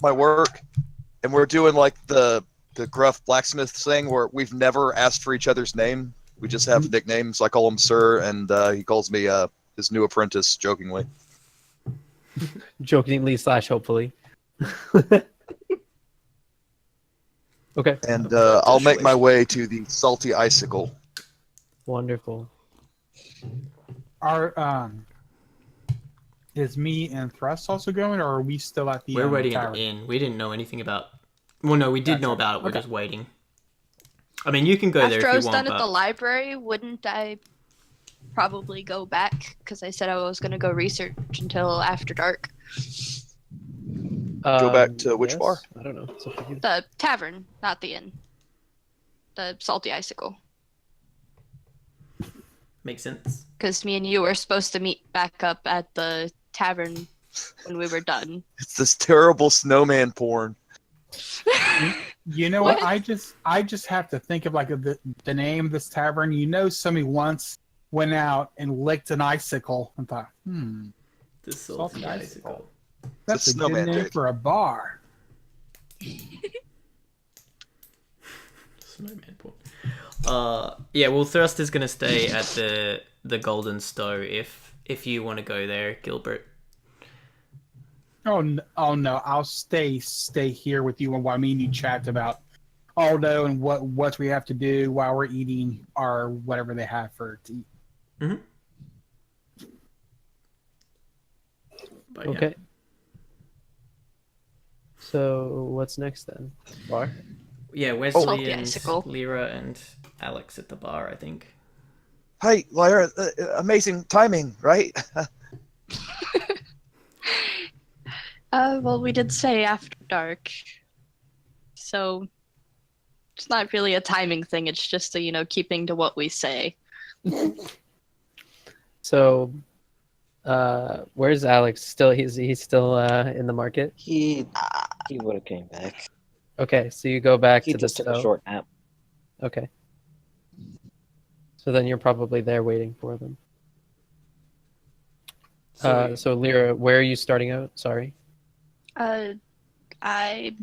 my work, and we're doing like the gruff blacksmith thing where we've never asked for each other's name. We just have nicknames. I call him Sir, and he calls me his new apprentice, jokingly. Jokingly / hopefully. Okay. And I'll make my way to the salty icicle. Wonderful. Is me and Thrust also going, or are we still at the? We're waiting at tower? the inn. We didn't know anything about. Well, no, we did know about it. We're Okay. just waiting. I mean, you can go there if After you I was want. done But... at the library, wouldn't I probably go back? Because I said I was going to go research until after dark. Go back to which yes. bar? I don't know. It's up to you. The tavern, not the inn. The Salty Icicle. Makes sense. Because me and you were supposed to meet back up at the tavern when we were done. It's this terrible snowman porn. You know what? I just have to think of like the name of this tavern. You know, somebody once went out and licked an icicle and thought, The salty Salty icicle. that's It's a a good snowman name dick. for a bar. Snowman porn. Yeah. Well, Thrust is gonna stay at the Golden Stow if you want to go there, Gilbert. Oh no! I'll stay here with you while me and you chat about Aldo and what we have to do while we're eating our whatever they have to eat. Mm-hmm. But, yeah. Okay. So what's next then? Bar? Yeah, Wesley Salty and icicle. Lyra and Alex at the bar, I think. Hey, Lyra, amazing timing, right? Well, we did say after dark. So it's not really a timing thing. It's just a, keeping to what we say. So where's Alex? Still he's still in the market? He would have came back. Okay, so you go back He to the just took a stove. short nap. Okay. So then you're probably there waiting for them. So Lyra, where are you starting out? Sorry. I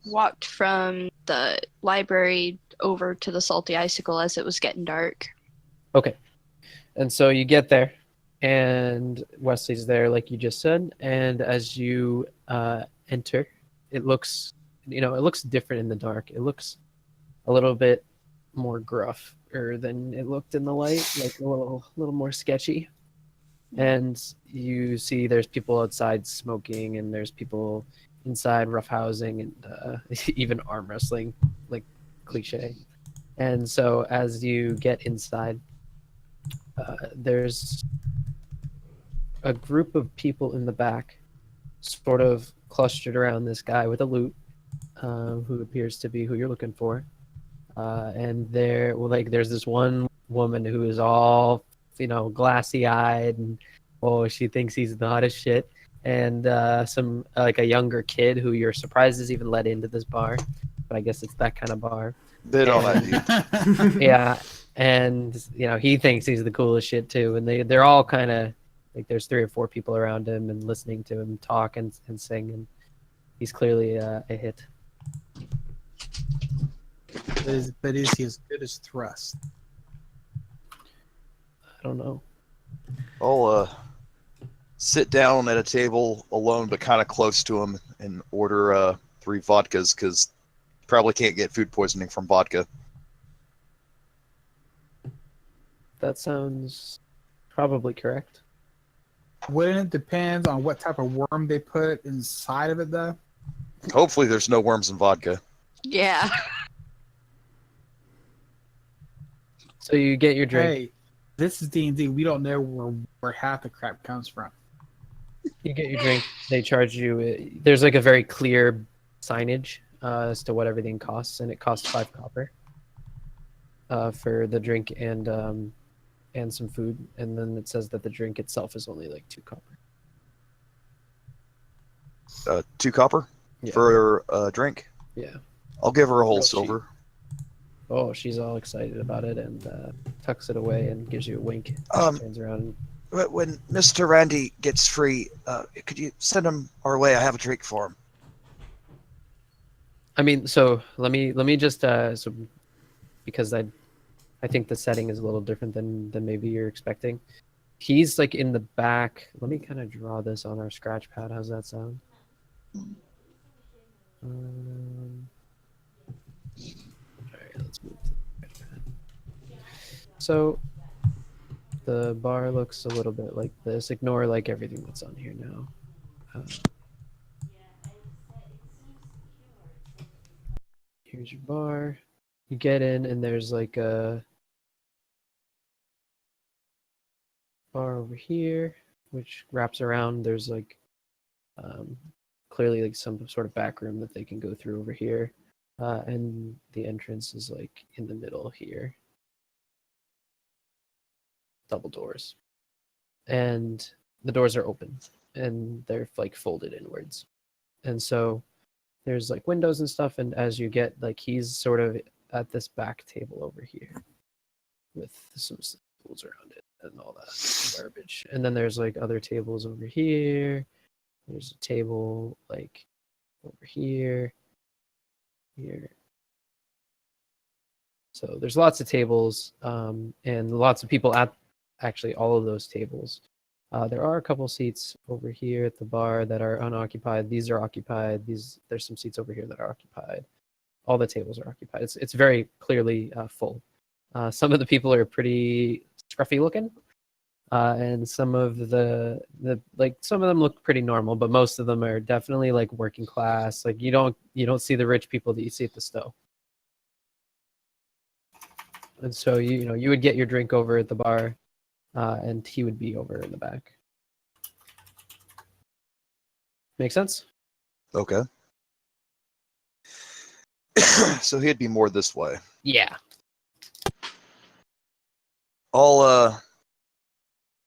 walked from the library over to the Salty Icicle as it was getting dark. Okay. And so you get there, and Wesley's there, like you just said. And as you enter, it looks different in the dark. It looks a little bit more gruffer than it looked in the light, like a little more sketchy. And you see there's people outside smoking, and there's people inside roughhousing, and even arm wrestling, like cliche. And so as you get inside, there's a group of people in the back, sort of clustered around this guy with a lute, who appears to be who you're looking for. And there's this one woman who is all, glassy-eyed, and she thinks he's the hottest shit. And some like a younger kid who you're surprised is even let into this bar, but I guess it's that kind of bar. Bid on that, dude. Yeah, and he thinks he's the coolest shit too. And they're all kind of like, there's 3 or 4 people around him and listening to him talk and sing, and he's clearly a hit. But is he as good as Thrust? I don't know. I'll sit down at a table alone, but kind of close to him, and order 3 vodkas, because probably can't get food poisoning from vodka. That sounds probably correct. Wouldn't it depend on what type of worm they put inside of it, though? Hopefully there's no worms in vodka. Yeah. So you get your drink. Hey, this is D&D. We don't know where half the crap comes from. You get your drink. They charge you. There's like a very clear signage as to what everything costs, and it costs 5 copper for the drink and some food. And then it says that the drink itself is only like 2 copper. 2 copper Yeah. for a drink. Yeah. I'll give her a whole Real cheap. silver. Oh, she's all excited about it and tucks it away and gives you a wink. Um, Turns around. When Mr. Randy gets free, could you send him our way? I have a drink for him. I mean, so let me just so because I think the setting is a little different than maybe you're expecting. He's like in the back. Let me kind of draw this on our scratch pad. How's that sound? All right, let's move to the scratch pad. So the bar looks a little bit like this. Ignore like everything that's on here now. Here's your bar. You get in, and there's like a bar over here, which wraps around. There's like clearly like some sort of back room that they can go through over here, and the entrance is like in the middle here. Double doors, and the doors are open, and they're like folded inwards, and so there's like windows and stuff. And as you get like, he's sort of at this back table over here with some stools around it and all that garbage. And then there's like other tables over here. There's a table like over here. So there's lots of tables, and lots of people at actually all of those tables. There are a couple seats over here at the bar that are unoccupied. These are occupied. There's some seats over here that are occupied. All the tables are occupied. It's very clearly full. Some of the people are pretty scruffy looking, and some of some of them look pretty normal, but most of them are definitely like working class. Like you don't see the rich people that you see at the Stowe. And so you would get your drink over at the bar, and he would be over in the back. Make sense? Okay. So he'd be more this way. Yeah. I'll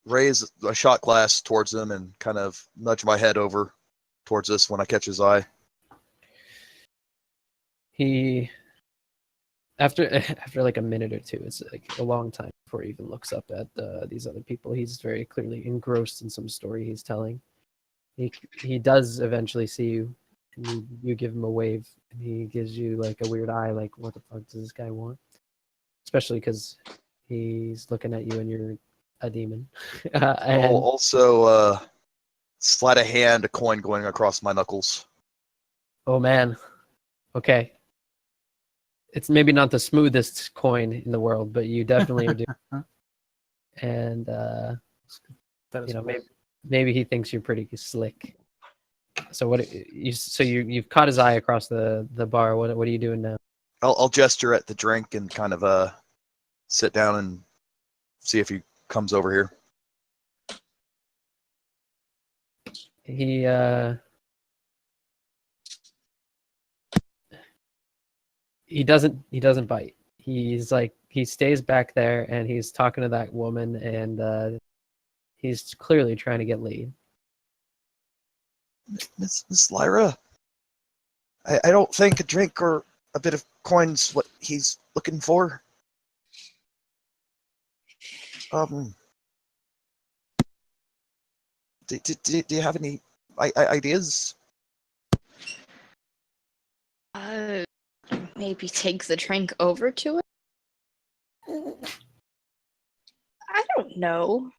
raise a shot glass towards him and kind of nudge my head over towards this when I catch his eye. He after like a minute or two, it's like a long time before he even looks up at these other people. He's very clearly engrossed in some story he's telling. He does eventually see you, and you give him a wave, and he gives you like a weird eye, like what the fuck does this guy want? Especially because he's looking at you and you're a demon. I'll also slide a coin going across my knuckles. Oh man, okay. It's maybe not the smoothest coin in the world, but you definitely are doing. And maybe he thinks you're pretty slick. So you've caught his eye across the bar. What are you doing now? I'll gesture at the drink and kind of sit down and see if he comes over here. He doesn't bite. He stays back there and he's talking to that woman, and he's clearly trying to get laid. Miss Lyra, I don't think a drink or a bit of coin's what he's looking for. Do you have any ideas? Maybe take the drink over to it? I don't know.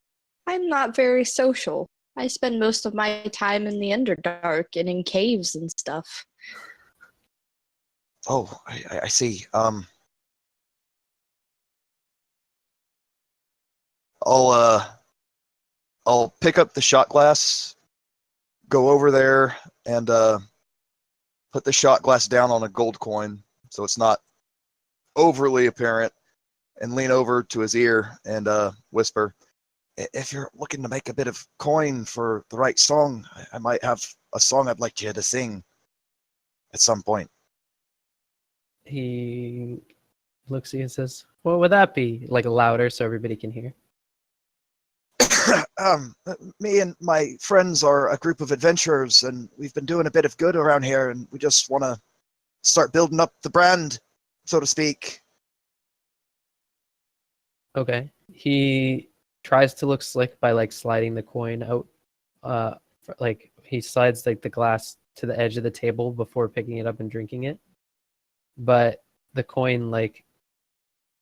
I'm not very social. I spend most of my time in the Underdark and in caves and stuff. Oh, I see. I'll pick up the shot glass, go over there, and put the shot glass down on a gold coin so it's not overly apparent, and lean over to his ear and whisper, if you're looking to make a bit of coin for the right song, I might have a song I'd like you to sing at some point. He looks at you and says, what would that be? Like louder so everybody can hear. Me and my friends are a group of adventurers, and we've been doing a bit of good around here, and we just want to start building up the brand, so to speak. Okay. He tries to look slick by like sliding the coin out. Like he slides like the glass to the edge of the table before picking it up and drinking it. but the coin, like,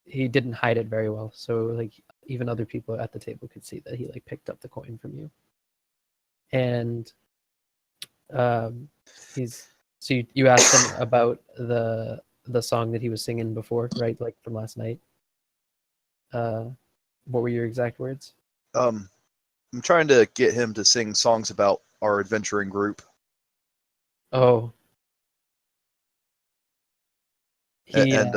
he didn't hide it very well. So like even other people at the table could see that he like picked up the coin from you. And he's so you asked him about the song that he was singing before, right? Like from last night. What were your exact words? I'm trying to get him to sing songs about our adventuring group. Oh, he And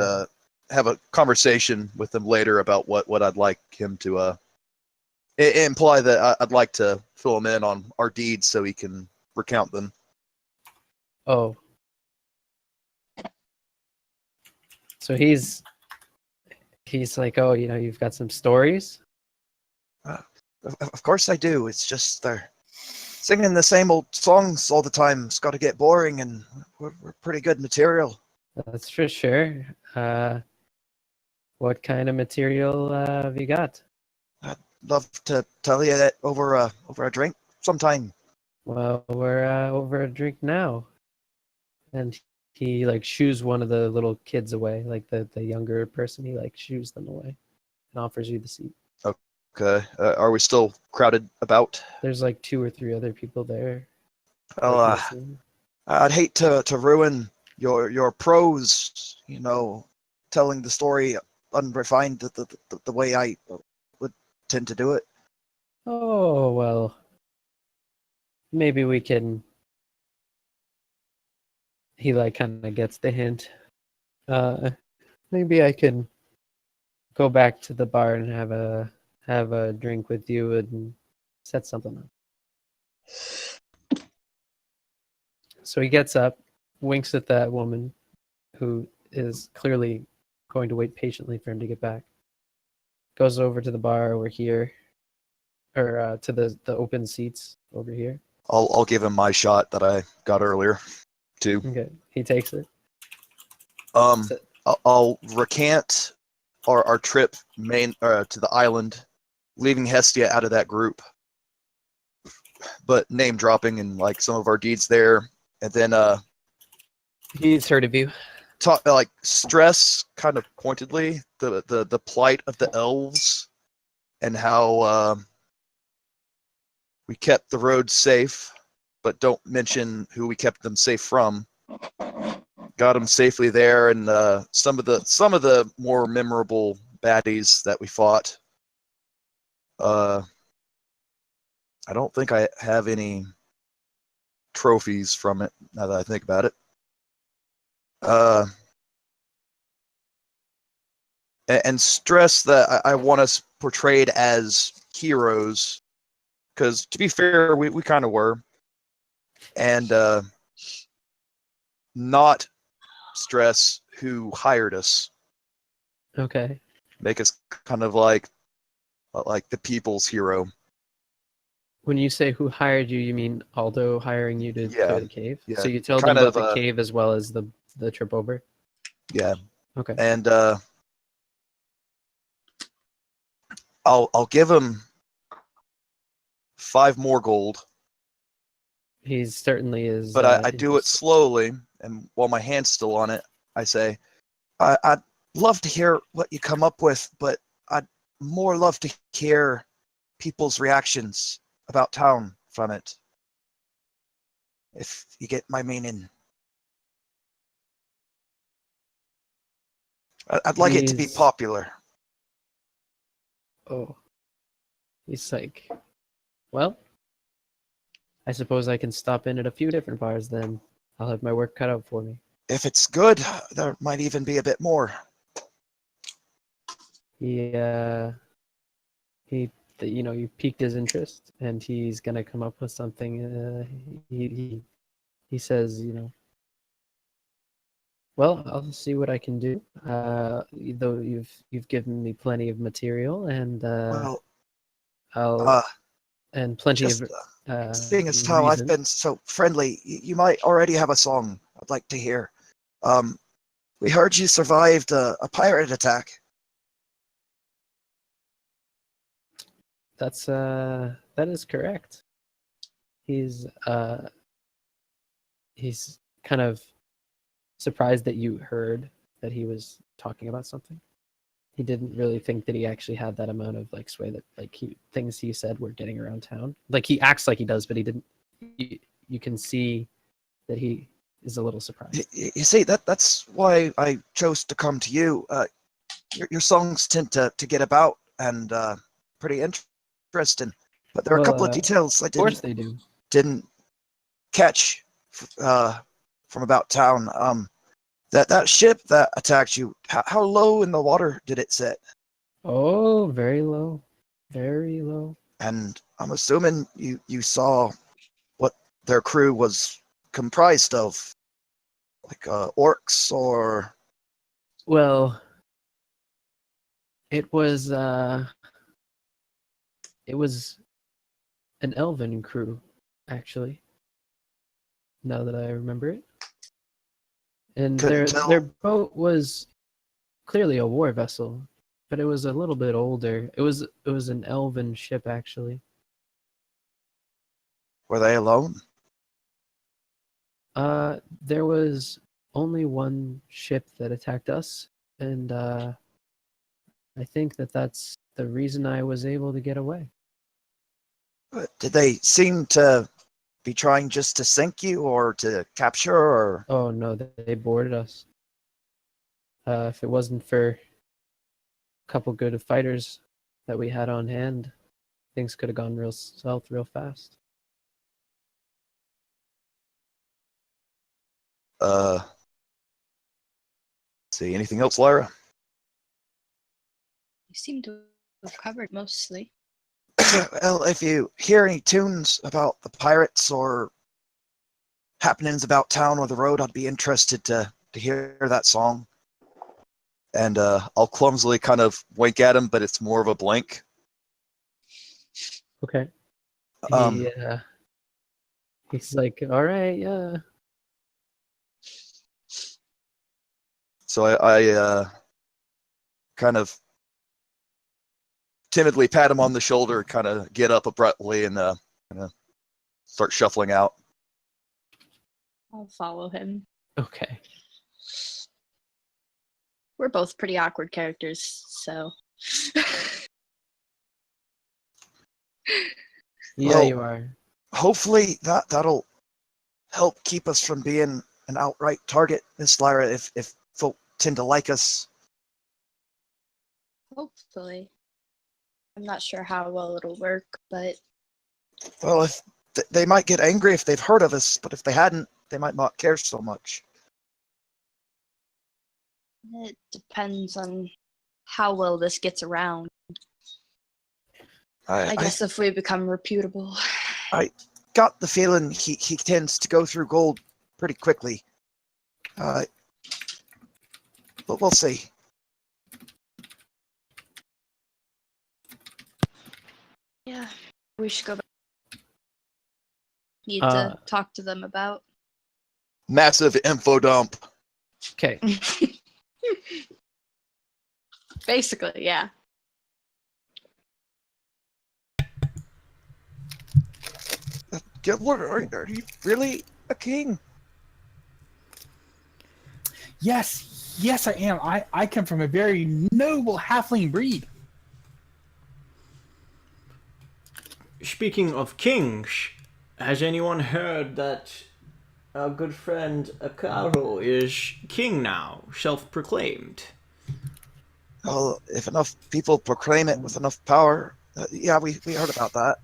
have a conversation with him later about what I'd like him to imply that I'd like to fill him in on our deeds so he can recount them. oh. So he's like, oh, you've got some stories. Of course I do. It's just they're singing the same old songs all the time. It's got to get boring, and we're pretty good material. That's for sure. What kind of material have you got? I'd love to tell you that over a drink sometime. Well, we're over a drink now. And he like shoos one of the little kids away, like the younger person. He like shoos them away and offers you the seat. Okay. Are we still crowded about? There's like 2 or 3 other people there. Well, like, listening. I'd hate to ruin your prose, telling the story unrefined the way I would tend to do it. Oh, well, maybe we can. He like kind of gets the hint. Maybe I can go back to the bar and have a drink with you and set something up. So he gets up, winks at that woman, who is clearly going to wait patiently for him to get back. Goes over to the bar over here, or to the open seats over here. I'll give him my shot that I got earlier, too. Okay, he takes it. I'll recant our trip to the island, leaving Hestia out of that group, but name dropping and like some of our deeds there, and then He's heard of you. talk like stress kind of pointedly the plight of the elves and how we kept the roads safe, but don't mention who we kept them safe from. Got them safely there, and some of the more memorable baddies that we fought. I don't think I have any trophies from it now that I think about it. And stress that I want us portrayed as heroes, because to be fair, we kind of were, and not stress who hired us. Okay. Make us kind of like the people's hero. When you say who hired you, you mean Aldo hiring you to Yeah, go to the cave? yeah, So you tell kind them about of, the cave as well as the trip over? Yeah. Okay. And I'll give him 5 more gold, He certainly is. but I do it interested. slowly, and while my hand's still on it, I say, I'd love to hear what you come up with, but I'd more love to hear people's reactions about town from it. If you get my meaning. I'd like it to be He's- popular. Oh. He's like, well, I suppose I can stop in at a few different bars then. I'll have my work cut out for me. If it's good, there might even be a bit more. You piqued his interest, and he's gonna come up with something. He says, well, I'll see what I can do. Though you've given me plenty of material, and Well, I'll and plenty just of seeing as how I've reason. been so friendly, you might already have a song I'd like to hear. We heard you survived a pirate attack. That is correct. He's kind of surprised that you heard that he was talking about something. He didn't really think that he actually had that amount of like sway that like things he said were getting around town. Like he acts like he does, but he didn't. You can see that he is a little surprised. You see, that's why I chose to come to you. Your songs tend to get about and pretty interesting, but there are a couple of details I Of course they do. didn't catch from about town. That ship that attacked you, how low in the water did it sit? Oh, very low. Very low. And I'm assuming you saw what their crew was comprised of, like orcs or... Well, it was an elven crew, actually. Now that I remember it. And their boat was clearly a war vessel, but it was a little bit older. It was an elven ship, actually. Were they alone? There was only one ship that attacked us, and I think that's the reason I was able to get away. Did they seem to be trying just to sink you or to capture, or... Oh no, they boarded us. If it wasn't for a couple good fighters that we had on hand, things could have gone real south real fast. See, anything else, Lyra? You seem to have covered mostly. Well, if you hear any tunes about the pirates or happenings about town or the road, I'd be interested to hear that song. And I'll clumsily kind of wink at him, but it's more of a blink. Okay. Um, He's like, all right, yeah. So I kind of timidly pat him on the shoulder, kind of get up abruptly, and kind of start shuffling out. I'll follow him. Okay. We're both pretty awkward characters, so. Yeah, Well, you are. Hopefully that'll help keep us from being an outright target, Miss Lyra, if folk tend to like us. Hopefully. I'm not sure how well it'll work, but Well, if they might get angry if they've heard of us, but if they hadn't, they might not care so much. it depends on how well this gets around. I guess if we become reputable. I got the feeling he tends to go through gold pretty quickly. But we'll see. Yeah, we should go back. Need to talk to them about. Massive info dump. Okay. Basically, yeah. Guildlord, are you really a king? Yes, I am. I come from a very noble halfling breed. Speaking of kings, has anyone heard that our good friend Akaro is king now, self-proclaimed? Well, if enough people proclaim it with enough power, yeah, we heard about that.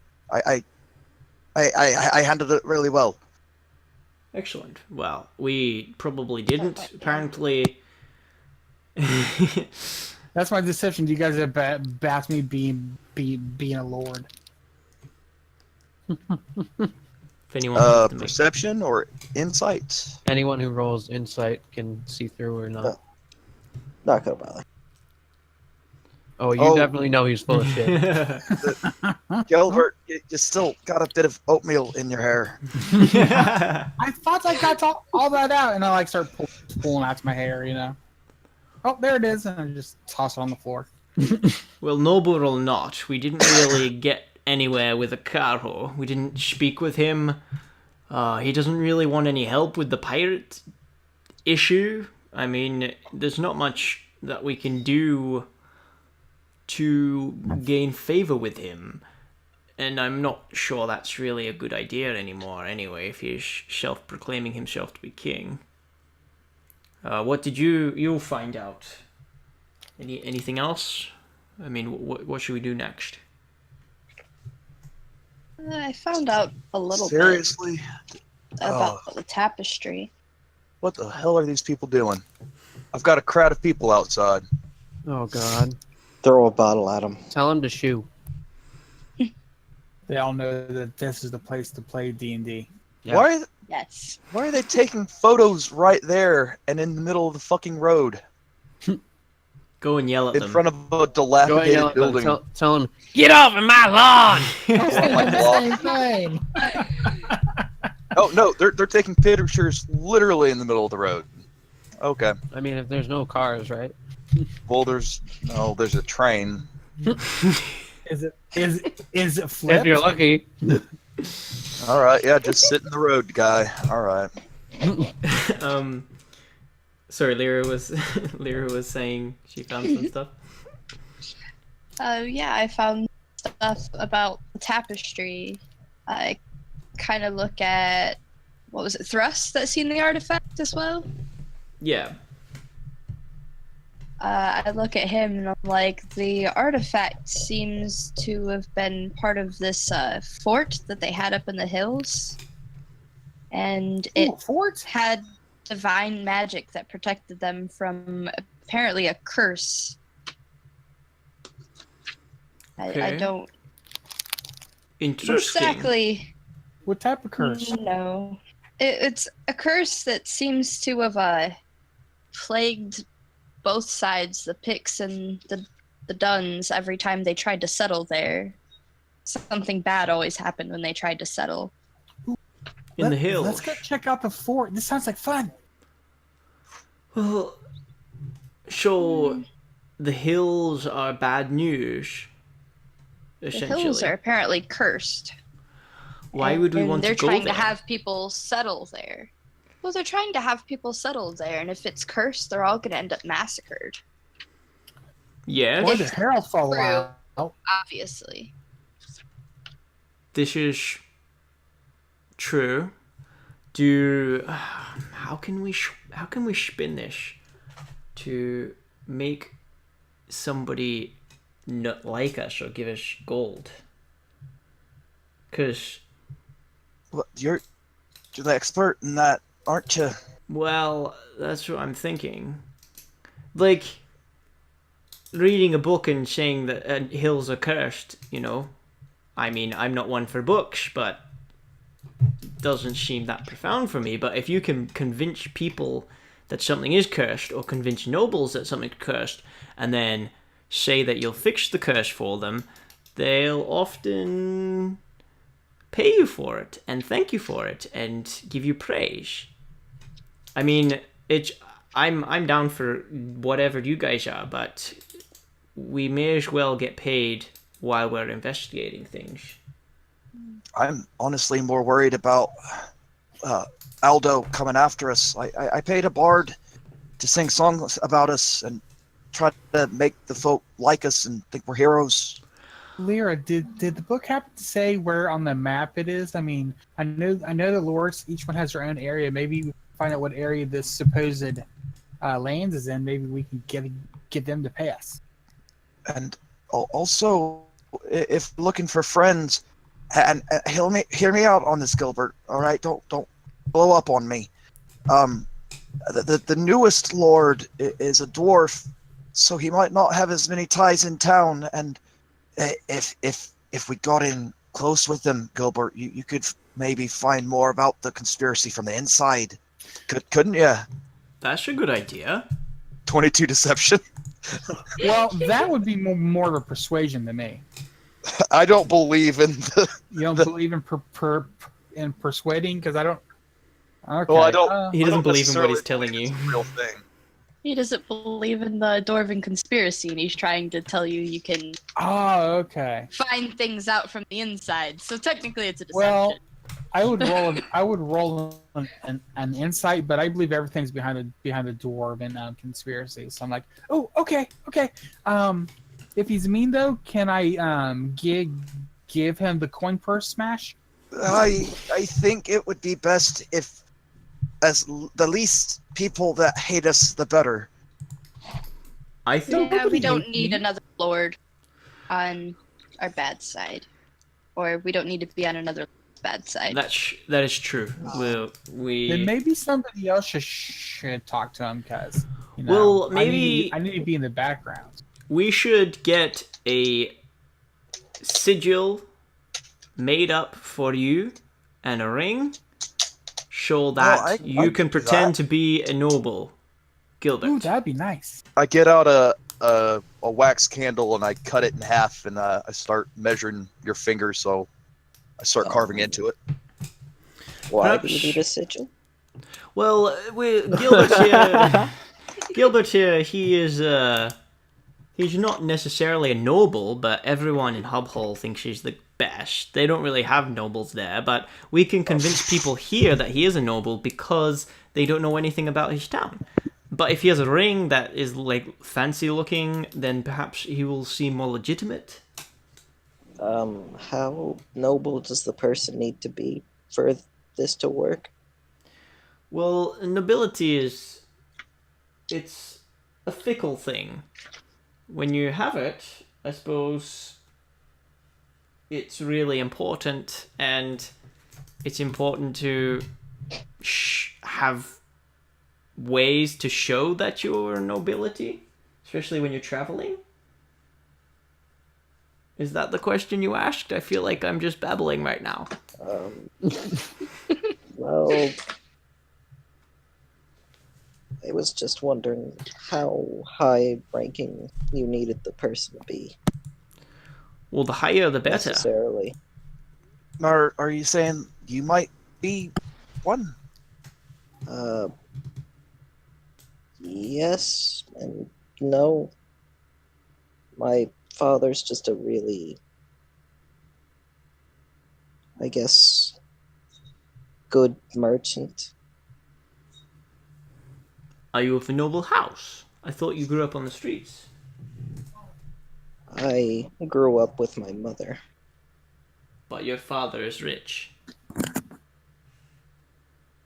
I handled it really well. Excellent. Well, we probably didn't. Apparently. That's my deception. You guys have backed me being a lord. If anyone wants to make... Perception or insight? Anyone who rolls insight can see through or not. Not gonna bother. Oh, you definitely know he's full of shit. Gilbert, you still got a bit of oatmeal in your hair. I thought I got all that out, and I start pulling out my hair, you know. Oh, there it is, and I just toss it on the floor. Well, noble or not, we didn't really get anywhere with Akaro. We didn't speak with him. He doesn't really want any help with the pirate issue. I mean, there's not much that we can do to gain favor with him. And I'm not sure that's really a good idea anymore anyway, if he's self-proclaiming himself to be king. What did you find out? Anything else? I mean, what should we do next? I found out a little Seriously? bit about the tapestry. What the hell are these people doing? I've got a crowd of people outside. Oh God! Throw a bottle at him. Tell him to shoot. They all know that this is the place to play D&D. Yeah. Yes. Why are they taking photos right there and in the middle of the fucking road? Go and yell at In them. front of a Go and dilapidated yell at them. building. Tell him, get off of my lawn! Oh my God. Same thing. Oh no, they're taking pictures literally in the middle of the road. Okay. I mean, if there's no cars, right? Well, there's a train. Is it flipped? If you're lucky. All right, yeah, just sit in the road, guy. All right. Sorry, Lyra was saying she found some stuff. Yeah, I found stuff about the tapestry. I kind of look at, what was it, Thrust that's seen the artifact as well? Yeah. I look at him and I'm like, the artifact seems to have been part of this fort that they had up in the hills. And it fort? had divine magic that protected them from apparently a curse. I Okay. don't Interesting. exactly What type of curse? know. It's a curse that seems to have plagued both sides, the Picts and the Duns, every time they tried to settle there. Something bad always happened when they tried to settle. In the hills. Let's go check out the fort. This sounds like fun. Well, sure, the hills are bad news. The Essentially. hills are apparently cursed. Why would we And want to they're go trying there? to have people settle there. Well, they're trying to have people settle there, and if it's cursed, they're all going to end up massacred. Yes, Boy, the heralds fall True. out. Obviously. this is true. How can we spin this to make somebody not like us or give us gold? Because, Well, you're the expert in that, aren't you? well, that's what I'm thinking. Like, reading a book and saying that hills are cursed, you know. I mean, I'm not one for books, but it doesn't seem that profound for me. But if you can convince people that something is cursed, or convince nobles that something's cursed, and then say that you'll fix the curse for them, they'll often pay you for it, and thank you for it, and give you praise. I mean, I'm down for whatever you guys are, but we may as well get paid while we're investigating things. I'm honestly more worried about Aldo coming after us. I paid a bard to sing songs about us and try to make the folk like us and think we're heroes. Lyra, did the book happen to say where on the map it is? I mean, I know the lords, each one has their own area. Maybe we find out what area this supposed lands is in. Maybe we can get them to pay us. And also, if looking for friends, and hear me out on this, Gilbert. All right, don't blow up on me. The newest lord is a dwarf, so he might not have as many ties in town. And if we got in close with him, Gilbert, you could maybe find more about the conspiracy from the inside. Couldn't you? That's a good idea. 22 deception. Well, that would be more of a persuasion than me. I don't believe in the. You don't believe in persuading? Because I don't. Okay. Well, I don't. He doesn't I don't believe in what he's necessarily telling believe you. it's a real thing. He doesn't believe in the Dwarven conspiracy, and he's trying to tell you you can Oh, okay. find things out from the inside. So technically, it's a deception. Well, I would roll. I would roll an insight, but I believe everything's behind the dwarven conspiracy. So I'm like, oh, okay. If he's mean though, can I give him the coin purse smash? I think it would be best if, as the least people that hate us, the better. I think Yeah, we Nobody don't hates need me. another lord on our bad side, or we don't need to be on another bad side. that is true. Then maybe somebody else should talk to him because Well, maybe- I need to be in the background. we should get a sigil made up for you and a ring. Show that I you can can do pretend that. to be a noble, Gilbert. Ooh, that'd be nice. I get out a wax candle and I cut it in half, and I start measuring your fingers, so I start carving into it. Why do Perhaps- you need a sigil? Well, Gilbert here. Gilbert here. He's not necessarily a noble, but everyone in Hub Hall thinks he's the best. They don't really have nobles there, but we can convince people here that he is a noble because they don't know anything about his town. But if he has a ring that is like fancy looking, then perhaps he will seem more legitimate. How noble does the person need to be for this to work? Well, nobility it's a fickle thing. When you have it, I suppose it's really important, and it's important to have ways to show that you're nobility, especially when you're traveling. Is that the question you asked? I feel like I'm just babbling right now. Well, I was just wondering how high ranking you needed the person to be Well, the higher the better. necessarily. Are you saying you might be one? Yes and no. My father's just a really, I guess, good merchant. Are you of a noble house? I thought you grew up on the streets. I grew up with my mother. But your father is rich.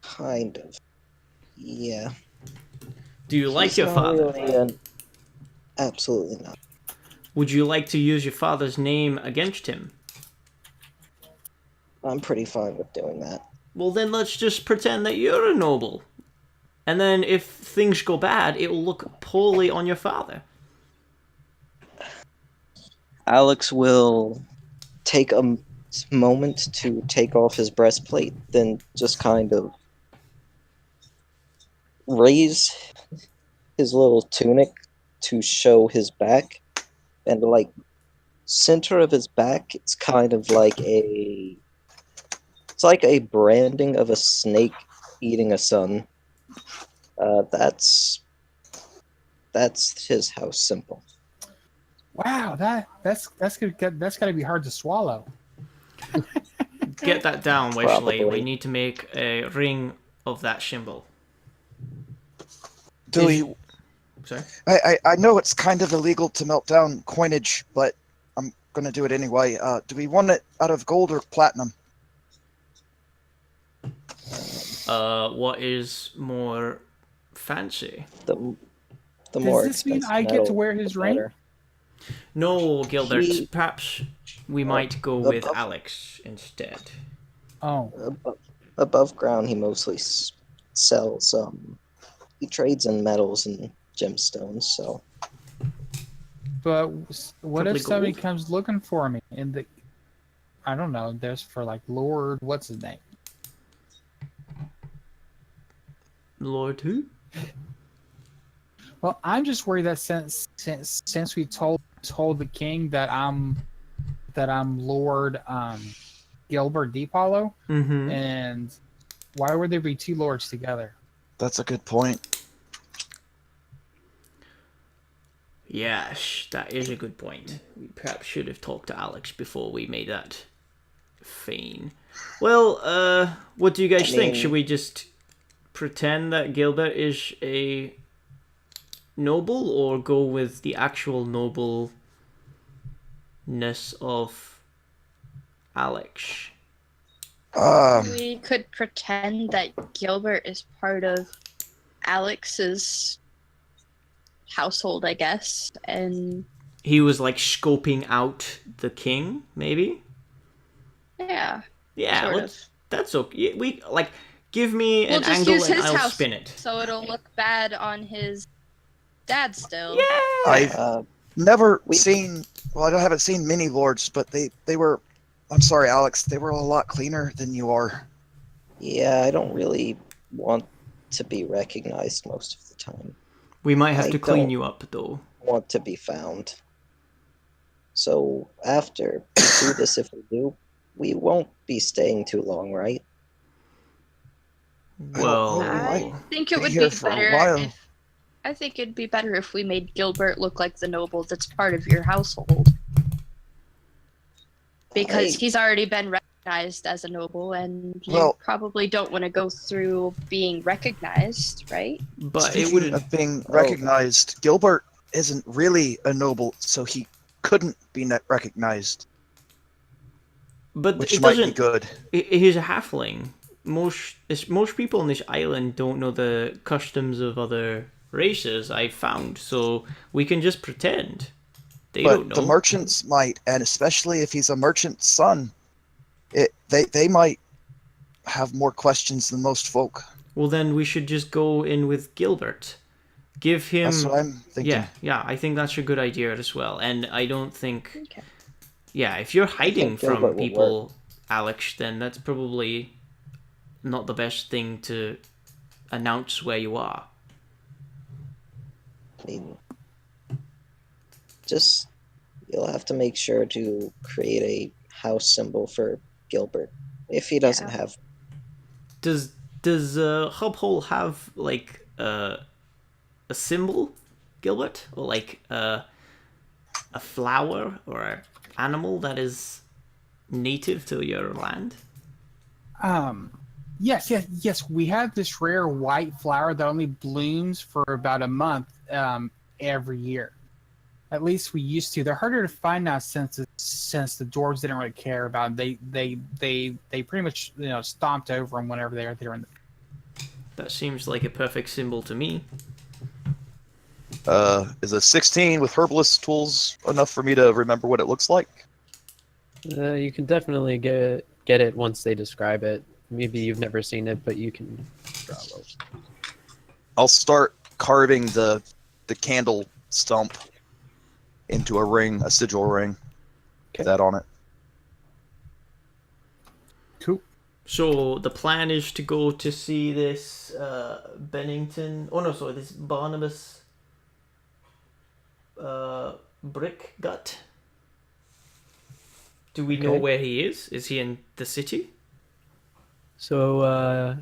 Kind of. Yeah. Do you like He's your not father? really absolutely not. Would you like to use your father's name against him? I'm pretty fine with doing that. Well, then let's just pretend that you're a noble. And then if things go bad, it will look poorly on your father. Alex will take a moment to take off his breastplate, then just kind of raise his little tunic to show his back. And like center of his back, it's kind of like it's like a branding of a snake eating a sun. That's his house symbol. Wow, that's gotta be hard to swallow. Get that down, Wesley. Probably. We need to make a ring of that symbol. Do Is- we? Sorry? I know it's kind of illegal to melt down coinage, but I'm gonna do it anyway. Do we want it out of gold or platinum? What is more fancy? The Does more this mean expensive I get to metal, wear his the ring? better. No, Gilbert. He- Perhaps we might go with above- Alex instead. Oh, Above ground, he mostly sells. He trades in metals and gemstones. So but what Probably if somebody gold. comes looking for me in the? I don't know. There's for like Lord, what's his name? Lord who? Well, I'm just worried that since we told the king that I'm Lord Gilbert DePaulo, Mm-hmm. and why would there be two lords together? That's a good point. Yes, that is a good point. We perhaps should have talked to Alex before we made that Fine. Well, what do you guys think? mean- Should we just pretend that Gilbert is a noble, or go with the actual nobleness of Alex? We could pretend that Gilbert is part of Alex's household, I guess, and He was like scoping out the king, maybe? yeah, Yeah, sort let's, of. that's okay. We like give me We'll an just angle use and his I'll house spin it. so it'll look bad on his dad still. Yeah. I've Uh, never We- seen. Well, I haven't seen mini lords, but they were. I'm sorry, Alex. They were a lot cleaner than you are. yeah, I don't really want to be recognized most of the time. We might have I to clean don't. you up though. Want to be found. So after we do this, if we do, we won't be staying too long, right? I don't know, we I might think it be would here be for a better while. if I think it'd be better if we made Gilbert look like the noble that's part of your household. Because I- he's already been recognized as a noble, and you Well- probably don't want to go through being recognized, right? But it Speaking wouldn't. of being recognized, Gilbert isn't really a noble, so he couldn't be recognized, But which it might doesn't. be good. He's a halfling. Most people on this island don't know the customs of other races. I've found, so we can just pretend they don't But know. the merchants might, and especially if he's a merchant's son, they might have more questions than most folk. Well, then we should just go in with Gilbert. Give him. That's what I'm thinking. Yeah, I think that's a good idea as well. And I don't think. Okay. Yeah, if you're hiding Gilbert from will people, Alex, then that's probably not the best thing to announce where you are. I mean, just you'll have to make sure to create a house symbol for Gilbert if he doesn't Yeah. have. Does Hubhole have like a symbol, Gilbert, or like a flower or an animal that is native to your land? Yes. We have this rare white flower that only blooms for about a month every year. At least we used to. They're harder to find now since the dwarves didn't really care about them. They pretty much stomped over them whenever they were in the. That seems like a perfect symbol to me. Is a 16 with herbalist tools enough for me to remember what it looks like? You can definitely get it once they describe it. Maybe you've never seen it, but you can draw those. I'll start carving the candle stump into a ring, a sigil ring. Okay. That on it. Cool. So the plan is to go to see this Bennington. Oh no, sorry, this Barnabas brick gut. Do we know Okay. where he is? Is he in the city? So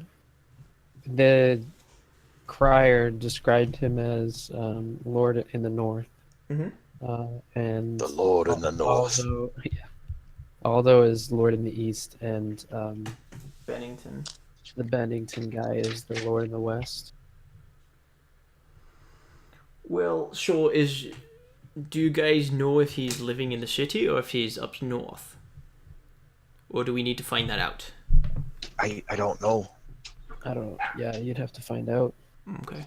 the crier described him as Lord in the North. Mhm. And The Lord in the North. Aldo is Lord in the East, and Bennington. the Bennington guy is the Lord in the West. Well, so do you guys know if he's living in the city or if he's up north? Or do we need to find that out? I don't know. I don't know. Yeah, you'd have to find out. Okay.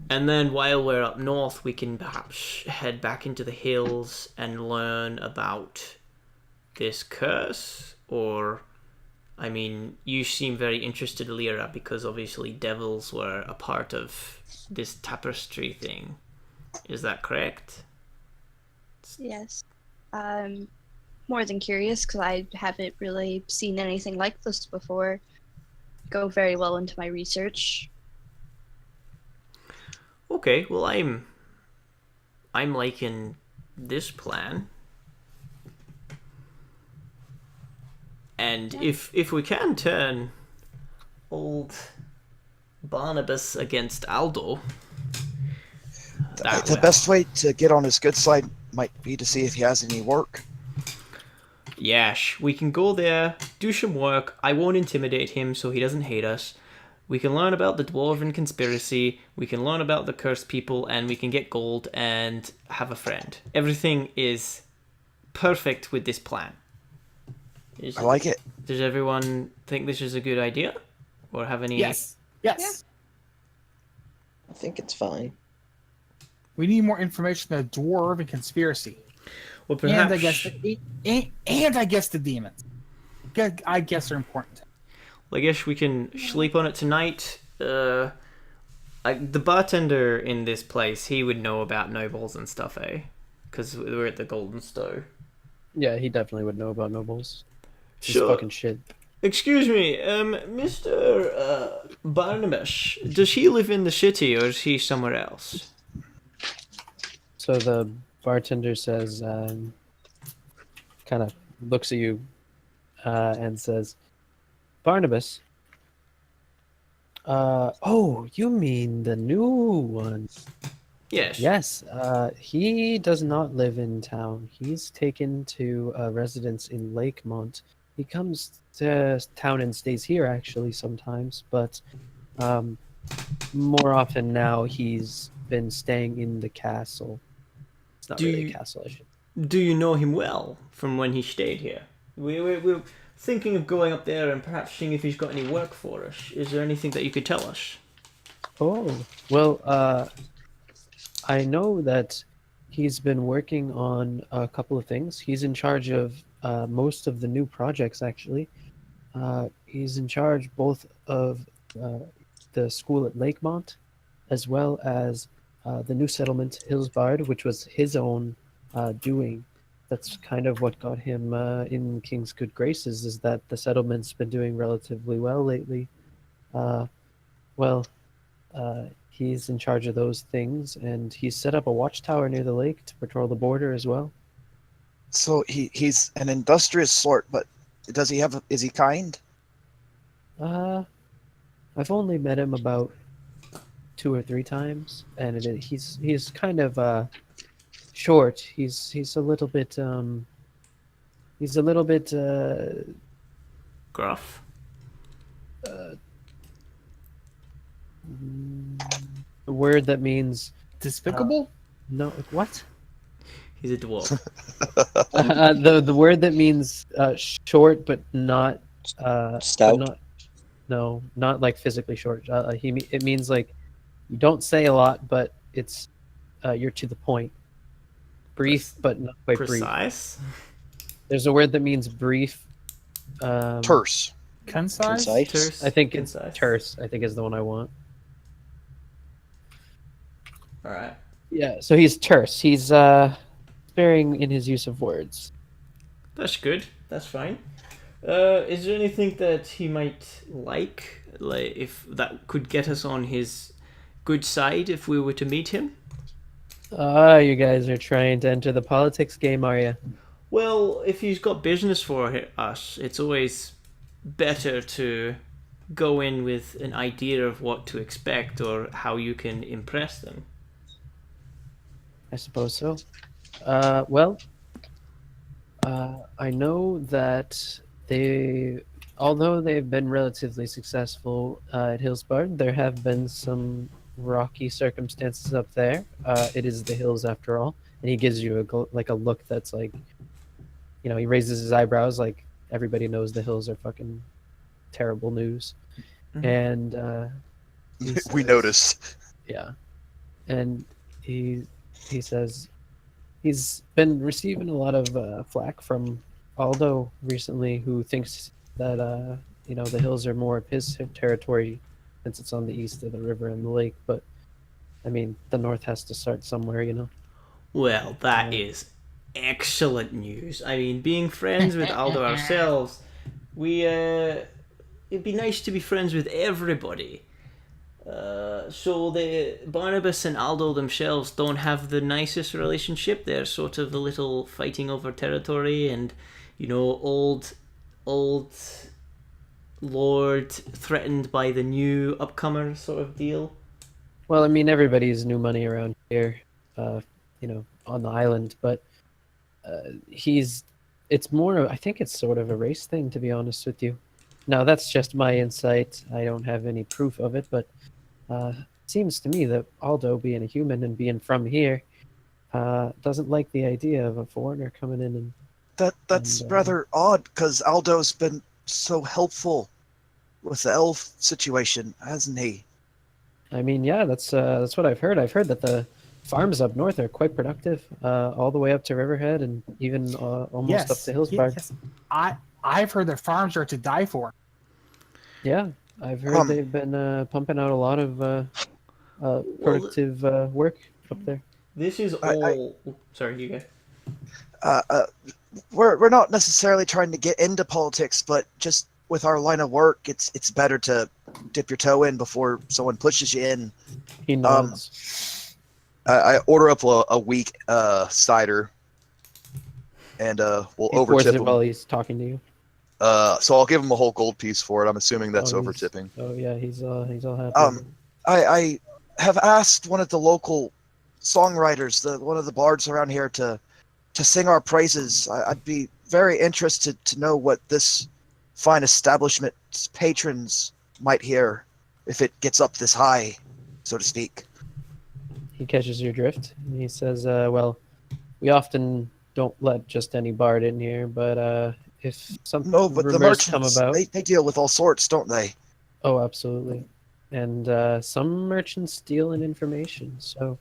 And then while we're up north, we can perhaps head back into the hills and learn about this curse. Or, I mean, you seem very interested, Lyra, because obviously devils were a part of this tapestry thing. Is that correct? Yes. More than curious because I haven't really seen anything like this before. Go very well into my research. Okay, well I'm liking this plan. And if we can turn old Barnabas against Aldo, The best way to get on his good side might be to see if he has any work. Yash. We can go there, do some work. I won't intimidate him so he doesn't hate us. We can learn about the Dwarven conspiracy, we can learn about the cursed people, and we can get gold and have a friend. Everything is perfect with this plan. I like it. Does everyone think this is a good idea? Or have any... Yes. Yes. I think it's fine. We need more information on the Dwarven conspiracy. Well, perhaps... And I guess the demons. I guess they're important. Well, I guess we can sleep on it tonight. The bartender in this place, he would know about nobles and stuff, eh? Because we're at the Golden Stowe. Yeah, he definitely would know about nobles. It's Sure. fucking shit. Excuse me, Mr. Barnabas, does he live in the city or is he somewhere else? So the bartender says, kind of looks at you and says, Barnabas? Oh, you mean the new one? Yes. Yes, he does not live in town. He's taken to a residence in Lakemont. He comes to town and stays here actually sometimes, but more often now he's been staying in the castle. It's not really a castle, I should. Do you know him well from when he stayed here? We're thinking of going up there and perhaps seeing if he's got any work for us. Is there anything that you could tell us? Oh, well, I know that he's been working on a couple of things. He's in charge of most of the new projects, actually. He's in charge both of the school at Lakemont, as well as the new settlement, Hillsbard, which was his own doing. That's kind of what got him in King's good graces, is that the settlement's been doing relatively well lately. He's in charge of those things, and he's set up a watchtower near the lake to patrol the border as well. So he's an industrious sort, but is he kind? I've only met him about 2 or 3 times, and he's kind of short. He's a little bit Gruff. the word that means Despicable? no, what? He's a dwarf. The word that means short but not Stout. not like physically short. It means like you don't say a lot, but it's you're to the point. Brief, but not quite brief. Precise? There's a word that means brief. Terse. Concise? Terse? I think it's Concise. terse. I think is the one I want. Alright. Yeah, so he's terse. He's sparing in his use of words. That's good. That's fine. Is there anything that he might like if that could get us on his good side if we were to meet him? You guys are trying to enter the politics game, are you? Well, if he's got business for us, it's always better to go in with an idea of what to expect or how you can impress them. I suppose so. I know that although they've been relatively successful at Hillsbard, there have been some rocky circumstances up there. It is the hills after all, and he gives you a look that's like, he raises his eyebrows like everybody knows the hills are fucking terrible news. Mhm. And We noticed. yeah, and he says he's been receiving a lot of flack from Aldo recently, who thinks that the hills are more of his territory since it's on the east of the river and the lake. But I mean, the north has to start somewhere. Well, that is excellent news. I mean, being friends with Aldo ourselves, it'd be nice to be friends with everybody. So the Barnabas and Aldo themselves don't have the nicest relationship. They're sort of a little fighting over territory, and old lord threatened by the new upcomer sort of deal. Well, I mean, everybody's new money around here, on the island, but he's It's more. I think it's sort of a race thing, to be honest with you. Now that's just my insight. I don't have any proof of it, but it seems to me that Aldo, being a human and being from here, doesn't like the idea of a foreigner coming in and. That's And, rather odd, because Aldo's been so helpful with the elf situation, hasn't he? I mean, yeah, that's what I've heard. I've heard that the farms up north are quite productive, all the way up to Riverhead and even almost up to Hillsbarg. Yes. I've heard the farms are to die for. Yeah, I've heard they've been pumping out a lot of productive work up there. This is all. Sorry, you go. We're not necessarily trying to get into politics, but just with our line of work, it's better to dip your toe in before someone pushes you in. He nods. I order up a weak cider, and we'll He pours overtip it him. while he's talking to you. So I'll give him a whole gold piece for it. I'm assuming that's Oh, overtipping. Oh yeah, he's all happy. I have asked one of the local songwriters, one of the bards around here, to sing our praises. I'd be very interested to know what this fine establishment's patrons might hear if it gets up this high, so to speak. He catches your drift. And he says, "Well, we often don't let just any bard in here, but if some No, but the rumors come merchants, about, they deal with all sorts, don't they? oh, absolutely. And some merchants steal in information, so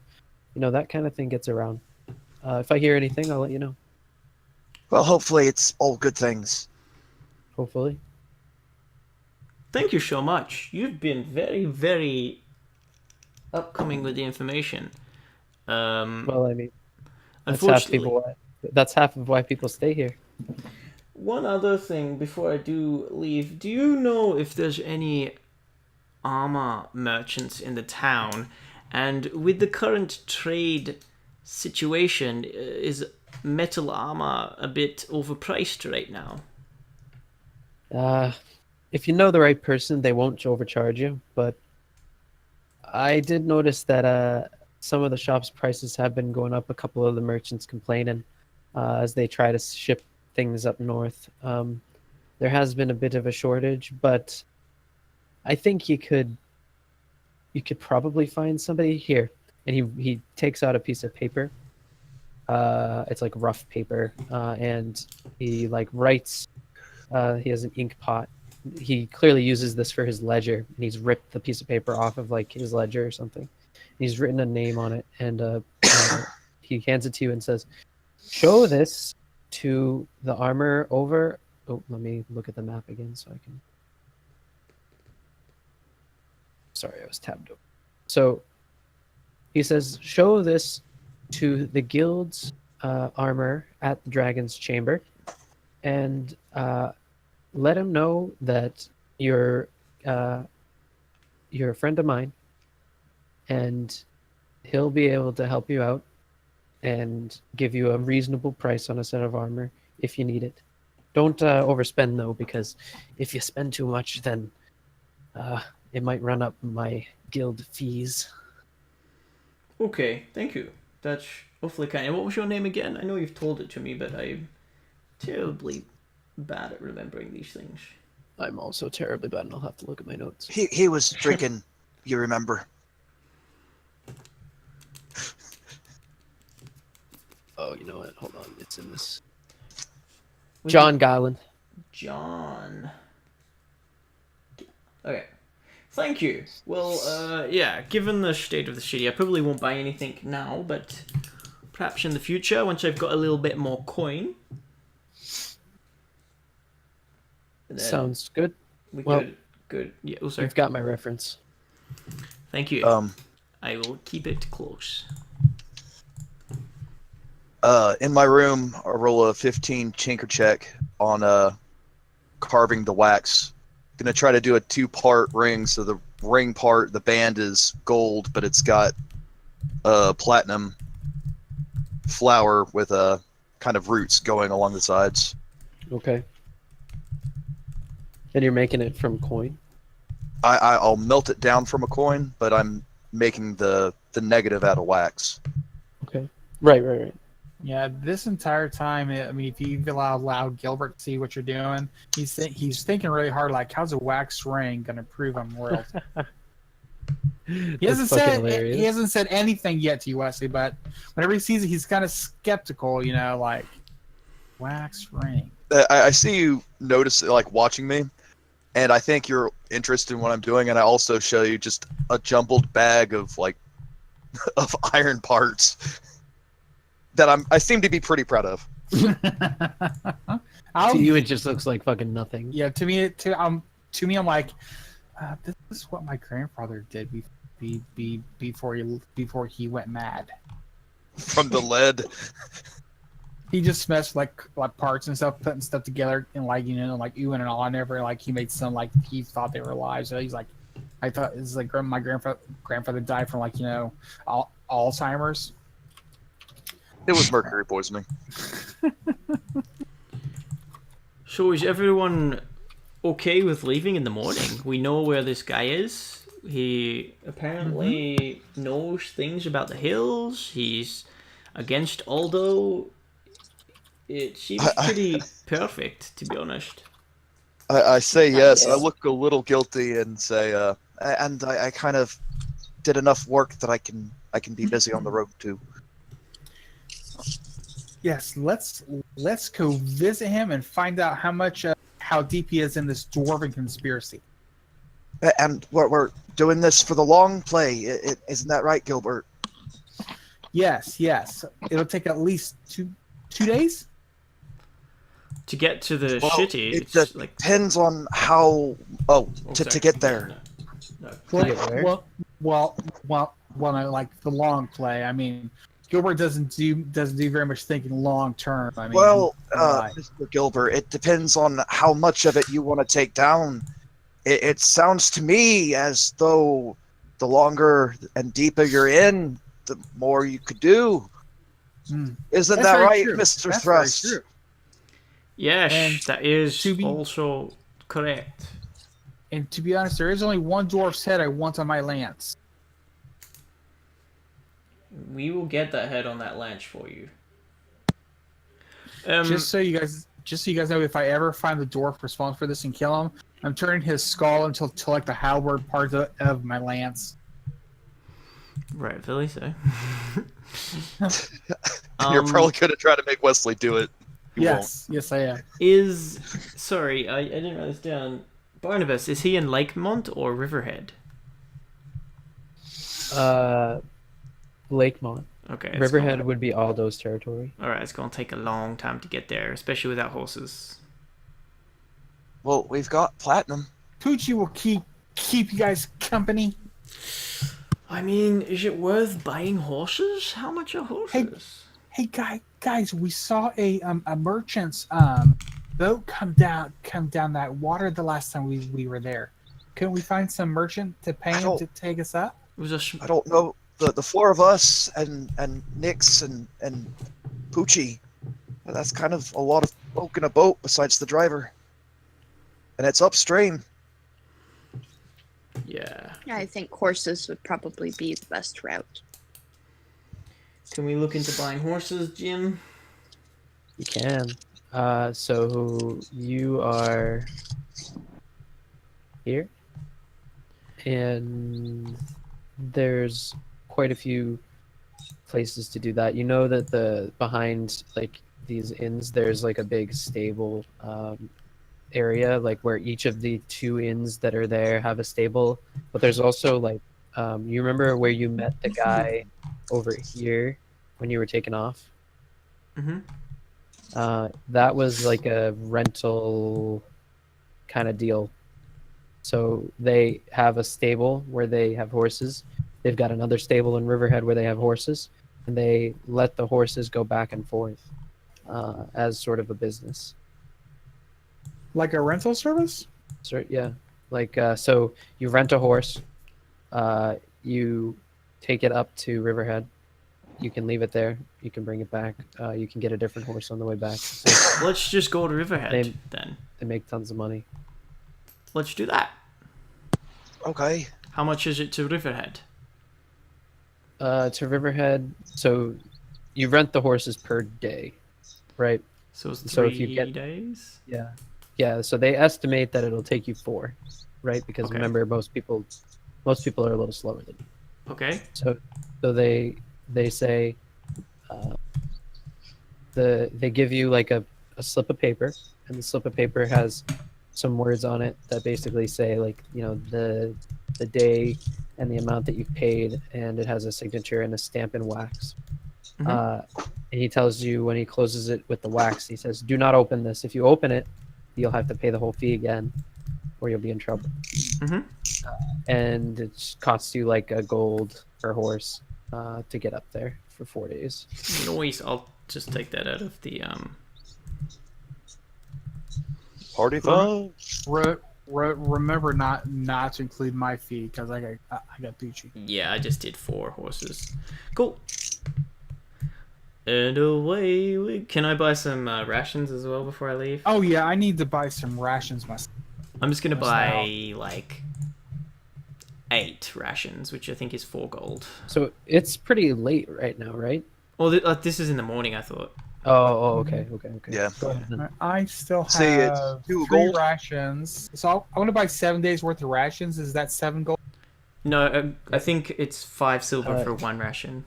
that kind of thing gets around. If I hear anything, I'll let you know. Well, hopefully it's all good things. Hopefully." Thank you so much. You've been very, very upcoming with the information. Well, I mean, Unfortunately, that's half of why people stay here. one other thing before I do leave, do you know if there's any armor merchants in the town? And with the current trade situation, is metal armor a bit overpriced right now? If you know the right person, they won't overcharge you. But I did notice that some of the shops' prices have been going up. A couple of the merchants complaining as they try to ship things up north. There has been a bit of a shortage, but I think you could probably find somebody here. And he takes out a piece of paper. It's like rough paper, and he writes. He has an ink pot. He clearly uses this for his ledger, and he's ripped the piece of paper off of his ledger or something. He's written a name on it, and he hands it to you and says, "Show this to the armor over." Oh, let me look at the map again so I can. Sorry, I was tabbed over. So he says, "Show this to the guild's armor at the Dragon's Chamber, and let him know that you're a friend of mine, and he'll be able to help you out and give you a reasonable price on a set of armor if you need it. Don't overspend though, because if you spend too much, then it might run up my guild fees." Okay, thank you. That's awfully kind. And what was your name again? I know you've told it to me, but I'm terribly bad at remembering these things. I'm also terribly bad, and I'll have to look at my notes. He was drinking, you remember. Oh, you know what? Hold on. It's in this. John Garland. John. Okay. Thank you. Well, yeah, given the state of the city, I probably won't buy anything now, but perhaps in the future, once I've got a little bit more coin. Sounds good. We Well, good. Yeah, oh, sorry. You've got my reference. Thank you. I will keep it close. In my room, I roll a 15 chinker check on carving the wax. Gonna try to do a 2-part ring. So the ring part, the band is gold, but it's got platinum flower with kind of roots going along the sides. Okay. And you're making it from coin? I'll melt it down from a coin, but I'm making the negative out of wax. Okay. Right. Yeah, this entire time, I mean, if you allow Gilbert to see what you're doing, he's thinking really hard, like, how's a wax ring gonna prove I'm royalty? That's fucking hilarious. He hasn't said anything yet to you, Wesley, but whenever he sees it, he's kind of skeptical, you know, like wax ring. I see you notice, like, watching me, and I think you're interested in what I'm doing, and I also show you just a jumbled bag of, like, of iron parts that I seem to be pretty proud of. To you, it just looks like fucking nothing. Yeah, to me, I'm like, this is what my grandfather did before he went mad. From the lead. He just smashed like parts and stuff, putting stuff together, and like, you know, like oohing and ahhing over. Like he made some, like he thought they were alive. So he's like, I thought it's like my grandfather died from, like, you know, Alzheimer's. It was mercury poisoning. So is everyone okay with leaving in the morning? We know where this guy is. He apparently knows things about the hills. He's against Aldo. It seems pretty perfect, to be honest. I say yes. I look a little guilty and say, and I kind of did enough work that I can be busy on the road too. Yes, let's go visit him and find out how deep he is in this dwarven conspiracy. And we're doing this for the long play. Isn't that right, Gilbert? Yes. It'll take at least two days. To get to the shitty, It it's like depends on how. To get there. No. Well, I like the long play. I mean, Gilbert doesn't do very much thinking long term. I mean, Mr. Gilbert, it depends on how much of it you want to take down. It sounds to me as though the longer and deeper you're in, the more you could do. Isn't that right, true. Mr. That's Thrust? very true. Yes, And that is to be- also correct. And to be honest, there is only one dwarf's head I want on my lance. We will get that head on that lance for you. Just so you guys know, if I ever find the dwarf responsible for this and kill him, I'm turning his skull into like the halberd part of my lance. Rightfully so. You're probably going to try to make Wesley do it. He Yes, I am. Sorry, I didn't write this down. Barnabas, is he in Lakemont or Riverhead? Lakemont. Okay. Riverhead would be Aldo's territory. Alright, it's going to take a long time to get there, especially without horses. Well, we've got platinum. Poochie will keep you guys company. I mean, is it worth buying horses? How much are horses? Hey, guys, we saw a merchant's boat come down that water the last time we were there. Couldn't we find some merchant to pay him to take us up? It was I don't know. The four of us and Nix and Poochie, that's kind of a lot of folk in a boat besides the driver. And it's upstream. Yeah. Yeah, I think horses would probably be the best route. Can we look into buying horses, Jim? You can. So you are here, and there's quite a few places to do that. You know that behind like these inns, there's like a big stable area, like where each of the two inns that are there have a stable. But there's also like, you remember where you met the guy over here when you were taken off? Mm-hmm. That was like a rental kind of deal. So they have a stable where they have horses. They've got another stable in Riverhead where they have horses, and they let the horses go back and forth as sort of a business. Like a rental service? So yeah, like so you rent a horse, you take it up to Riverhead. You can leave it there. You can bring it back. You can get a different horse on the way back. So Let's just go to Riverhead then. they make tons of money. Let's do that. Okay. How much is it to Riverhead? To Riverhead, so you rent the horses per day, right? So it's 3 So if you get- days. Yeah. So they estimate that it'll take you 4, right? Because Okay. remember, most people are a little slower than you. Okay. So they say they give you like a slip of paper, and the slip of paper has some words on it that basically say like the day and the amount that you've paid, and it has a signature and a stamp in wax. Mhm. And he tells you when he closes it with the wax, he says, "Do not open this. If you open it, you'll have to pay the whole fee again, or you'll be in trouble." Mhm. And it costs you like a gold per horse to get up there for 4 days. Noise. I'll just take that out of the Party fun. Remember not to include my fee because I got Gucci. Yeah, I just did 4 horses. Cool. And away we... Can I buy some rations as well before I leave? Oh yeah, I need to buy some rations myself. I'm just gonna What's buy like 8 rations, which I think is 4 gold. So it's pretty late right now, right? Well, this is in the morning, I thought. Oh, okay. Yeah. Go ahead then. I still have See, it's 2 3 gold. rations. So I want to buy 7 days worth of rations. Is that 7 gold? No, I think it's 5 silver Uh, for 1 ration.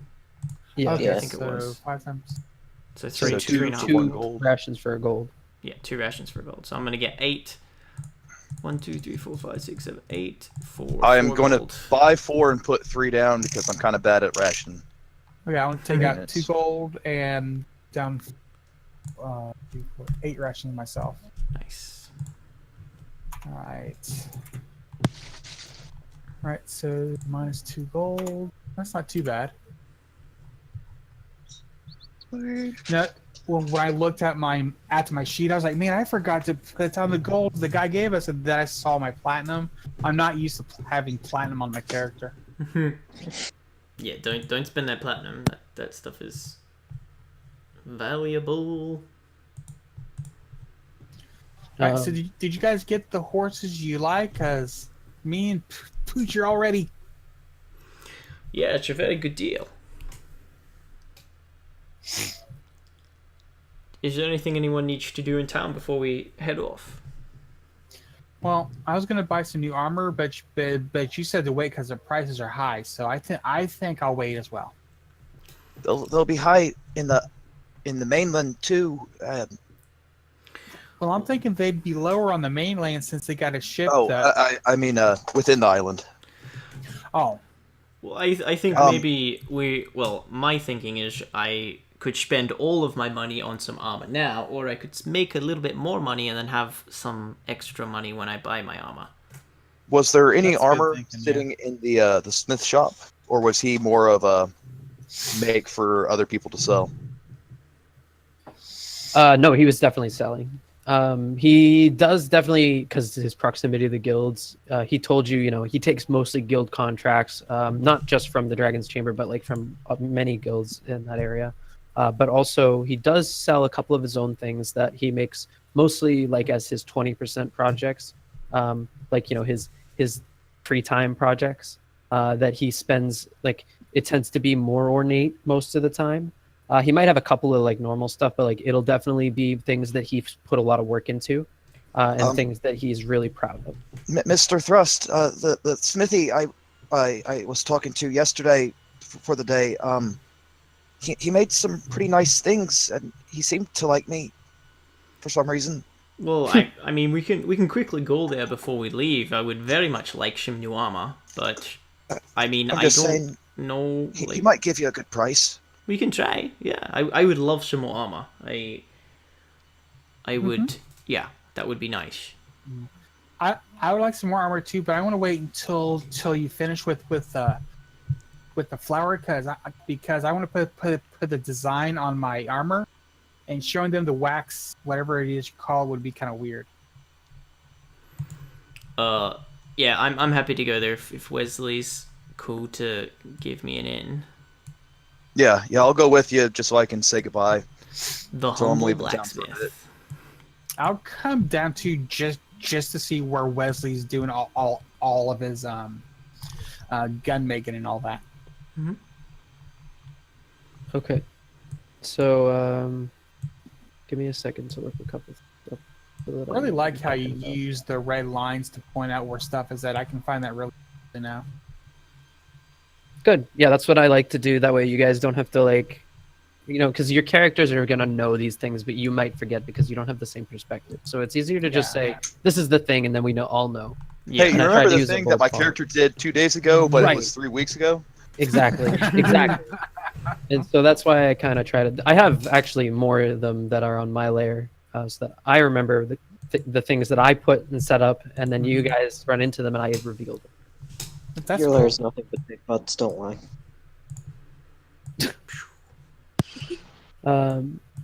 Yeah, Okay. I think it was. 5 times. So So 3, two- 3 and a half. two- 1 2 gold. rations for a gold. Yeah, 2 rations for gold. So I'm gonna get 8. 1, 2, 3, 4, 5, 6, 7, 8. 4. I am 4 going gold. to buy 4 and put 3 down because I'm kind of bad at ration. Okay, I want to take out Minutes. 2 gold and down 8 rations myself. Nice. All right. All right, so minus 2 gold. That's not too bad. Word. No, when I looked at my sheet, I was like, man, I forgot to put down the gold the guy gave us, and then I saw my platinum. I'm not used to having platinum on my character. Yeah, don't spend that platinum. That stuff is valuable. All right, so Um, did you guys get the horses you like? Cause me and Pooch are already. Yeah, it's a very good deal. Is there anything anyone needs to do in town before we head off? Well, I was gonna buy some new armor, but you said to wait because the prices are high. So I think I'll wait as well. They'll be high in the mainland too. Well, I'm thinking they'd be lower on the mainland since they got a ship. I mean within the island. Oh, Well, I think maybe my thinking is I could spend all of my money on some armor now, or I could make a little bit more money and then have some extra money when I buy my armor. Was there any That's good armor thinking, sitting in the smith shop, or was he more of a make for other people to sell? No, he was definitely selling. He does definitely, because his proximity to the guilds. He told you, he takes mostly guild contracts, not just from the Dragon's Chamber, but like from many guilds in that area. But also, he does sell a couple of his own things that he makes mostly like as his 20% projects, like his free time projects that he spends. Like it tends to be more ornate most of the time. He might have a couple of like normal stuff, but like it'll definitely be things that he's put a lot of work into, and things that he's really proud of. Mr. Thrust, the smithy I was talking to yesterday for the day. He made some pretty nice things, and he seemed to like me for some reason. Well, I mean, we can quickly go there before we leave. I would very much like some new armor, but I mean, I'm I just don't saying know. he might give you a good price. We can try. Yeah, I would love some more armor. I would. Yeah, that would be nice. I would like some more armor too, but I want to wait until you finish with the flower because I want to put the design on my armor, and showing them the wax, whatever it is you call it, would be kind of weird. Yeah, I'm happy to go there if Wesley's cool to give me an in. Yeah, I'll go with you just so I can say goodbye. The So I'm humble leaving town for a bit. blacksmith. I'll come down to just to see where Wesley's doing all of his gun making and all that. Okay. So, give me a second to look a couple stuff. So that I really know like what how I'm you talking about. use the red lines to point out where stuff is at. I can find that really easy now. Good. Yeah, that's what I like to do. That way, you guys don't have to like, because your characters are gonna know these things, but you might forget because you don't have the same perspective. So it's easier to just say, "This is the thing," and then we all know. Hey, Yeah. you And I try remember to the use a thing that bold my font. character did 2 days ago, but it Right. was 3 weeks ago? Exactly. Exactly. And so that's why I kind of try to. I have actually more of them that are on my layer, so that I remember the things that I put and set up, and then you guys run into them, and I revealed them. That's Your cool. lair's nothing but big butts, don't lie.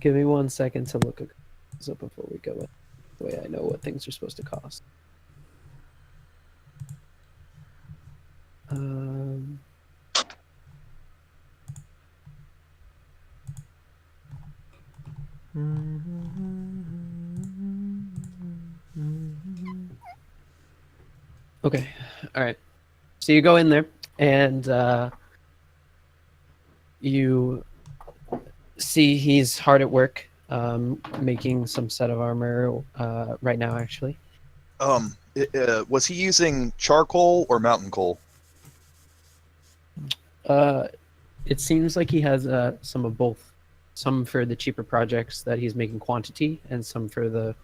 Give me 1 second to look this up before we go in. The way I know what things are supposed to cost. Um, okay, all right. So you go in there, and you see he's hard at work, making some set of armor right now, actually. Was he using charcoal or mountain coal? It seems like he has some of both. Some for the cheaper projects that he's making quantity, and some for the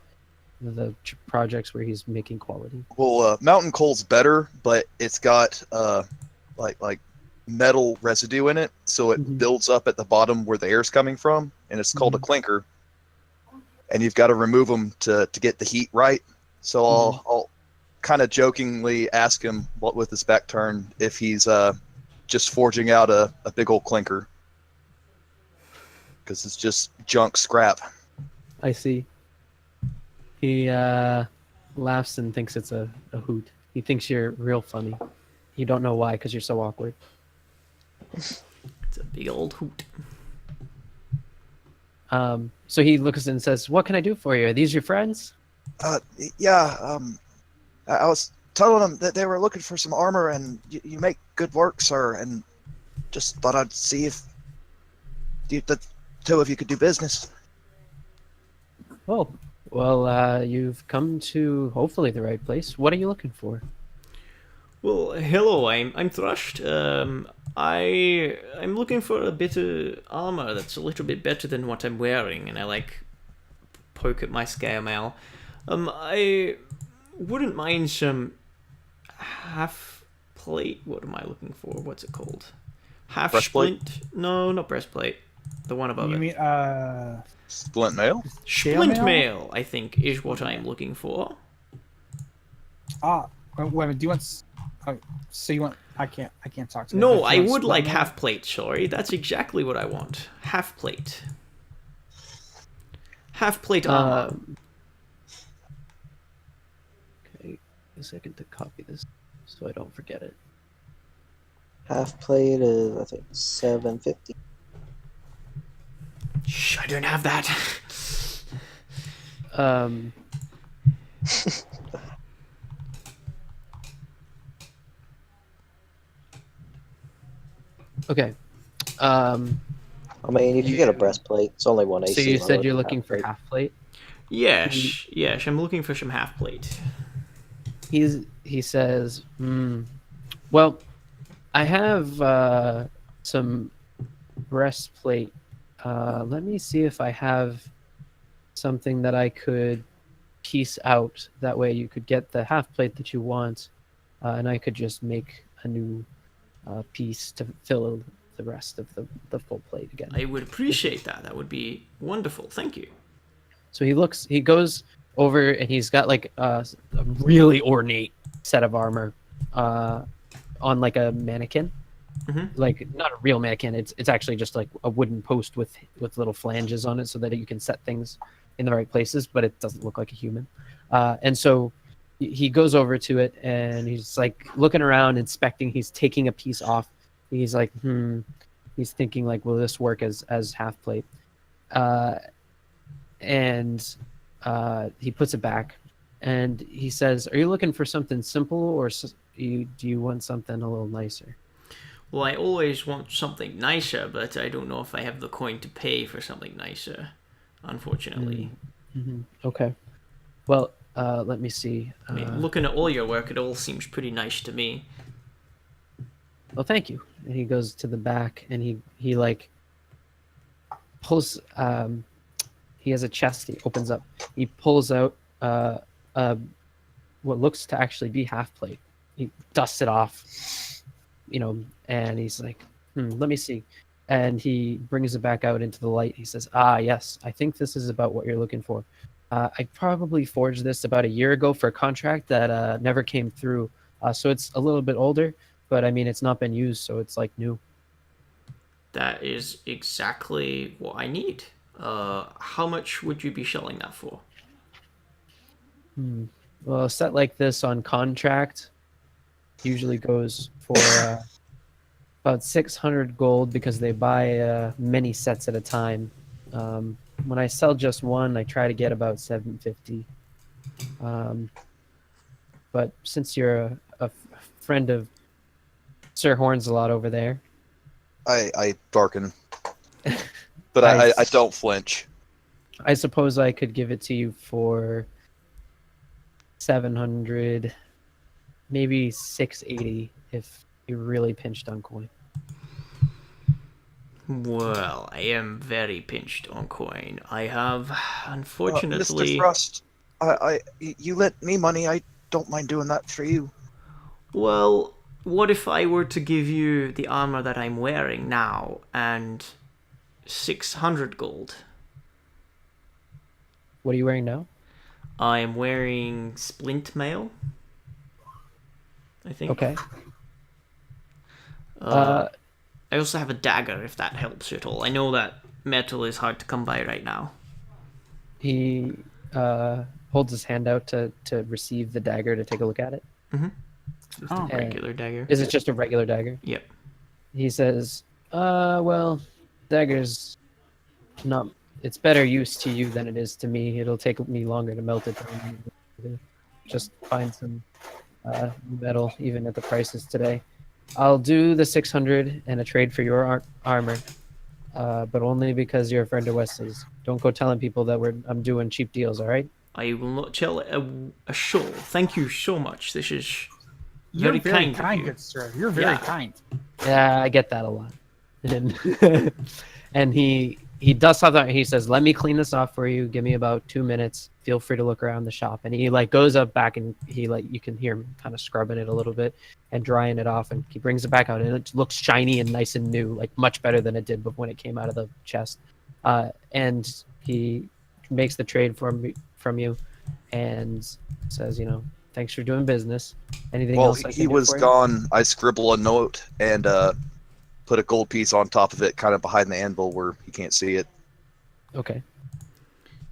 projects where he's making quality. Well, mountain coal's better, but it's got like metal residue in it, so it Mhm. builds up at the bottom where the air's coming from, and it's called a Mhm. clinker. And you've got to remove them to get the heat right. So I'll kind of jokingly ask him, what with his back turned, if he's just forging out a big old clinker, because it's just junk scrap. I see. He laughs and thinks it's a hoot. He thinks you're real funny. You don't know why, because you're so awkward. It's a big old hoot. So he looks and says, "What can I do for you? Are these your friends?" Yeah, I was telling them that they were looking for some armor, and you make good work, sir, and just thought I'd see if the two of you could do business. Oh, well, you've come to hopefully the right place. What are you looking for? Well, hello, I'm Thrushed. I'm looking for a bit of armor that's a little bit better than what I'm wearing, and I like poke at my scale mail. I wouldn't mind some half plate. What am I looking for? What's it called? Half Breastplate? splint? No, not breastplate. The one above You it. mean Splint mail? Splint mail? mail, I think, is what I'm looking for. wait a minute, do you want so you want I can't talk to No, you I want would split like mail? half plate, sorry. That's exactly what I want. Half plate. Half plate armor. Okay, a second to copy this so I don't forget it. Half plate is, I think, 750. Shh, I don't have that. Okay. I mean, if you get a breastplate, it's only one AC. So you lower said you're than looking for half-plate. half plate. Yes, I'm looking for some half plate. He says, well, I have some breastplate. Let me see if I have something that I could piece out. That way you could get the half plate that you want, and I could just make a new piece to fill the rest of the full plate again. I would appreciate that. That would be wonderful. Thank you. So he goes over, and he's got like a really ornate set of armor on like a mannequin. Like not a real mannequin. It's actually just like a wooden post with little flanges on it, so that you can set things in the right places, but it doesn't look like a human. And so he goes over to it, and he's like looking around, inspecting. He's taking a piece off. He's like, He's thinking like, will this work as half plate? And he puts it back, and he says, "Are you looking for something simple, or do you want something a little nicer?" Well, I always want something nicer, but I don't know if I have the coin to pay for something nicer, unfortunately. Okay. Well, let me see. I mean, looking at all your work, it all seems pretty nice to me. Well, thank you. And he goes to the back, and he like pulls. He has a chest. He opens up. He pulls out what looks to actually be half plate. He dusts it off, and he's like, let me see. And he brings it back out into the light. He says, yes, I think this is about what you're looking for. I probably forged this about a year ago for a contract that never came through. So it's a little bit older, but I mean, it's not been used, so it's like new. That is exactly what I need. How much would you be selling that for? Well, a set like this on contract usually goes for about 600 gold because they buy many sets at a time. When I sell just one, I try to get about 750. But since you're a friend of Sir Horns a lot over there, I darken, but I don't flinch. I suppose I could give it to you for 700, maybe 680 if you're really pinched on coin. Well, I am very pinched on coin. I have, unfortunately... Mr. Frost, you lent me money. I don't mind doing that for you. Well, what if I were to give you the armor that I'm wearing now and 600 gold? What are you wearing now? I am wearing splint mail, I think. Okay. I also have a dagger, if that helps you at all. I know that metal is hard to come by right now. He holds his hand out to receive the dagger to take a look at it. Just a regular dagger. Is it just a regular dagger? Yep. He says, well, dagger's not... It's better use to you than it is to me. It'll take me longer to melt it than just find some metal, even at the prices today. I'll do the 600 and a trade for your armor, but only because you're a friend of Wesley's. Don't go telling people that I'm doing cheap deals, all right? I will not tell a soul. Thank you so much. This is You're very kind of you. good sir. You're very kind. Yeah, I get that a lot. And, and he does something. He says, "Let me clean this off for you. Give me about 2 minutes. Feel free to look around the shop." And he goes up back and you can hear him kind of scrubbing it a little bit and drying it off. And he brings it back out and it looks shiny and nice and new, like much better than it did when it came out of the chest. And he makes the trade from you and says, thanks for doing business. Anything Well, else I can he do was for you? gone. I scribble a note and put a gold piece on top of it, kind of behind the anvil where he can't see it. Okay.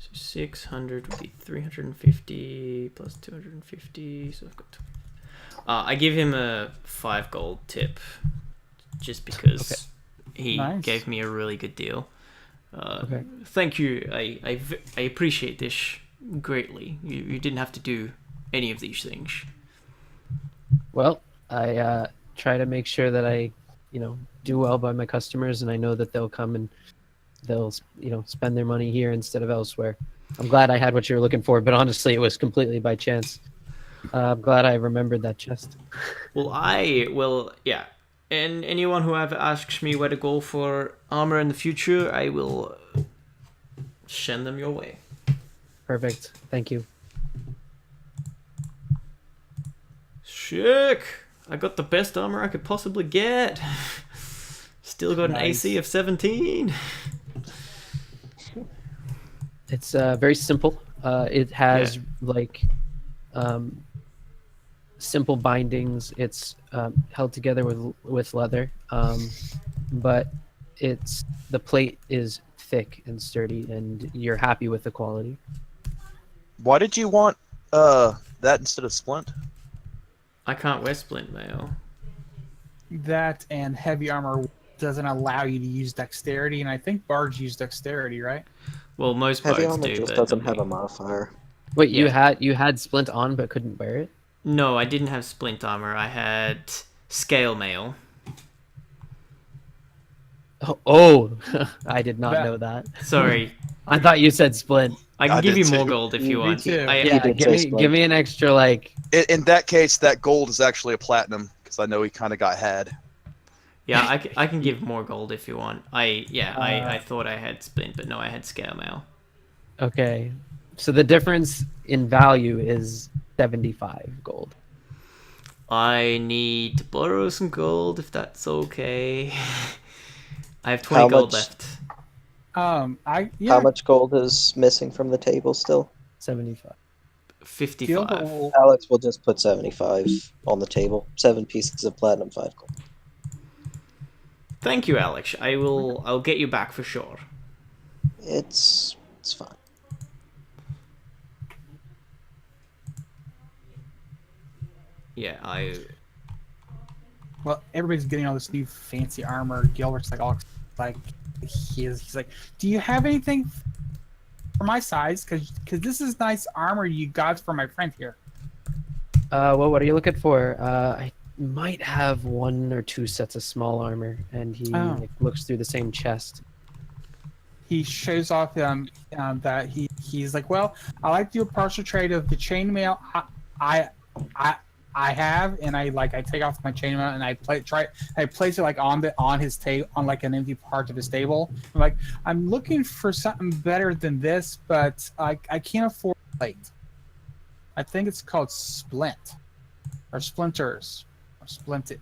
So 600 would be 350 plus 250. So I've got. I give him a 5 gold tip, just because he gave me a really good deal. Thank you. I appreciate this greatly. You didn't have to do any of these things. Well, I try to make sure that I, do well by my customers, and I know that they'll come and they'll, spend their money here instead of elsewhere. I'm glad I had what you were looking for, but honestly, it was completely by chance. I'm glad I remembered that chest. Well, yeah. And anyone who ever asks me where to go for armor in the future, I will send them your way. Perfect. Thank you. Sick! I got the best armor I could possibly get. Still got an AC of 17. It's very simple. It has simple bindings. It's held together with leather, but the plate is thick and sturdy, and you're happy with the quality. Why did you want that instead of splint? I can't wear splint mail. That and heavy armor doesn't allow you to use dexterity, and I think bards use dexterity, right? Well, most Heavy bards armor do, just but doesn't have a modifier. Wait, you had splint on but couldn't wear it? No, I didn't have splint armor. I had scale mail. Oh, I did not That- know that. Sorry. I thought you said splint. I can I give did you more too. gold if you Me want. too. I, Yeah, did give say me splint. an extra like. In that case, that gold is actually a platinum because I know he kind of got had. Yeah, I can give more gold if you want. I Uh, thought I had splint, but no, I had scale mail. Okay, so the difference in value is 75 gold. I need to borrow some gold if that's okay. I have 20 How gold much- left. How much gold is missing from the table still? 75. 55. Alex will just put 75 on the table. 7 pieces of platinum, 5 gold. Thank you, Alex. I'll get you back for sure. It's fine. Yeah, Well, everybody's getting all this new fancy armor. Gilbert's like all like he's like, do you have anything for my size? Because this is nice armor you got for my friend here. Well, what are you looking for? I might have 1 or 2 sets of small armor, and he like, looks through the same chest. He shows off that he's like, well, I like to do a partial trade of the chainmail I have, and I take off my chainmail and I place it like on his table, on like an empty part of his table. I'm like, I'm looking for something better than this, but I can't afford plate. I think it's called splint or splinters or splinted.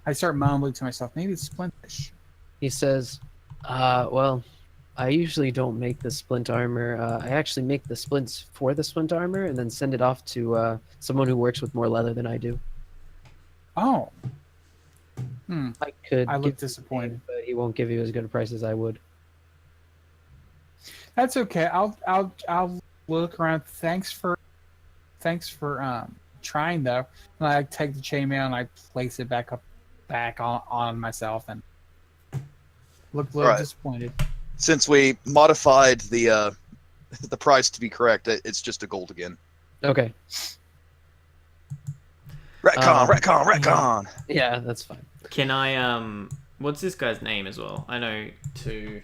I start mumbling to myself, maybe it's splintish. He says, well, I usually don't make the splint armor. I actually make the splints for the splint armor and then send it off to someone who works with more leather than I do. Oh, I could. I give look you disappointed. name, but he won't give you as good a price as I would. That's okay. I'll look around. Thanks for trying though. And I take the chainmail and I place it back on myself and look a little Right. disappointed. Since we modified the price to be correct, it's just a gold again. Okay. Retcon. Yeah, that's fine. can I what's this guy's name as well? I know to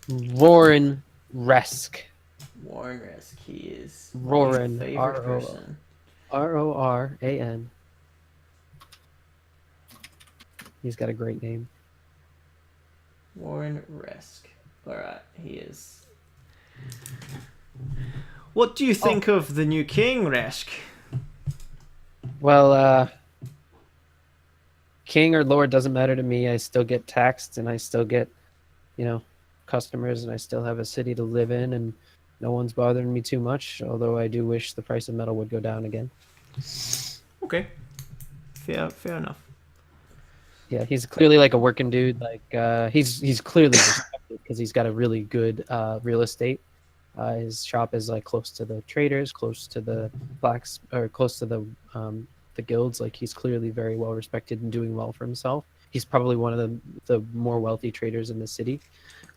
Roran Resk. Warren Risk. He is Roran, my favorite R-O-O. person. Roran. He's got a great name. Warren Risk. Alright, he is. What do you think of the new king, Resk? Well, king or lord doesn't matter to me. I still get taxed and I still get, customers, and I still have a city to live in, and no one's bothering me too much, although I do wish the price of metal would go down again. Okay. Fair enough. Yeah, he's clearly like a working dude. Like he's clearly respected because he's got a really good real estate. His shop is like close to the traders, close to the blacks, or close to the guilds. Like he's clearly very well respected and doing well for himself. He's probably one of the more wealthy traders in the city,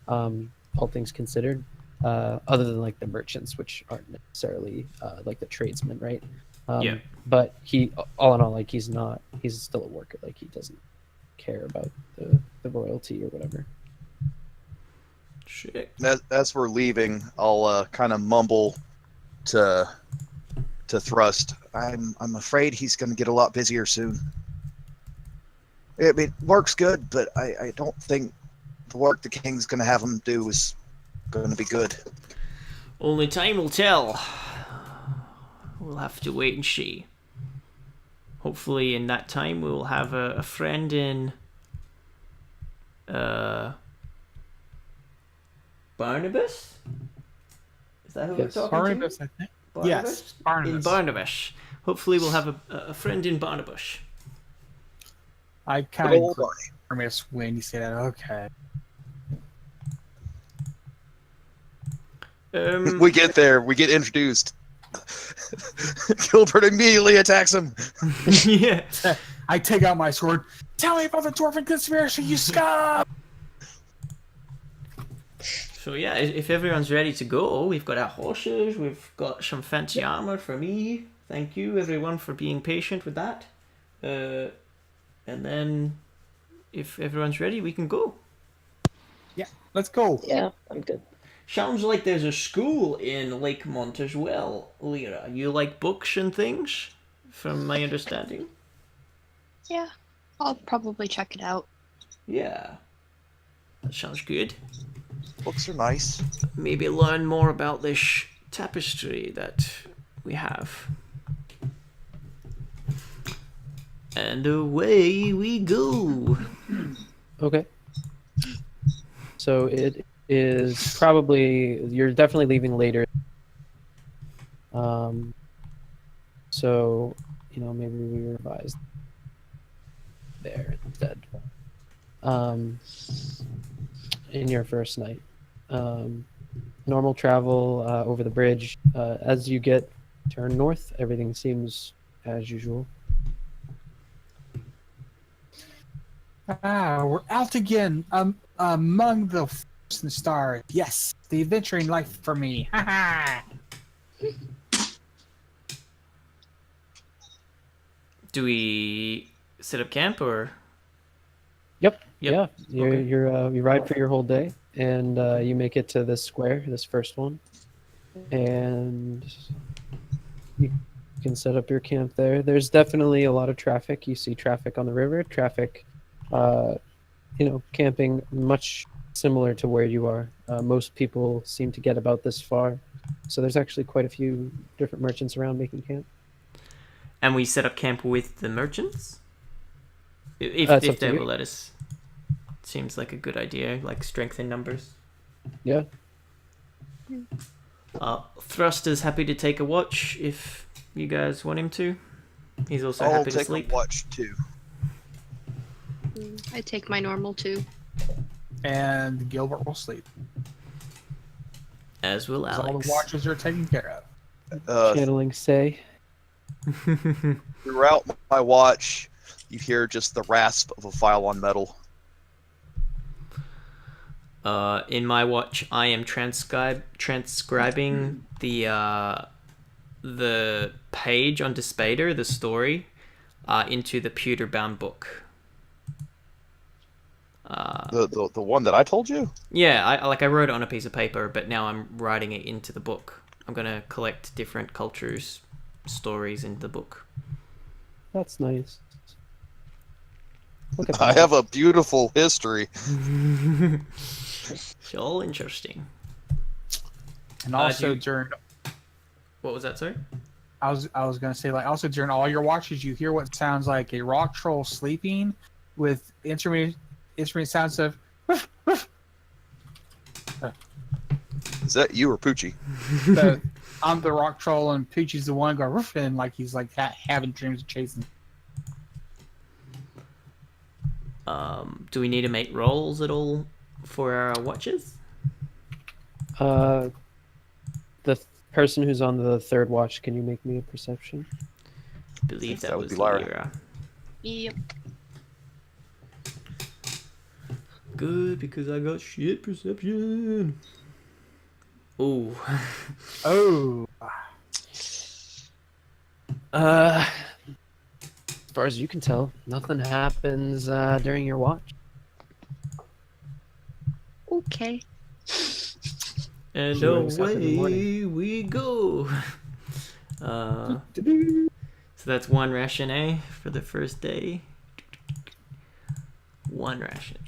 all things considered. Other than like the merchants, which aren't necessarily like the tradesmen, right? Yeah. But he, all in all, like he's still a worker. Like he doesn't care about the royalty or whatever. Shit. As we're leaving, I'll kind of mumble to Thrust. I'm afraid he's going to get a lot busier soon. I mean, work's good, but I don't think the work the king's going to have him do is going to be good. Only time will tell. We'll have to wait and see. Hopefully in that time we will have a friend in Barnabas? Is that who Yes. we're talking Barnabas, to? I think. Barnabas? Yes, Barnabas. In Barnabas. Hopefully we'll have a friend in Barnabas. I Good kind old of Barnabas when you say that. Okay. We get there, we get introduced. Gilbert immediately attacks him. Yeah. I take out my sword. Tell me about the dwarven conspiracy, you scum! So yeah, if everyone's ready to go, we've got our horses, we've got some fancy armor for me. Thank you everyone for being patient with that. And then if everyone's ready, we can go. Let's go. Yeah, I'm good. Sounds like there's a school in Lakemont as well, Lyra. You like books and things, from my understanding? Yeah, I'll probably check it out. Yeah. That sounds good. Books are nice. Maybe learn more about this tapestry that we have. And away we go. Okay. So it is probably you're definitely leaving later. So maybe we revise there instead. In your first night, normal travel over the bridge. As you turn north, everything seems as usual. We're out again. Among the stars and stars. Yes, the adventuring life for me. Ha ha. Do we set up camp or? Yep. Yep. Yeah. Okay. You ride for your whole day, and you make it to this square, this first one, and you can set up your camp there. There's definitely a lot of traffic. You see traffic on the river, traffic, camping much similar to where you are. Most people seem to get about this far, so there's actually quite a few different merchants around making camp. And we set up camp with the merchants? If It's up to they you. will let us. Seems like a good idea, like strength in numbers. Yeah. Thrust is happy to take a watch if you guys want him to. He's also I'll happy to take sleep. a watch too. I take my normal too. And Gilbert will sleep. As will 'Cause Alex. all the watches are taken care of. Channeling say. Throughout my watch, you hear just the rasp of a file on metal. In my watch, I am transcribing the page on Despader, the story, into the pewter-bound book. The one that I told you? Yeah, I wrote it on a piece of paper, but now I'm writing it into the book. I'm gonna collect different cultures' stories into the book. That's nice. Look at I that. have a beautiful history. It's all interesting. And also do you- during, What was that, sorry? I was gonna say, like, also during all your watches, you hear what sounds like a rock troll sleeping, with instrument sounds of. Is that you or Poochie? So I'm the rock troll, and Poochie's the one going roof, and like he's like having dreams of chasing. Do we need to make rolls at all for our watches? The person who's on the third watch, can you make me a perception? I believe that That would was be Lyra. Lyra. Yep. Good, because I got shit perception. Ooh. Oh, As far as you can tell, nothing happens during your watch. Okay. And She wakes up in the away we go. So that's one ration, eh, for the first day. One ration.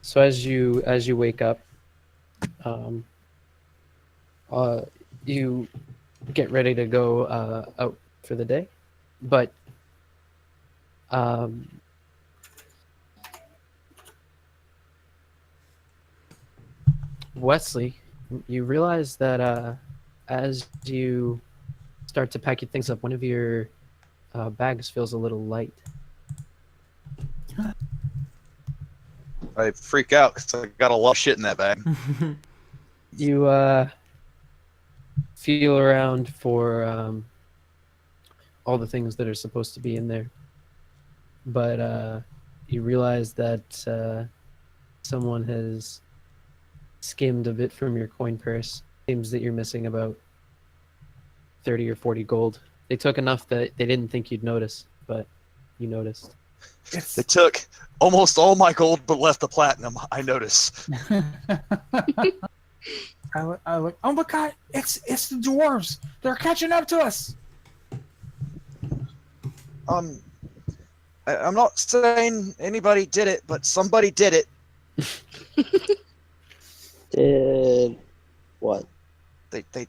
So as you wake up, you get ready to go out for the day, but Wesley, you realize that as you start to pack your things up, one of your bags feels a little light. I freak out because I got a lot of shit in that bag. You feel around for all the things that are supposed to be in there, but you realize that someone has skimmed a bit from your coin purse. Seems that you're missing about 30 or 40 gold. They took enough that they didn't think you'd notice, but you noticed. They took Almost all my gold, but left the platinum. I notice. I look. Oh my god! It's the dwarves. They're catching up to us. I'm not saying anybody did it, but somebody did it. Did what?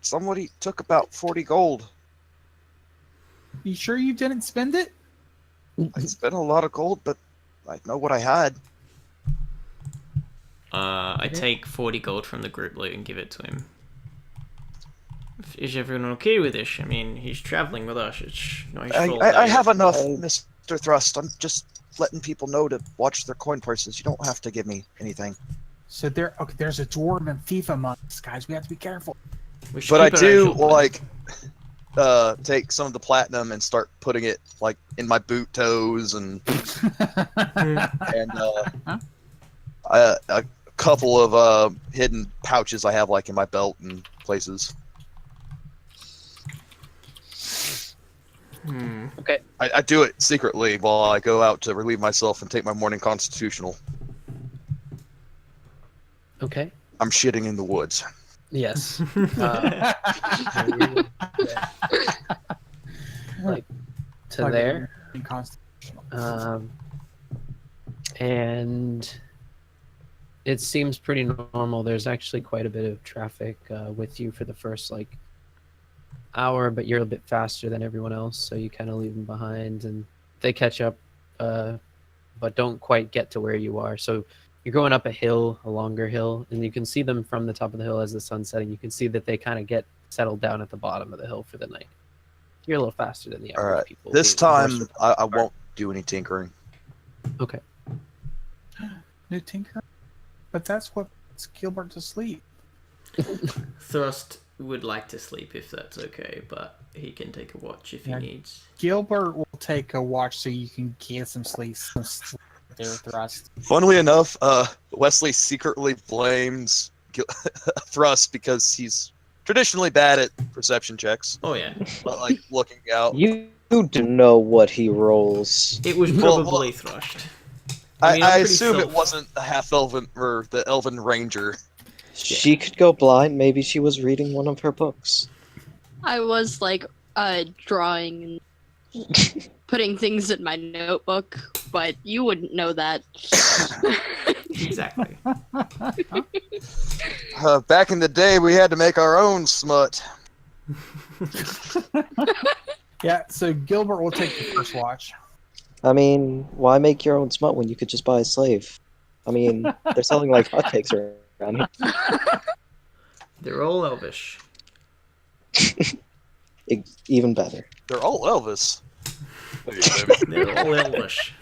Somebody took about 40 gold. You sure you didn't spend it? I spent a lot of gold, but I know what I had. I take 40 gold from the group loot and give it to him. Is everyone okay with this? I mean, he's traveling with us. It's not his fault. I have enough, Mr. Thrust. I'm just letting people know to watch their coin purses. You don't have to give me anything. So there's a dwarf and thief among us, guys. We have to be careful. But I do like take some of the platinum and start putting it like in my boot toes and a couple of hidden pouches I have like in my belt and places. Okay. I do it secretly while I go out to relieve myself and take my morning constitutional. Okay. I'm shitting in the woods. Yes. Like to Like there. in constitutional. And it seems pretty normal. There's actually quite a bit of traffic with you for the first like hour, but you're a bit faster than everyone else, so you kind of leave them behind, and they catch up, but don't quite get to where you are. So you're going up a hill, a longer hill, and you can see them from the top of the hill as the sun's setting. You can see that they kind of get settled down at the bottom of the hill for the night. You're a little faster than the average All right. people. This The time horse- I won't do any tinkering. Okay. New tinker, but that's what puts Gilbert to sleep. Thrust would like to sleep if that's okay, but he can take a watch if Yeah. he needs. Gilbert will take a watch so you can get some sleep. There, Thrust. Funnily enough, Wesley secretly blames Thrust because he's traditionally bad at perception checks, Oh yeah, but like looking out. You do know what he rolls. it was Well, probably Thrust. I mean, I'm pretty assume it self- wasn't the half-elven or the elven ranger. She could go blind. Maybe she was reading one of her books. I was like drawing and putting things in my notebook, but you wouldn't know that. Exactly. Back in the day, we had to make our own smut. Yeah, so Gilbert will take the first watch. I mean, why make your own smut when you could just buy a slave? I mean, they're selling like hotcakes around here. They're all elvish. Even better. They're all Elvis. They're all elvish.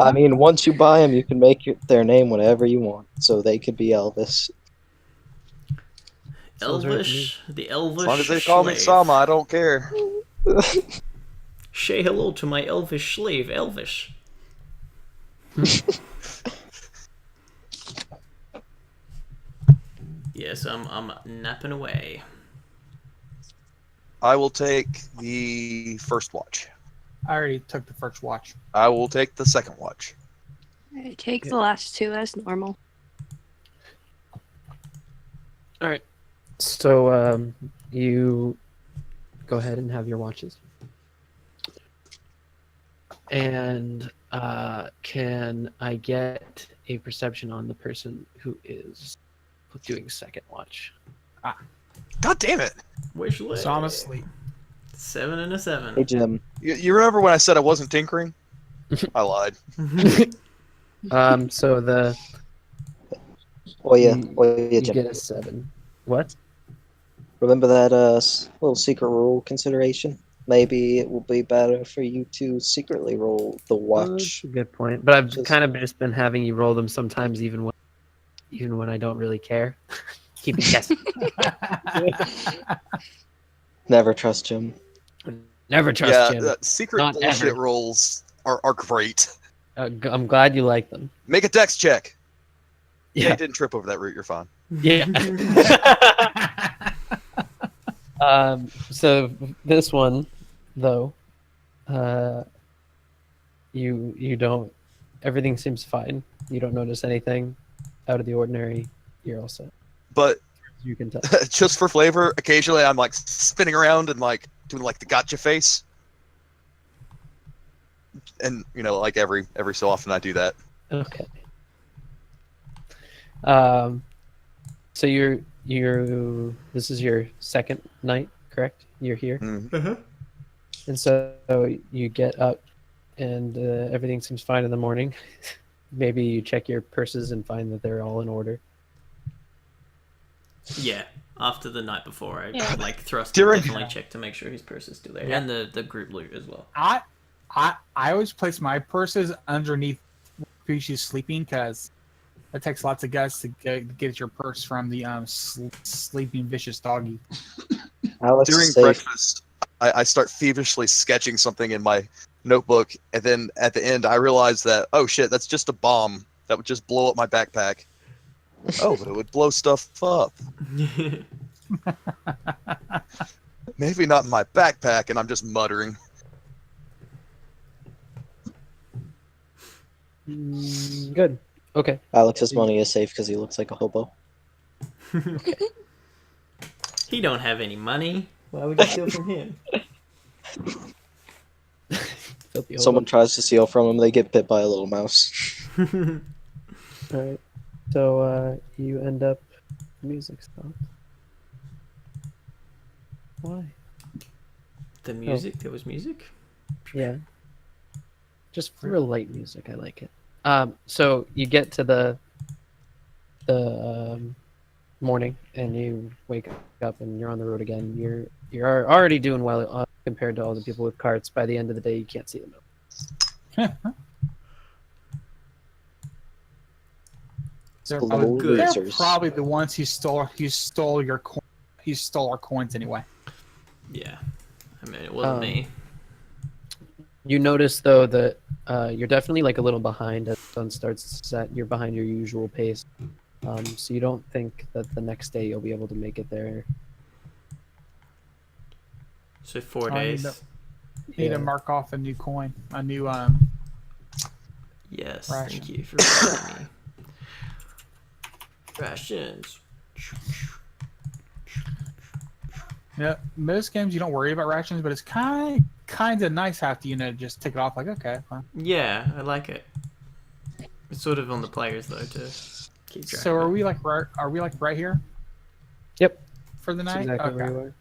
I mean, once you buy them, you can make their name whatever you want. So they could be Elvis. Sounds right to Elvish, the elvish. As long as they call me slave. Sama, I don't care. Say hello to my elvish slave, Elvish. Yes, I'm napping away. I will take the first watch. I already took the first watch. I will take the second watch. I take the last two as normal. All right. So you go ahead and have your watches. And can I get a perception on the person who is doing second watch? God damn it! Where's your So I'm asleep. 7 and a 7. Hey, Jim. You remember when I said I wasn't tinkering? I lied. So the Oh yeah, you Jim. get a 7. What? Remember that little secret rule consideration? Maybe it will be better for you to secretly roll the watch. That's a good point. But I've Just- kind of just been having you roll them sometimes, even when I don't really care. Keep it guessing. Never trust Jim. Never trust Jim. Secret Not bullshit ever. rolls are great. I'm glad you like them. Make a dex check. Yeah, Yeah. you didn't trip over that root. You're fine. Yeah. So this one, though, You don't. Everything seems fine. You don't notice anything out of the ordinary. You're all set. But You can tell. just for flavor, occasionally I'm like spinning around and like doing like the gotcha face. And like every so often I do that. Okay. So you're this is your second night, correct? You're here, Mhm. and so you get up, and everything seems fine in the morning. Maybe you check your purses and find that they're all in order. Yeah. After the night before, I Yeah. like Thrust During- definitely check to make sure his purse is still there, Yeah. and the group loot as well. I always place my purses underneath where she's sleeping because it takes lots of guts to get your purse from the sleeping vicious doggy. Alex During is safe. breakfast, I start feverishly sketching something in my notebook, and then at the end I realize that, oh shit, that's just a bomb that would just blow up my backpack. Oh, but it would blow stuff up. Maybe not in my backpack, and I'm just muttering. Good. Okay. Alex's money is safe because he looks like a hobo. He don't have any money. Why would you steal from him? Filthy Someone hobo. tries to steal from him, they get bit by a little mouse. All right. So you end up music stopped. Why? The music? There was music? Yeah. Just real light music. I like it. So you get to the morning and you wake up and you're on the road again. You're already doing well compared to all the people with carts. By the end of the day, you can't see them. They're Slow probably, good. they're losers. probably the ones who stole our coins anyway. Yeah. I mean, it wasn't me. You notice though that you're definitely like a little behind as the sun starts to set. You're behind your usual pace, so you don't think that the next day you'll be able to make it there. So 4 I need days. Need Yeah. to mark off a new coin, a new Yes, Ration. thank you for reminding me. Rations. Yeah, most games you don't worry about rations, but it's kind of nice after just take it off. Like, okay, well. Yeah, I like it. It's sort of on the players though to keep track. So of are it. we like right here Yep. for the That's night? exactly Okay. where you are.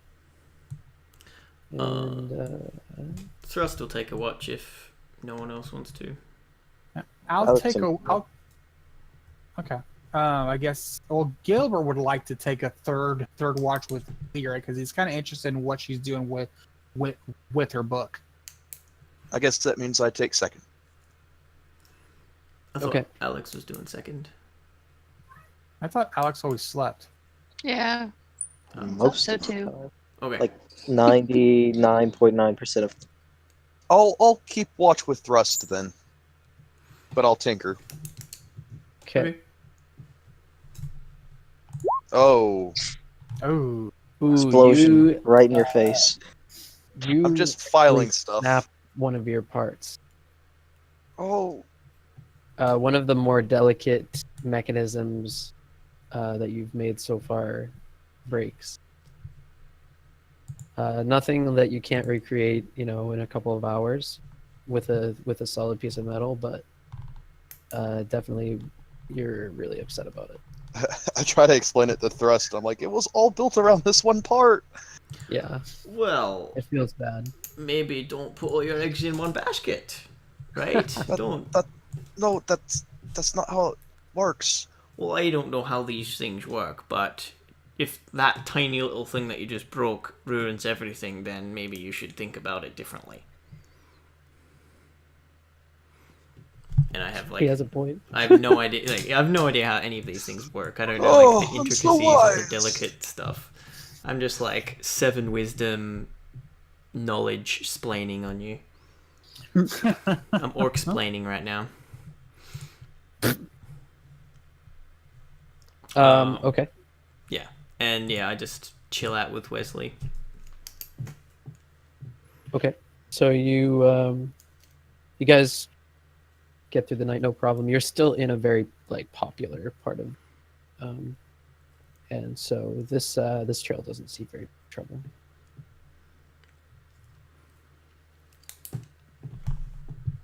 And Thrust will take a watch if no one else wants to. I'll Alex take a. and- I'll, okay. I guess. Well, Gilbert would like to take a third watch with Leah because he's kind of interested in what she's doing with her book. I guess that means I take second. I thought Okay. Alex was doing second. I thought Alex always slept. Yeah, Most so of the too. time. Okay. Like 99.9% of I'll keep watch with Thrust then, but I'll tinker. okay. Oh, Oh, Ooh, explosion right in your face. You I'm just filing really stuff. snap one of your parts. Oh, One of the more delicate mechanisms that you've made so far breaks. Nothing that you can't recreate, in a couple of hours with a solid piece of metal, but definitely you're really upset about it. I try to explain it to Thrust. I'm like, it was all built around this one part. Yeah, Well, it feels bad. maybe don't put all your eggs in one basket, right? Don't. No, that's not how it works. Well, I don't know how these things work, but if that tiny little thing that you just broke ruins everything, then maybe you should think about it differently. And I have He has a point. I have no idea. I have no idea how any of these things work. I don't know Oh, the I'm intricacies so of the wise. delicate stuff. I'm just 7 wisdom, knowledge splaining on you. I'm orc splaining right now. Okay. Yeah, and I just chill out with Wesley. Okay. So you guys get through the night no problem. You're still in a very like popular part of, and so this trail doesn't see very trouble.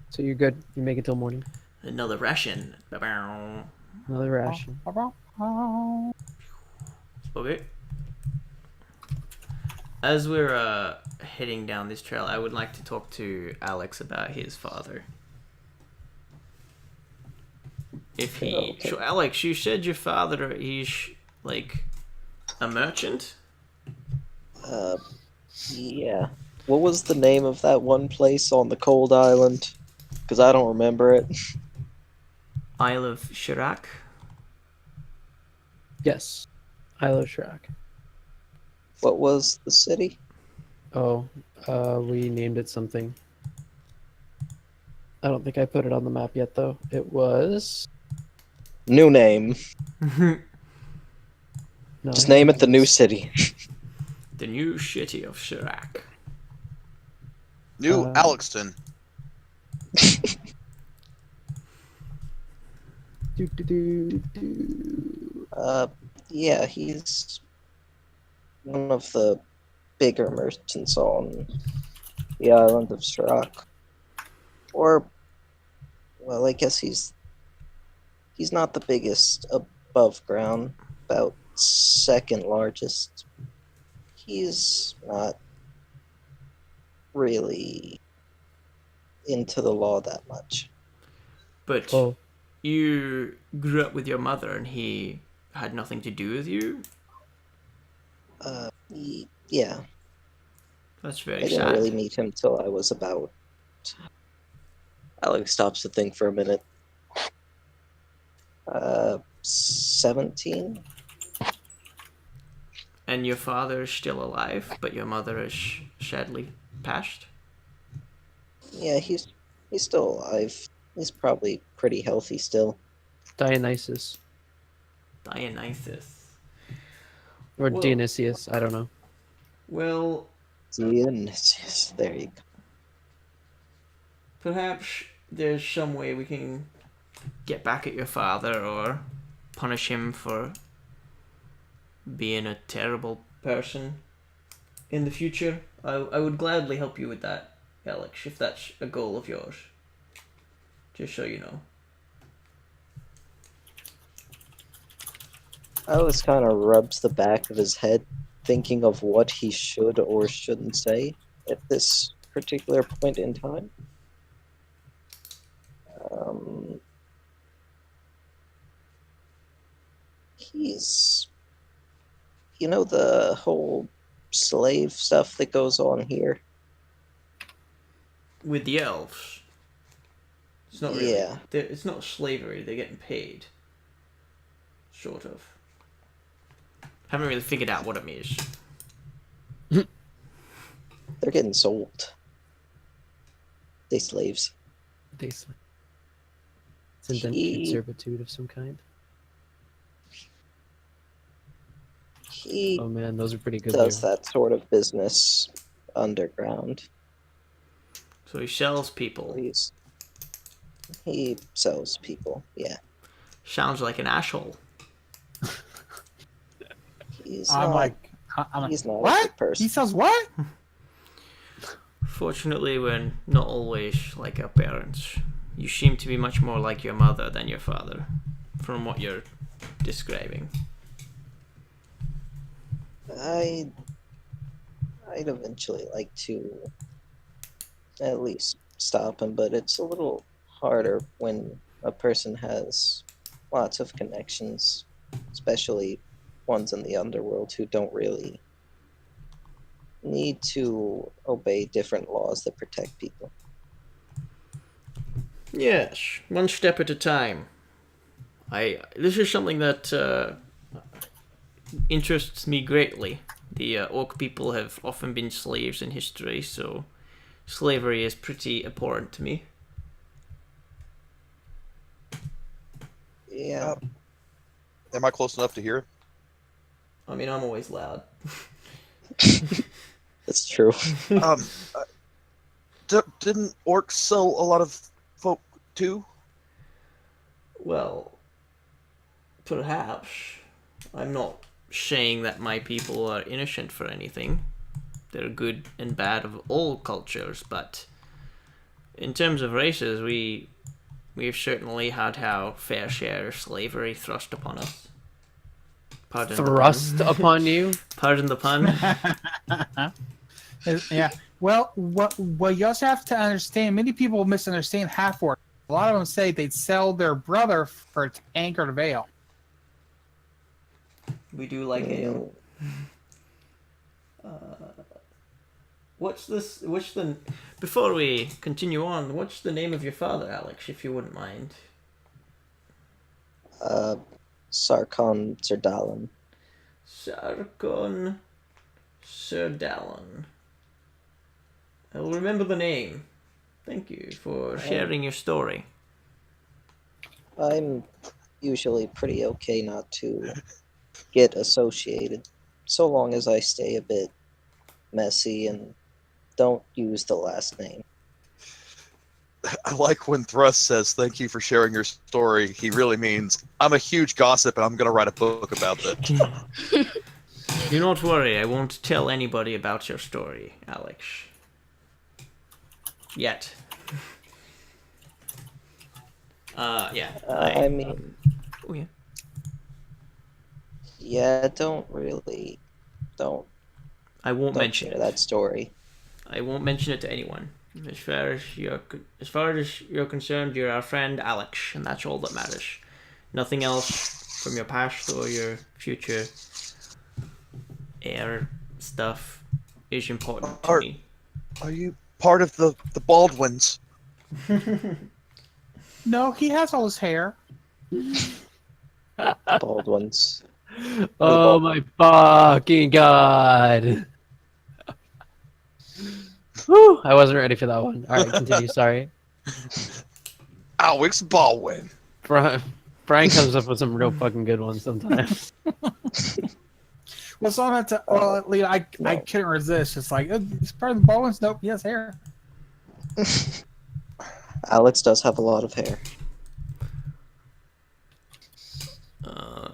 So you're good. You make it till morning. Another ration. Another ration. Okay. As we're heading down this trail, I would like to talk to Alex about his father. If he... Okay. So, Alex, you said your father, he's, like, a merchant? Yeah. What was the name of that one place on the cold island? Because I don't remember it. Isle of Chirac? Yes, Isle of Shrak. What was the city? Oh, we named it something. I don't think I put it on the map yet, though. It was... New name. No, Just I name think it the new was- city. The new city of Chirac. New Uh, Alexton. Do, do, do, do. Yeah, he's one of the bigger merchants on the island of Shrak. Or, well, I guess he's not the biggest above ground, about second largest. He's not really into the law that much. But Oh, you grew up with your mother and he had nothing to do with you? Yeah, That's I very didn't sad. really meet him till I was about. Alex stops to think for a minute. 17. And your father is still alive, but your mother is sadly passed? Yeah, he's still alive. He's probably pretty healthy still. Dionysus. Dionysus. Or Well- Dionysius, I don't know. Well, Dionysius, there you go. perhaps there's some way we can get back at your father or punish him for being a terrible person in the future. I would gladly help you with that, Alex, if that's a goal of yours. Just so you know. Alex kind of rubs the back of his head, thinking of what he should or shouldn't say at this particular point in time. He's, the whole slave stuff that goes on here. With the elves. It's not really. Yeah. It's not slavery, they're getting paid. Sort of. Haven't really figured out what it means. They're getting sold. They slaves. It's indentured He- servitude of some kind. He Oh man, those are pretty good. does there. that sort of business underground. So he sells people. He sells people, yeah. Sounds like an asshole. He's I'm not, like, he's not a what? good person. He says what? Fortunately, we're not always like our parents. You seem to be much more like your mother than your father, from what you're describing. I'd eventually like to at least stop him, but it's a little harder when a person has lots of connections, especially ones in the underworld who don't really need to obey different laws that protect people. Yes, one step at a time. This is something that interests me greatly. The orc people have often been slaves in history, so slavery is pretty abhorrent to me. Yeah. Am I close enough to hear it? I mean, I'm always loud. That's true. Didn't orcs sell a lot of folk too? Well, perhaps. I'm not saying that my people are innocent for anything. They're good and bad of all cultures, but in terms of races, we've certainly had our fair share of slavery thrust upon us. Pardon Thrust the pun. upon you. Pardon the pun. Yeah. Well, what you also have to understand, many people misunderstand half orc. A lot of them say they'd sell their brother for a tankard of ale. We do like ale. What's this? Before we continue on, what's the name of your father, Alex, if you wouldn't mind? Sarkon Zerdalen. Sarkon Serdalen. I will remember the name. Thank you for sharing your story. I'm usually pretty okay not to get associated, so long as I stay a bit messy and don't use the last name. I like when Thrust says, "Thank you for sharing your story." He really means, "I'm a huge gossip and I'm going to write a book about it." Do not worry, I won't tell anybody about your story, Alex. Yet. Yeah. I mean, Oh, yeah. yeah, don't I won't mention share it. that story. I won't mention it to anyone. As far as you're concerned, you're our friend Alex, and that's all that matters. Nothing else from your past or your future heir stuff is important to me. Are you part of the Baldwins? No, he has all his hair. Baldwins. Oh my fucking god. Whew, I wasn't ready for that one. All right, continue. Sorry. Alex Baldwin. Brian comes up with some real fucking good ones sometimes. Well, so I had to. Well, Leo, I couldn't resist. It's like it's part of the Baldwins. Nope, he has hair. Alex does have a lot of hair.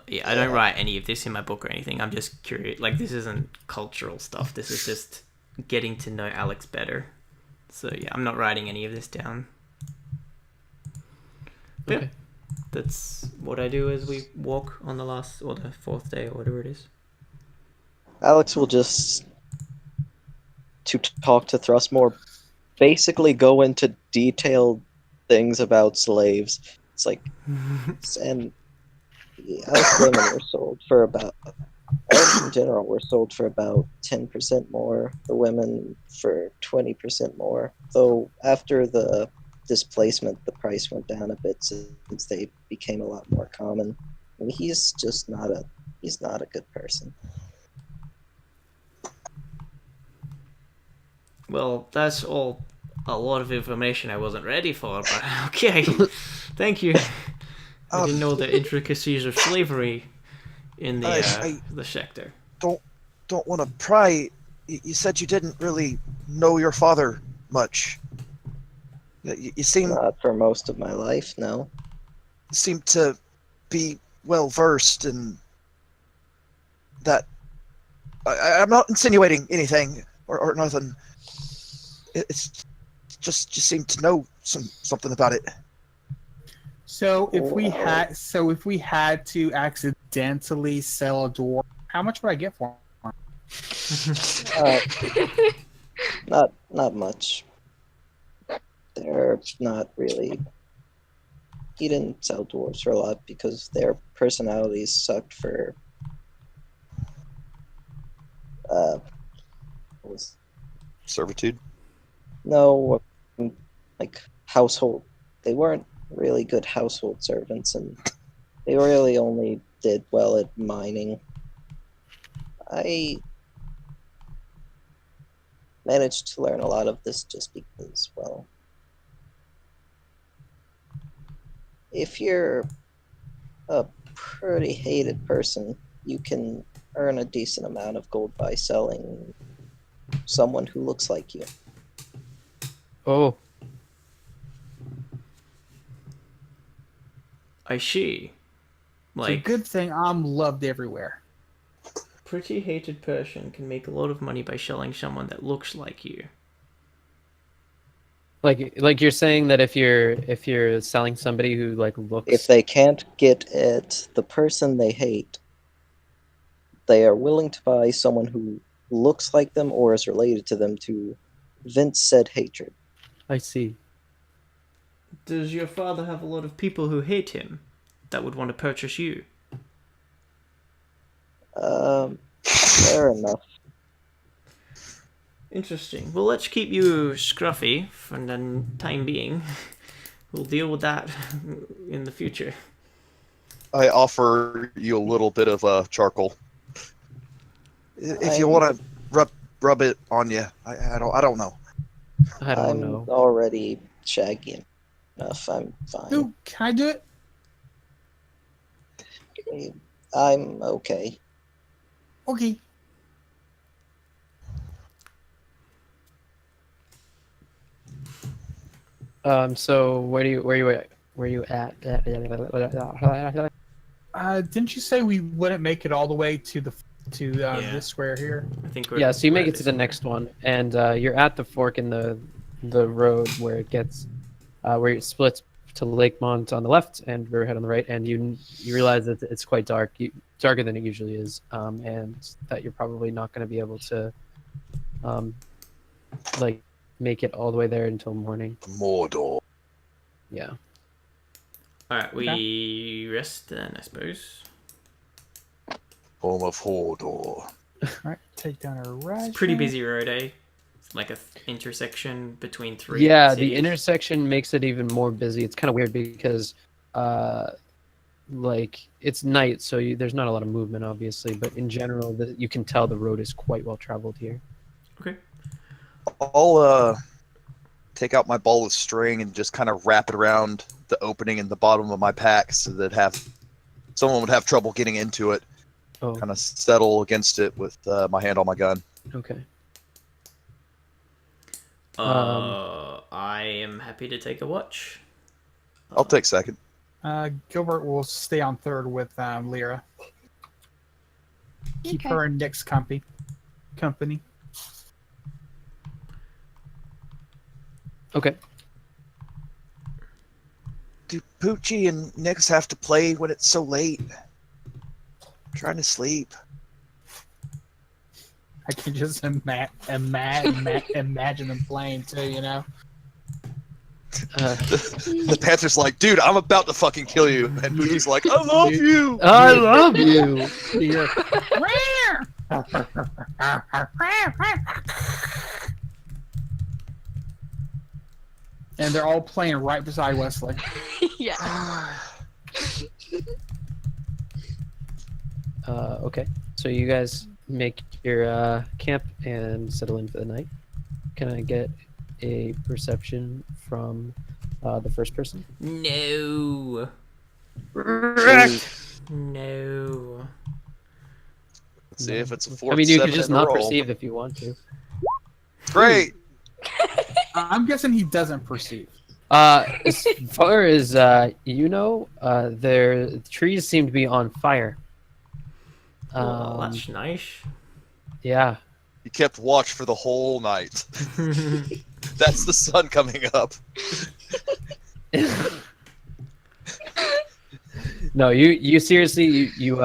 Yeah, I don't write any of this in my book or anything. I'm just curious. Like, this isn't cultural stuff. This is just getting to know Alex better. So yeah, I'm not writing any of this down. But Okay. yeah, that's what I do as we walk on the last or the fourth day or whatever it is. Alex will just to talk to Thrustmore, basically go into detailed things about slaves. It's like, and us women were sold for about, in general, were sold for about 10% more. The women for 20% more. Though after the displacement, the price went down a bit since they became a lot more common. I mean, he's just not a good person. Well, that's all a lot of information I wasn't ready for, but okay. Thank you. I didn't know the intricacies of slavery in the sector. Don't want to pry. You said you didn't really know your father much. You seem Not for most of my life, no. to be well versed in that. I'm not insinuating anything or nothing. It's just you seem to know something about it. So if we had to accidentally sell a dwarf, how much would I get for him? Not much. They're not really. He didn't sell dwarves for a lot because their personalities sucked for. Servitude. No, like household. They weren't really good household servants, and they really only did well at mining. I managed to learn a lot of this just because, well, if you're a pretty hated person, you can earn a decent amount of gold by selling someone who looks like you. Oh, I see. It's a good thing I'm loved everywhere. Pretty hated person can make a lot of money by selling someone that looks like you. Like you're saying that if you're selling somebody who like looks If they can't get at the person they hate, they are willing to buy someone who looks like them or is related to them to vent said hatred. I see. Does your father have a lot of people who hate him that would want to purchase you? Fair enough. Interesting. Well, let's keep you scruffy for the time being. We'll deal with that in the future. I offer you a little bit of charcoal. If you want to rub it on you, I don't know. I don't I'm know. already shaggy enough. I'm fine. Ooh, can I do it? I'm okay. Okay. So where you at? Didn't you say we wouldn't make it all the way to this square here? I think Yeah, so you make it to the next one, and you're at the fork in the road where it gets where it splits to Lakemont on the left and Riverhead on the right, and you realize that it's quite dark, darker than it usually is, and that you're probably not going to be able to like make it all the way there until morning. Mordor. Yeah. Alright, we rest then, I suppose. Home of Hodor. Alright, take down our ration. It's a pretty busy road, eh? It's like a intersection between three Yeah, cities. the intersection makes it even more busy. It's kind of weird because like it's night, so there's not a lot of movement obviously, but in general you can tell the road is quite well traveled here. Okay. I'll take out my ball of string and just kind of wrap it around the opening in the bottom of my pack so that someone would have trouble getting into it. Oh, Kind of settle against it with my hand on my gun. okay. I am happy to take a watch. I'll take second. Gilbert will stay on third with Lyra. Keep her in Nick's company. Okay. Do Poochie and Nix have to play when it's so late? I'm trying to sleep. I can just imagine them playing too, you know? The Panther's like, dude, I'm about to fucking kill you. And Poochie's like, I love you. I love you. You're- and they're all playing right beside Wesley. Yeah. Okay. So you guys make your camp and settle in for the night. Can I get a perception from the first person? No. No. Let's see if it's a 4 I mean, you could 7 just in a not roll. perceive if you want to. Great. I'm guessing he doesn't perceive. As far as their trees seem to be on fire. Well, that's nice. Yeah. He kept watch for the whole night. That's the sun coming up. No, you seriously you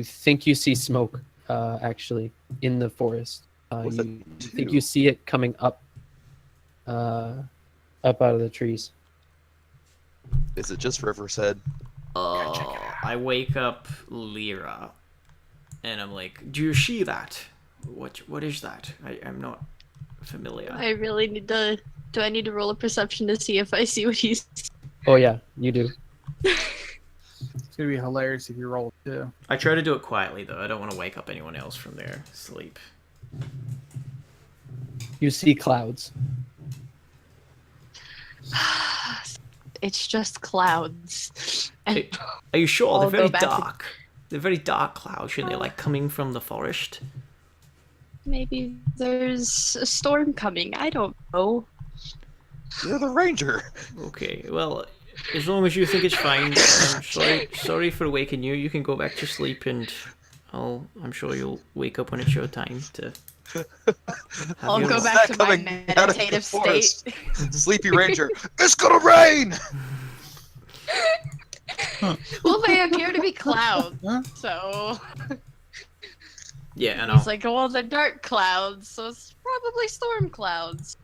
think you see smoke actually in the forest. With You think you see it coming up out of the trees. Is it just River's Head? I wake up Lyra, and I'm like, "Do you see that? What is that? I'm not familiar." I really need to. Do I need to roll a perception to see if I see what he's? Oh yeah, you do. It's gonna be hilarious if you roll too. I try to do it quietly though. I don't want to wake up anyone else from their sleep. You see clouds. It's just clouds. And Are you sure? I'll They're very go back to- dark. They're very dark clouds. Shouldn't they like coming from the forest? maybe there's a storm coming. I don't know. You're the ranger. Okay, well, as long as you think it's fine, I'm sorry for waking you. You can go back to sleep, and I'm sure you'll wake up when it's your time to. I'll your go walk. back to my Coming out of the meditative forest. state. Sleepy Ranger, it's gonna rain! Well, they appear to be clouds, so Yeah, I know. he's like, well, they're dark clouds, so it's probably storm clouds.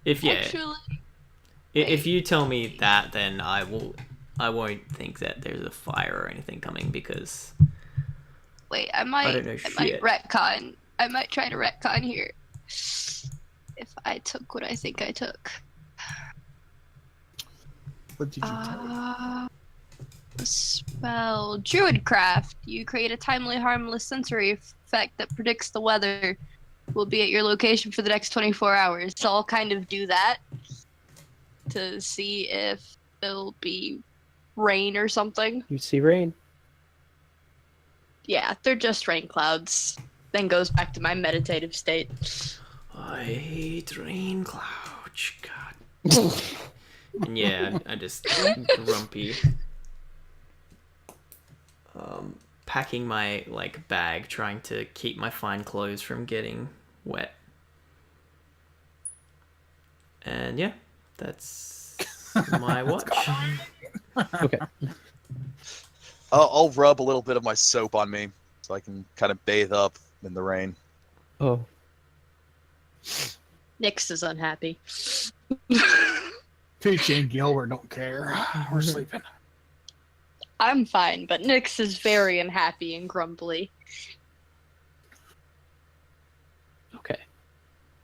Actually, If you tell me that, then I won't think that there's a fire or anything coming because wait, I don't know I shit. might retcon. I might try to retcon here. If I took what I think I took. What did you take? The spell Druidcraft. You create a timely, harmless sensory effect that predicts the weather will be at your location for the next 24 hours. So I'll kind of do that to see if there'll be rain or something. You see rain. Yeah, they're just rain clouds. Then goes back to my meditative state. I hate rain clouds. God. And yeah, I just grumpy. Packing my bag, trying to keep my fine clothes from getting wet. And yeah, that's my watch. Okay. I'll rub a little bit of my soap on me so I can kind of bathe up in the rain. Oh. Nyx is unhappy. Peachy and Gilbert don't care. We're sleeping. I'm fine, but Nyx is very unhappy and grumbly. Okay.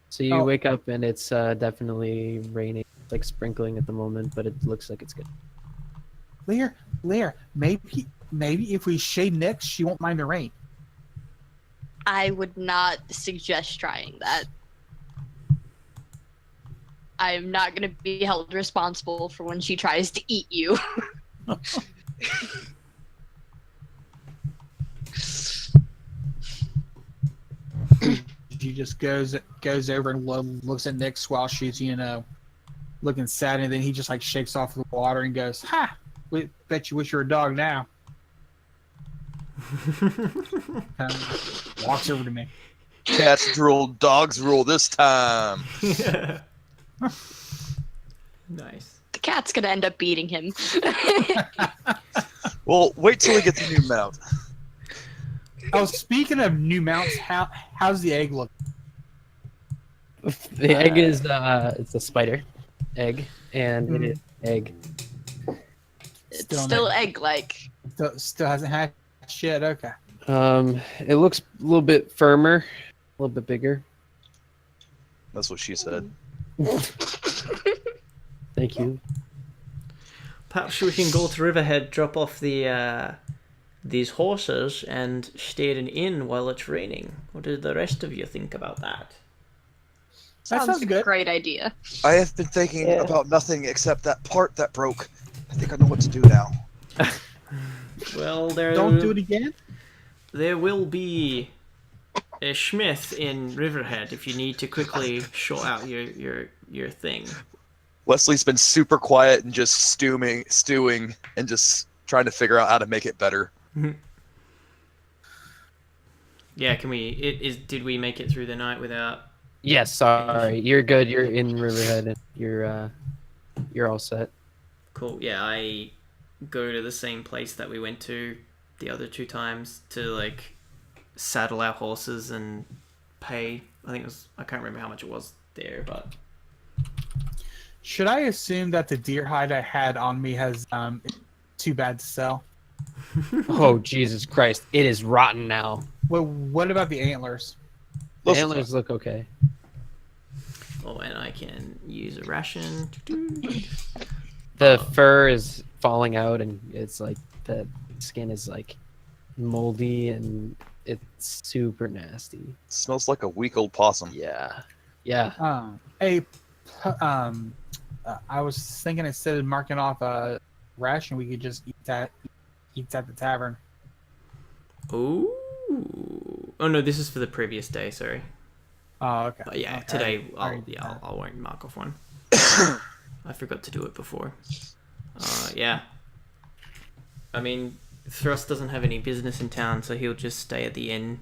So you wake up and it's definitely raining, like sprinkling at the moment, but it looks like it's good. Lear, maybe if we shade Nyx, she won't mind the rain. I would not suggest trying that. I'm not going to be held responsible for when she tries to eat you. She just goes over and looks at Nyx while she's, looking sad, and then he just shakes off the water and goes, "Ha! Bet you wish you were a dog now." Walks over to me. Cats drool, dogs rule this time. Nice. The cat's going to end up beating him. Well, wait till we get the new mount. Oh, speaking of new mounts, how's the egg look? The egg is it's a spider egg, and it is egg. It's still egg-like. Still hasn't hatched yet. Okay. It looks a little bit firmer, a little bit bigger. That's what she said. Thank you. Perhaps we can go to Riverhead, drop off these horses, and stay at an inn while it's raining. What do the rest of you think about that? That sounds a good. great idea. I have been thinking about nothing except that part that broke. I think I know what to do now. Well, Don't do it again. There will be a smith in Riverhead if you need to quickly sort out your thing. Wesley's been super quiet and just stewing, and just trying to figure out how to make it better. Yeah, can we? Did we make it through the night without? Yes, sorry. You're good. You're in Riverhead, and you're all set. Cool. Yeah, I go to the same place that we went to the other 2 times to saddle our horses and pay. I think I can't remember how much it was there, but. Should I assume that the deer hide I had on me has too bad to sell? Oh, Jesus Christ. It is rotten now. Well, what about the antlers? The antlers look okay. Oh, and I can use a ration. The fur is falling out, and it's the skin is moldy, and it's super nasty. It smells like a week old possum. Yeah. Yeah. I was thinking instead of marking off a ration, we could just eat at the tavern. Ooh. Oh no, this is for the previous day. Sorry. Oh, okay. But yeah, Okay. today Alright. I won't mark off one. I forgot to do it before. Yeah. I mean, Thrust doesn't have any business in town, so he'll just stay at the inn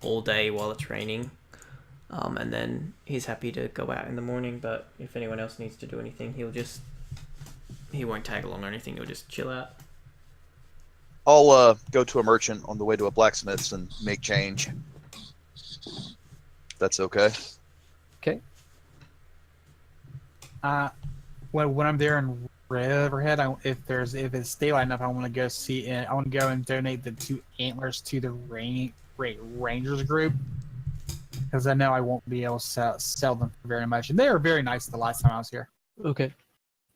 all day while it's raining. And then he's happy to go out in the morning, but if anyone else needs to do anything, he won't tag along or anything, he'll just chill out. I'll go to a merchant on the way to a blacksmith's and make change. That's okay. Okay. When I'm there in Riverhead, if it's daylight enough, I want to go see. I want to go and donate the 2 antlers to the Rangers group, because I know I won't be able to sell them for very much, and they were very nice the last time I was here. Okay.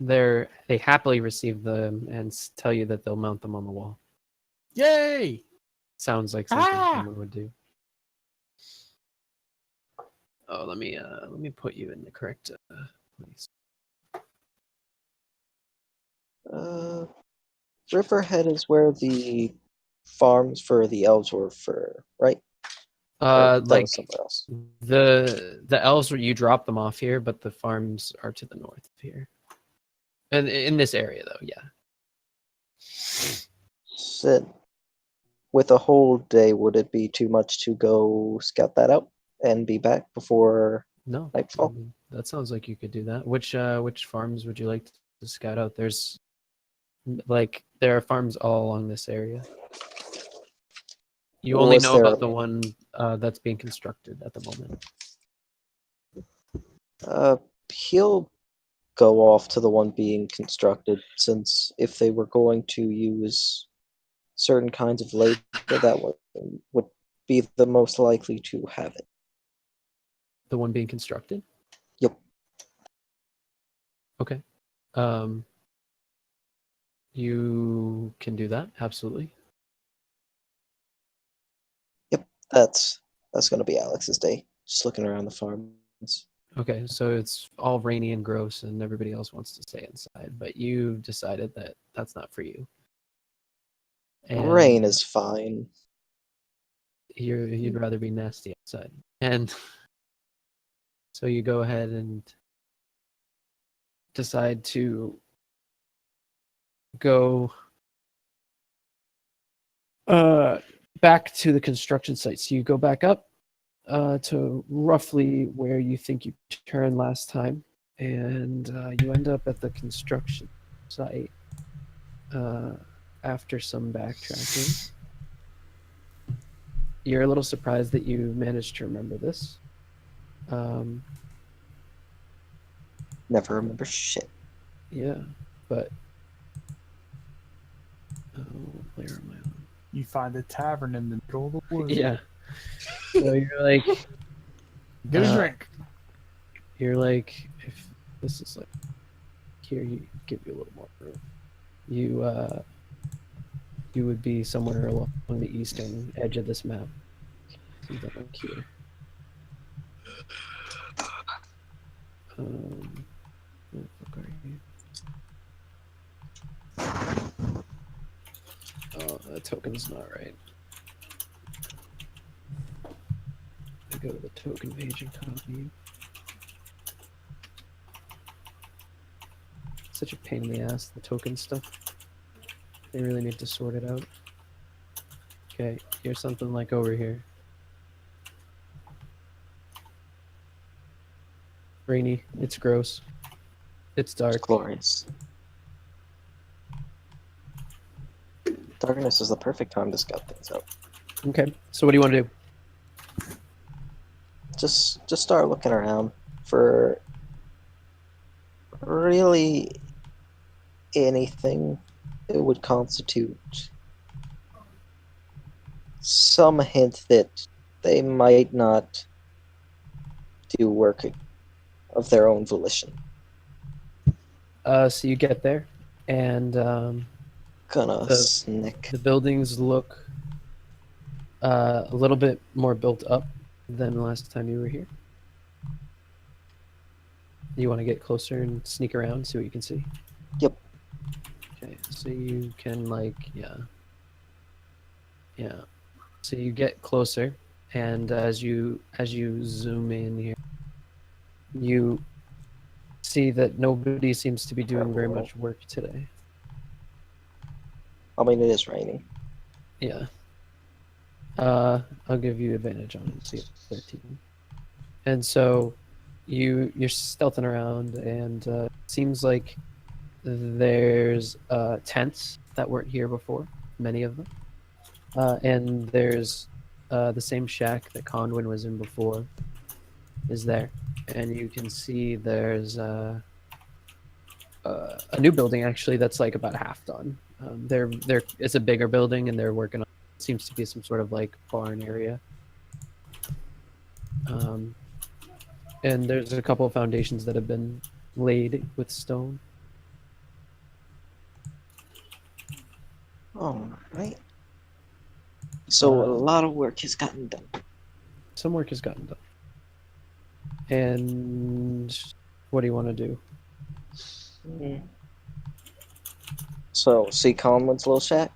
They happily receive them and tell you that they'll mount them on the wall. Yay! Sounds like something someone would do. Oh, let me put you in the correct place. Riverhead is where the farms for the elves were for, right? Or that Like was somewhere else. the elves, you drop them off here, but the farms are to the north of here. And in this area, though, yeah. Sit. With a whole day, would it be too much to go scout that out and be back before No, nightfall? I mean, that sounds like you could do that. Which farms would you like to scout out? There are farms all along this area. You only know about the one that's being constructed at the moment. He'll go off to the one being constructed, since if they were going to use certain kinds of labor, that would be the most likely to have it. The one being constructed? Yep. Okay. You can do that, absolutely. Yep, that's going to be Alex's day. Just looking around the farms. Okay, so it's all rainy and gross, and everybody else wants to stay inside, but you decided that that's not for you. And Rain is fine. you'd rather be nasty outside. And so you go ahead and decide to go back to the construction site. So you go back up to roughly where you think you turned last time, and you end up at the construction site after some backtracking. You're a little surprised that you managed to remember this. Never remember shit. Yeah, but where am I on? You find a tavern in the middle of the woods. Yeah. So you're like, Get a drink. you're like, if this is like here, you give you a little more room. You would be somewhere along the eastern edge of this map. Something like here. Where the fuck are you? Oh, that token's not right. I go to the token page and copy. Such a pain in the ass, the token stuff. They really need to sort it out. Okay, here's something like over here. Rainy, it's gross. It's dark. It's glorious. Darkness is the perfect time to scout things out. Okay, so what do you want to do? Just start looking around for really anything that would constitute some hint that they might not do work of their own volition. So you get there, and Gonna snick. the buildings look a little bit more built up than the last time you were here. You want to get closer and sneak around, see what you can see? Yep. Okay, so you can yeah. So you get closer, and as you zoom in here, you see that nobody seems to be doing very much work today. I mean, it is raining. Yeah. I'll give you advantage on it. See, 13. And so you're stealthing around, and it seems like there's tents that weren't here before, many of them. And there's the same shack that Conwin was in before is there. And you can see there's a new building actually that's like about half done. It's a bigger building, and they're working on. Seems to be some sort of like barn area. And there's a couple of foundations that have been laid with stone. All right. So a Um, lot of work has gotten done. Some work has gotten done. And what do you want to do? Mm. So, see Conwin's little shack?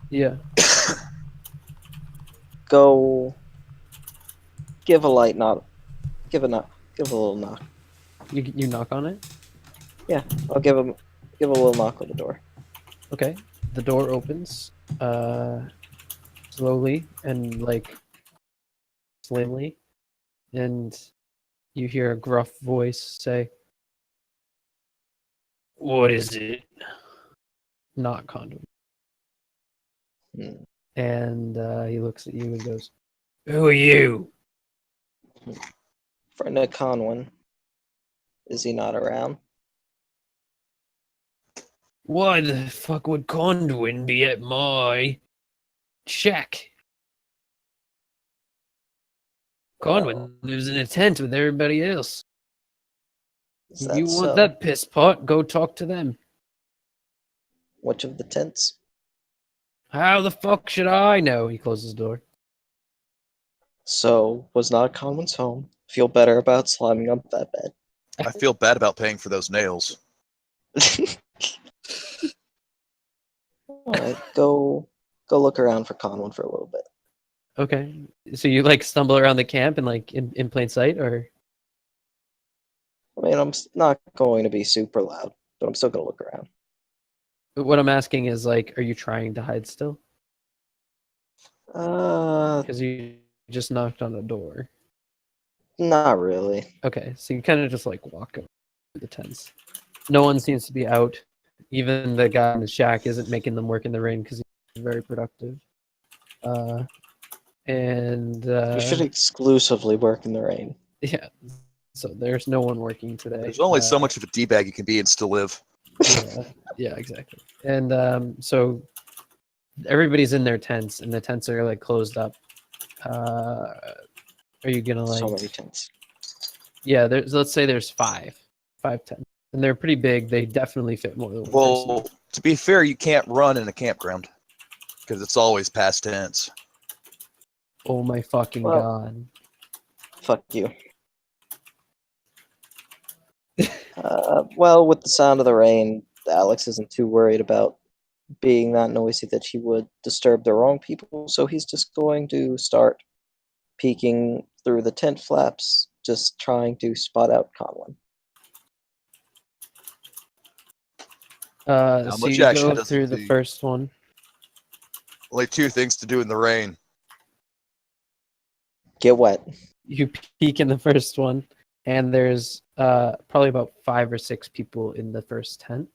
Yeah. Go give a light knock. Give a knock. Give a little knock. You knock on it? Yeah, I'll give a little knock on the door. Okay. The door opens slowly and like slimly, and you hear a gruff voice say, "What is it?" Not Conduit. Hmm. And he looks at you and goes, "Who are you?" Friend of Conwin. Is he not around? Why the fuck would Conduin be at my shack? Conwin lives in a tent with everybody else. Is that You want so? that piss pot? Go talk to them. Which of the tents? How the fuck should I know? He closes the door. So, was not Conwin's home. Feel better about slamming up that I feel bad about paying for those nails. bed. Alright, go look around for Conwin for a little bit. Okay. So you like stumble around the camp and like in plain sight, or I mean, I'm not going to be super loud, but I'm still going to look around. what I'm asking is like, are you trying to hide still? Because you just knocked on the door. Not really. Okay, so you kind of just like walk over the tents. No one seems to be out. Even the guy in the shack isn't making them work in the rain because he's very productive. And You should exclusively work in the rain. yeah, so there's no one working today. There's only so much of a D-bag you can be and still live. Yeah, exactly. And so everybody's in their tents, and the tents are like closed up. Are you gonna like? So many tents. Yeah, let's say there's five tents, and they're pretty big. They definitely fit more than one person. Well, to be fair, you can't run in a campground because it's always past tense. Oh my fucking Well- god! Fuck you. Well, with the sound of the rain, Alex isn't too worried about being that noisy that he would disturb the wrong people, so he's just going to start peeking through the tent flaps, just trying to spot out Conwin. So much you action go does through it the do? first one. Only two things to do in the rain. Get wet. You peek in the first one, and there's probably about 5 or 6 people in the first tent.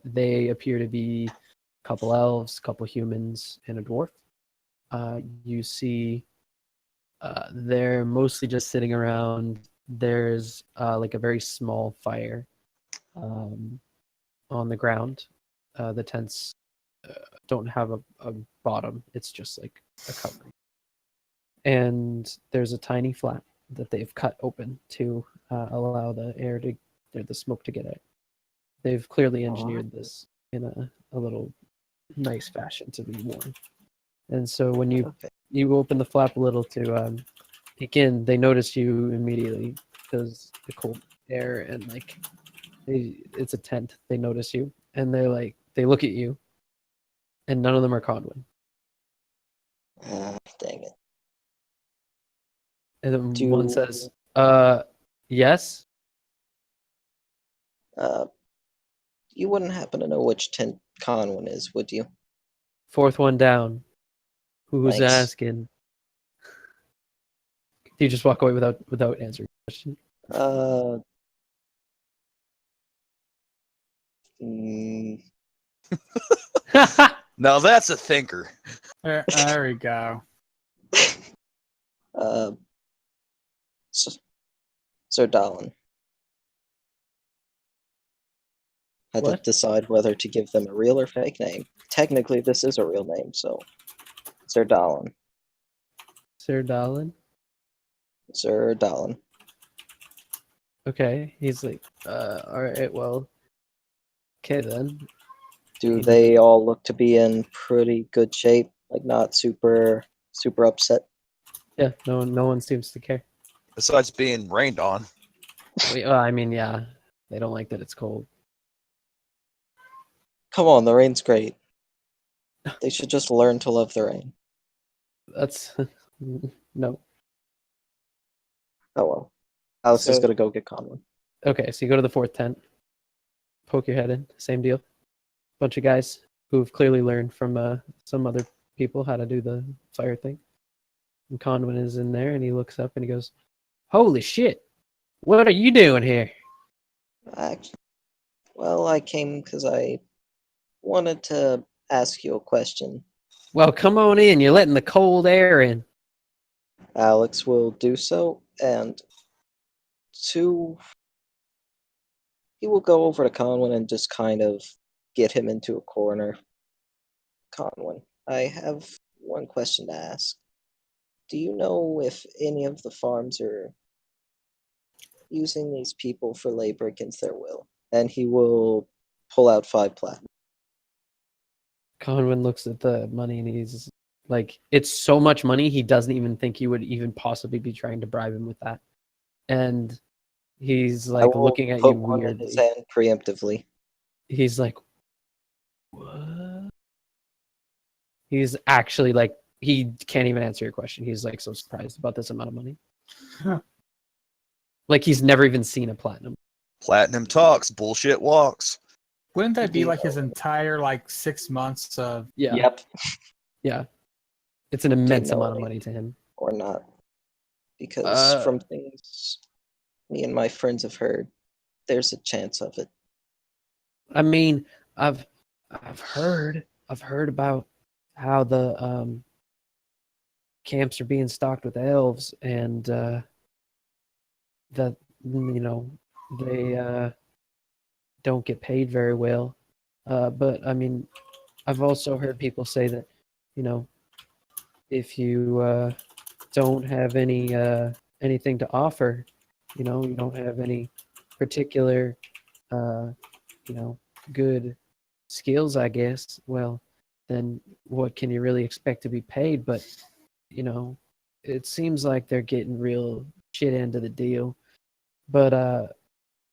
They appear to be a couple elves, a couple humans, and a dwarf. You see they're mostly just sitting around. There's like a very small fire on the ground. The tents don't have a bottom. It's just like a covering. And there's a tiny flap that they've cut open to allow the smoke to get out. They've clearly engineered this in a little nice fashion to be warm. And so when Okay. you open the flap a little to peek in, they notice you immediately because the cold air and like it's a tent. They notice you and they look at you, and none of them are Conwin. Dang it. And then Do one you- says, yes. You wouldn't happen to know which tent Conwin is, would you? Fourth one down. Who's Thanks. asking? Do you just walk away without answering the question? Mm, Now that's a thinker. There we go. Sir Dallin. Had to What? decide whether to give them a real or fake name. Technically, this is a real name, so Sir Dallin. Sir Dallin? Sir Dallin. Okay. He's like, all right, well, okay then. Do He they doesn't- all look to be in pretty good shape? Like not super upset? Yeah, no one seems to care. Besides being rained on. I mean, yeah, they don't like that it's cold. Come on, the rain's great. They should just learn to love the rain. That's no. Oh well. Alex is So- gonna go get Conway. Okay, so you go to the fourth tent, poke your head in, same deal. Bunch of guys who've clearly learned from some other people how to do the fire thing. And Conwin is in there, and he looks up and he goes, "Holy shit! What are you doing here?" Actually, well, I came because I wanted to ask you a question. Well, come on in. You're letting the cold air in. Alex will do so, and two, he will go over to Conwin and just kind of get him into a corner. Conwin, I have one question to ask. Do you know if any of the farms are using these people for labor against their will? And he will pull out 5 platinum. Conwin looks at the money and he's like, it's so much money, he doesn't even think he would even possibly be trying to bribe him with that. And he's I like will looking at put you one in his weirdly. hand preemptively. He's like, what? He's actually like, he can't even answer your question. He's like so surprised about this amount of money. Huh. Like he's never even seen a platinum. Platinum talks, bullshit walks. Wouldn't that be Do like his know- entire 6 months of? Yeah. Yep, Yeah. It's an immense know amount of any- money to him. or not. Because Uh, from things me and my friends have heard, there's a chance of it. I mean, I've heard about how the camps are being stocked with elves, and that they don't get paid very well. But I mean, I've also heard people say that if you don't have anything to offer, you don't have any particular uh, good skills, I guess, well, then what can you really expect to be paid? But, it seems like they're getting real shit end of the deal. But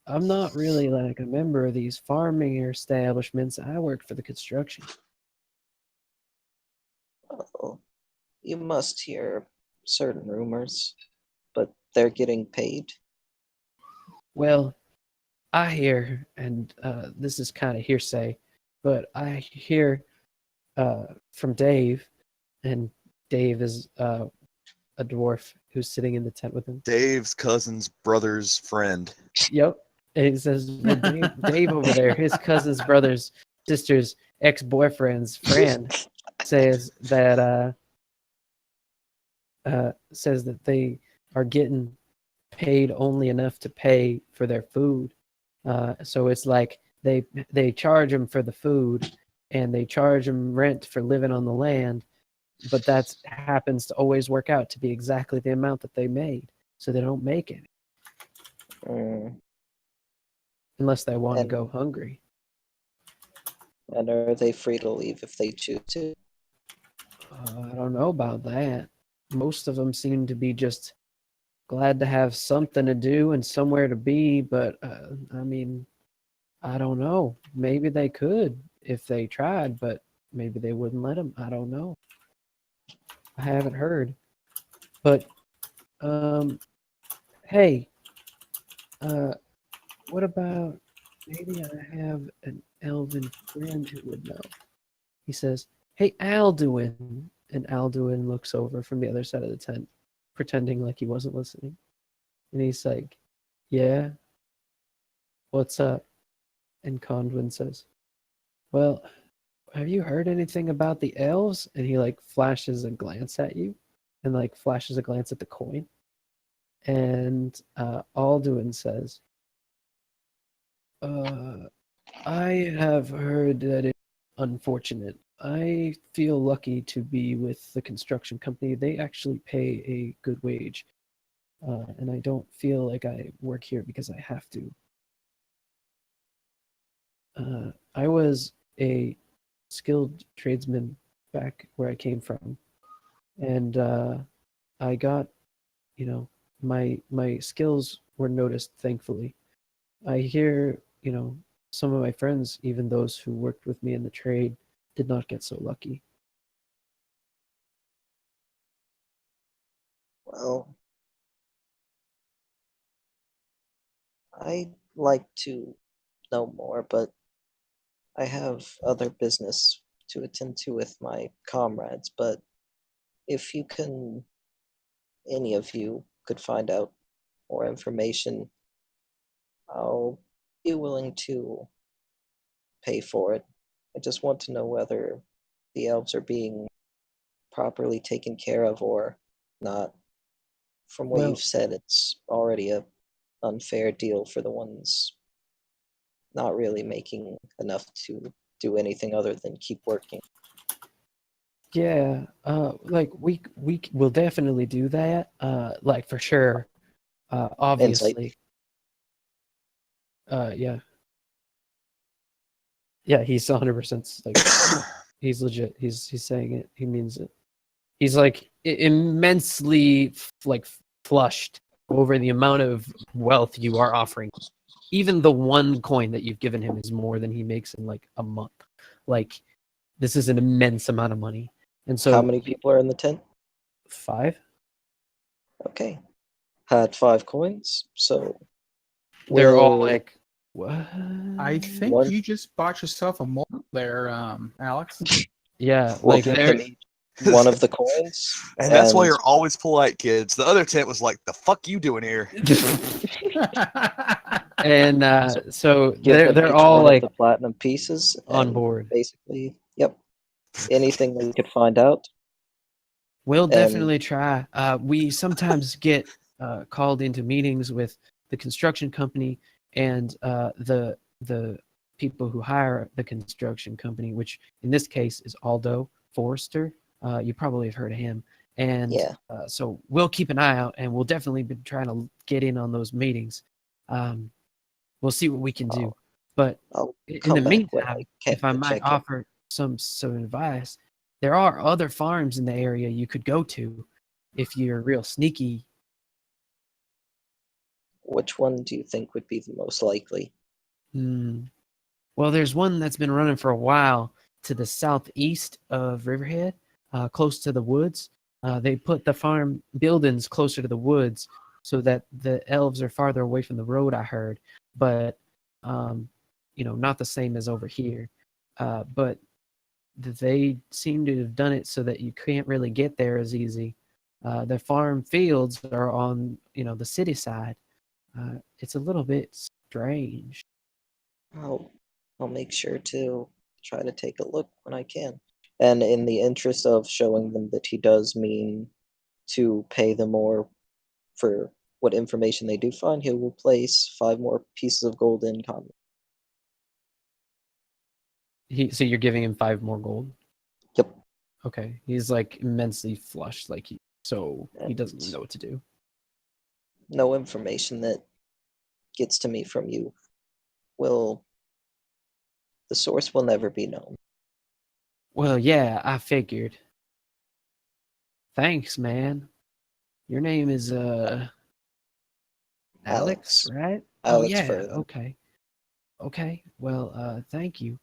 I'm not really like a member of these farming establishments. I work for the construction. Oh, you must hear certain rumors, but they're getting paid. Well, I hear, and this is kind of hearsay, but I hear from Dave, and Dave is a dwarf who's sitting in the tent with him. Dave's cousin's brother's friend. Yep. And he says, well, Dave over there, his cousin's brother's sister's ex-boyfriend's friend, says that they are getting paid only enough to pay for their food. So it's like they charge them for the food, and they charge them rent for living on the land, but that happens to always work out to be exactly the amount that they made, so they don't make any Mm, unless they want to And- go hungry. and are they free to leave if they choose to? I don't know about that. Most of them seem to be just glad to have something to do and somewhere to be, but I mean, I don't know. Maybe they could if they tried, but maybe they wouldn't let them. I don't know. I haven't heard. But hey, what about maybe I have an elven friend who would know. He says, "Hey, Alduin." And Alduin looks over from the other side of the tent, pretending like he wasn't listening. And he's like, "Yeah, what's up?" And Conduin says, "Well, have you heard anything about the elves?" And he like flashes a glance at you and like flashes a glance at the coin. And Alduin says, I have heard that it's unfortunate. I feel lucky to be with the construction company. They actually pay a good wage. And I don't feel like I work here because I have to. I was a skilled tradesman back where I came from. And I got, my skills were noticed, thankfully. I hear, some of my friends, even those who worked with me in the trade, did not get so lucky. Well, I'd like to know more, but I have other business to attend to with my comrades. But if you can, any of you could find out more information, I'll be willing to pay for it. I just want to know whether the elves are being properly taken care of or not. From what Well, you've said, it's already a unfair deal for the ones not really making enough to do anything other than keep working. yeah, like we will definitely do that. Like for sure. Insight. Obviously. Yeah. Yeah, he's 100% like he's legit. He's saying it. He means it. He's like immensely like flushed over the amount of wealth you are offering. Even the one coin that you've given him is more than he makes in like a month. Like this is an immense amount of money. And How so many people are in the tent? 5. Okay. Had 5 coins, so They're all will like, what? I think One- you just bought yourself a mole there, Alex. Yeah, we'll like give they're them each one of the coins, And that's why and you're always polite, kids. The other tent was like, "The fuck you doing here?" and so give them they're each all one like of the platinum pieces, on and board. basically, yep, anything we could find out. We'll And definitely try. We sometimes get called into meetings with the construction company and the people who hire the construction company, which in this case is Aldo Forrester. You probably have heard of him. And yeah, so we'll keep an eye out, and we'll definitely be trying to get in on those meetings. We'll see what we can do. I'll, But I'll in the come back when I meantime, can if I to might check in. offer some advice, there are other farms in the area you could go to if you're real sneaky. Which one do you think would be the most likely? Hmm. Well, there's one that's been running for a while to the southeast of Riverhead, close to the woods. They put the farm buildings closer to the woods so that the elves are farther away from the road, I heard. But, not the same as over here. But they seem to have done it so that you can't really get there as easy. The farm fields are on, the city side. It's a little bit strange. I'll I'll make sure to try to take a look when I can. And in the interest of showing them that he does mean to pay them more for what information they do find, he will place 5 more pieces of gold in common. So you're giving him 5 more gold? Yep. Okay. He's like immensely flushed, like he And doesn't know what to do. no information that gets to me from you will the source will never be known. Well, yeah, I figured. Thanks, man. Your name is Alex, Alex. right? Oh Alex yeah, Furlan. okay. Okay. Well, thank you.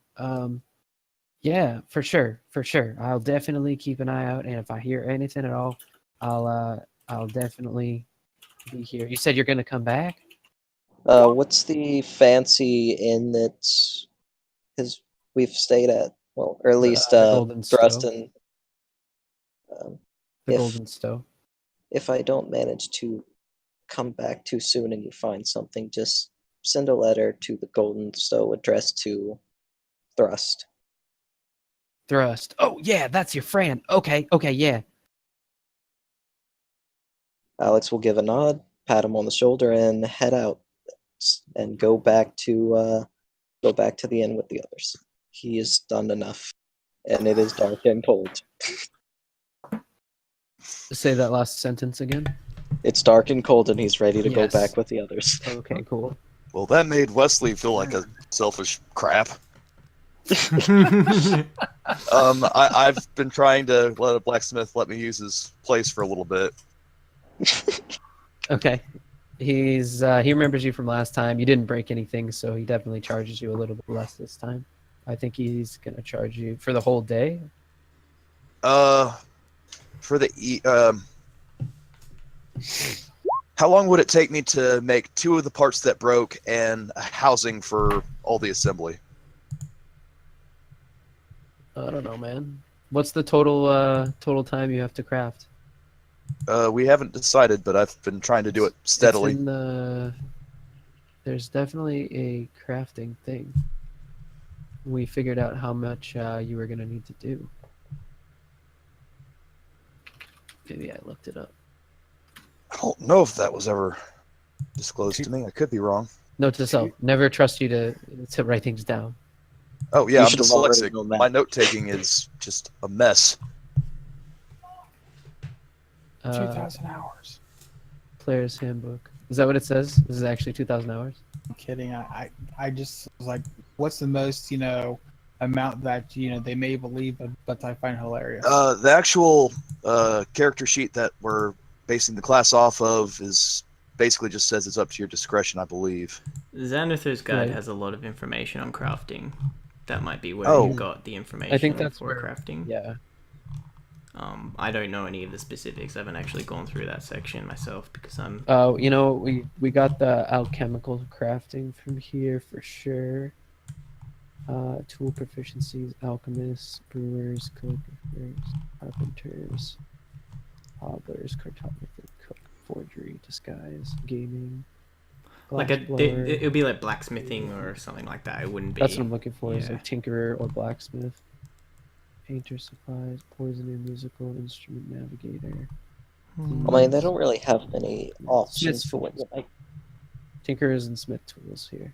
Yeah, for sure, for sure. I'll definitely keep an eye out, and if I hear anything at all, I'll definitely be here. You said you're gonna come back? What's the fancy inn that his we've stayed at? Well, or at least The Golden Thrust Stowe. and um, The if Golden Stowe. if I don't manage to come back too soon and you find something, just send a letter to the Golden Stowe addressed to Thrust. Thrust. Oh yeah, that's your friend. Okay, yeah. Alex will give a nod, pat him on the shoulder, and head out and go back to the inn with the others. He has done enough, and it is dark and cold. Say that last sentence again. It's dark and cold, and he's ready to go Yes. back with the others. Okay, cool. Well, that made Wesley feel like a selfish crap. I've been trying to let a blacksmith let me use his place for a little bit. Okay. He remembers you from last time. You didn't break anything, so he definitely charges you a little bit less this time. I think he's gonna charge you for the whole day. For the how long would it take me to make 2 of the parts that broke and housing for all the assembly? I don't know, man. What's the total time you have to craft? We haven't decided, but I've been trying to do it steadily. It's in there's definitely a crafting thing. We figured out how much you were gonna need to do. Maybe I looked it up. I don't know if that was ever disclosed to me. I could be wrong. Note to self: never trust you to write things down. Oh yeah, You I'm should have already dyslexic. known that. My note taking is just a mess. 2,000 hours. Player's handbook. Is that what it says? This is actually 2,000 hours. I'm kidding. I just was like, what's the most, amount that, they may believe, but I find hilarious. The actual character sheet that we're basing the class off of is basically just says it's up to your discretion, I believe. Xanathar's guide Right. has a lot of information on crafting. That might be where Oh. you got the information I think that's for where, crafting. Yeah. I don't know any of the specifics. I haven't actually gone through that section myself because I'm... We got the alchemical crafting from here for sure. Tool proficiencies: alchemists, brewers, cookers, carpenters, cobblers, cartographer, cook, forgery, disguise, gaming. Like glassblower. it would be like blacksmithing or something like that. It wouldn't be... That's what I'm looking for. Is yeah. like tinkerer or blacksmith, painter, supplies, poisoner, musical instrument, navigator. I mean, they don't really have many options for what you like. Tinkerers and smith tools here.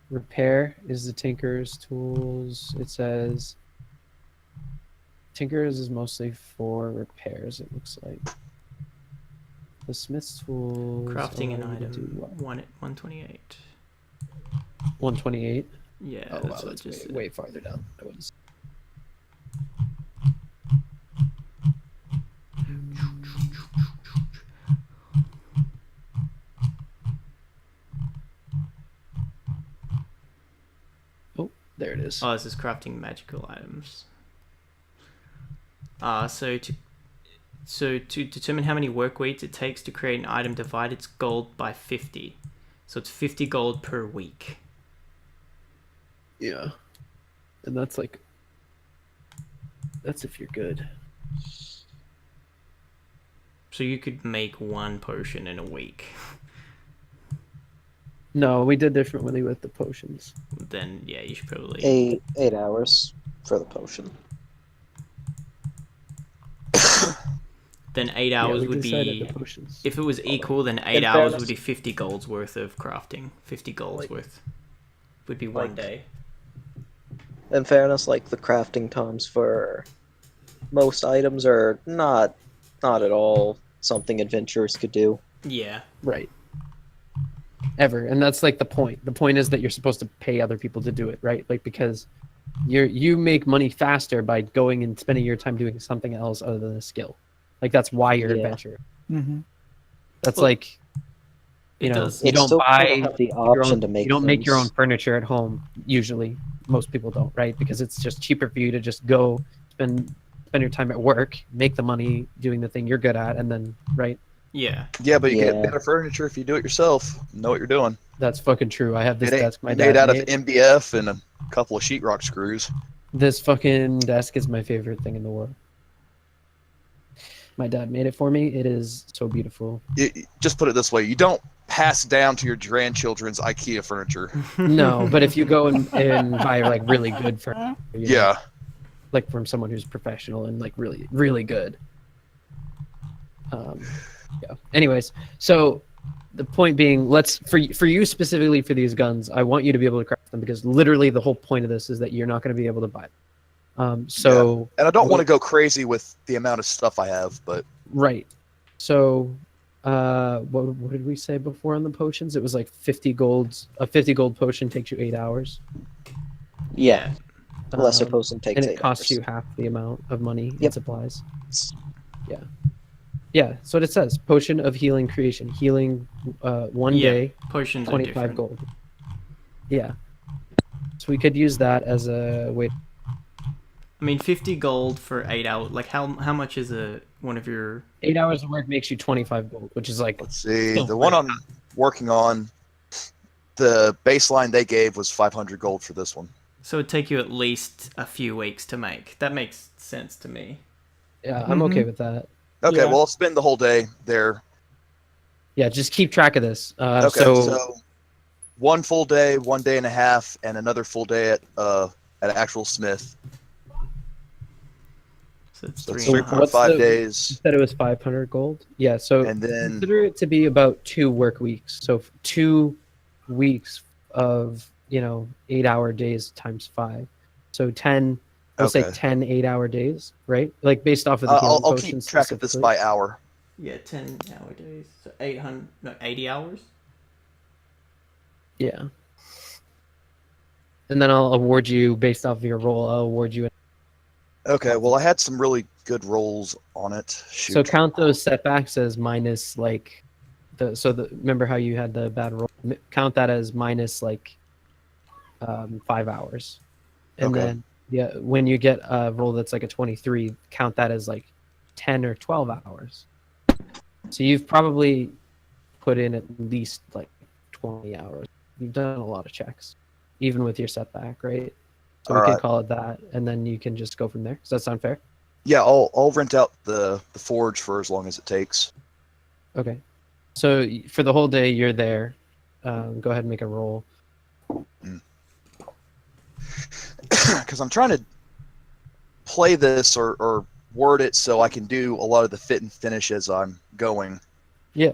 Repair is the tinkerer's tools. It says tinkerers is mostly for repairs. It looks like the smith's tools. Crafting an allow you to item. do what? 128. 128. Yeah, Oh wow, that's what that's just... way farther down. I wouldn't say. Oh, there it is. Oh, this is crafting magical items. So to determine how many work weeks it takes to create an item, divide its gold by 50. So it's 50 gold per week. Yeah, and that's if you're good. So you could make 1 potion in a week. No, we did differently with the potions. Then yeah, you should probably... 8 hours for the potion. Then 8 hours we would decided be... the potions. If it was equal, then 8 In hours fairness- would be 50 golds worth of crafting. 50 golds worth. Would be 1 day. In fairness, like the crafting times for most items are not at all something adventurers could do. Yeah. Right. Ever. And that's like the point. The point is that you're supposed to pay other people to do it, right? Like, because you make money faster by going and spending your time doing something else other than a skill. Like, that's why you're an Yeah. adventurer. Mm-hmm. That's Well, like, you it know, does. you It's don't still cool buy to have the your option own, to make you don't make your own things. furniture at home usually. Most people don't, right? Because it's just cheaper for you to just go spend your time at work, make the money doing the thing you're good at, and then, right? Yeah. Yeah, but you Yeah. get better furniture if you do it yourself. Know what you're doing. That's fucking true. I have this It ain't desk my made dad out of made. MBF and a couple of sheetrock screws. This fucking desk is my favorite thing in the world. My dad made it for me. It is so beautiful. Just put it this way: you don't pass down to your grandchildren's IKEA furniture. No, but if you go and buy like really good furniture, you know, Yeah. like from someone who's professional and like really, really good. Yeah. Anyways, so the point being, for you specifically for these guns, I want you to be able to craft them because literally the whole point of this is that you're not going to be able to buy them. So And I don't want to go crazy with the amount of stuff I have, but right. So what did we say before on the potions? It was like 50 golds. A 50 gold potion takes you 8 hours. Yeah. Lesser Um, potion takes and 8 it costs hours. you half the amount of money in Yep. supplies. Yeah, so what it says: potion of healing creation, healing 1 Yeah, day, potions are 25 different. gold. Yeah, so we could use that as a way. I mean, 50 gold for 8 hours. Like, how much is one of your... 8 hours of work makes you 25 gold, which is like let's see. still The one great. I'm working on, the baseline they gave was 500 gold for this one. So it'd take you at least a few weeks to make. That makes sense to me. Yeah, I'm okay with that. Okay, Yeah. well, I'll spend the whole day there. Yeah, just keep track of this. Okay, So so 1 full day, 1 day and a half, and another full day at an actual smith. So it's So it's 3.5. What's 3.5 the- days. you said it was 500 gold. Yeah, so And then consider it to be about 2 work weeks. So 2 weeks of 8-hour days times 5. So 10. We'll say Okay. 10 8-hour days, right? Like based off of the healing I'll keep potions track of this specifically. by hour. Yeah, 10 hour days. So 80 hours? Yeah. And then I'll award you based off of your roll. I'll award you. Okay, well, I had some really good rolls on it. Shoot. So count those setbacks as minus like remember how you had the bad roll? Count that as minus like 5 hours, and Okay. then when you get a roll that's like a 23, count that as like 10 or 12 hours. So you've probably put in at least like 20 hours. You've done a lot of checks, even with your setback, right? So we All can right. call it that, and then you can just go from there. Does that sound fair? Yeah, I'll rent out the forge for as long as it takes. Okay. So for the whole day you're there. Go ahead and make a roll. Because I'm trying to play this or word it so I can do a lot of the fit and finish as I'm going. Yeah.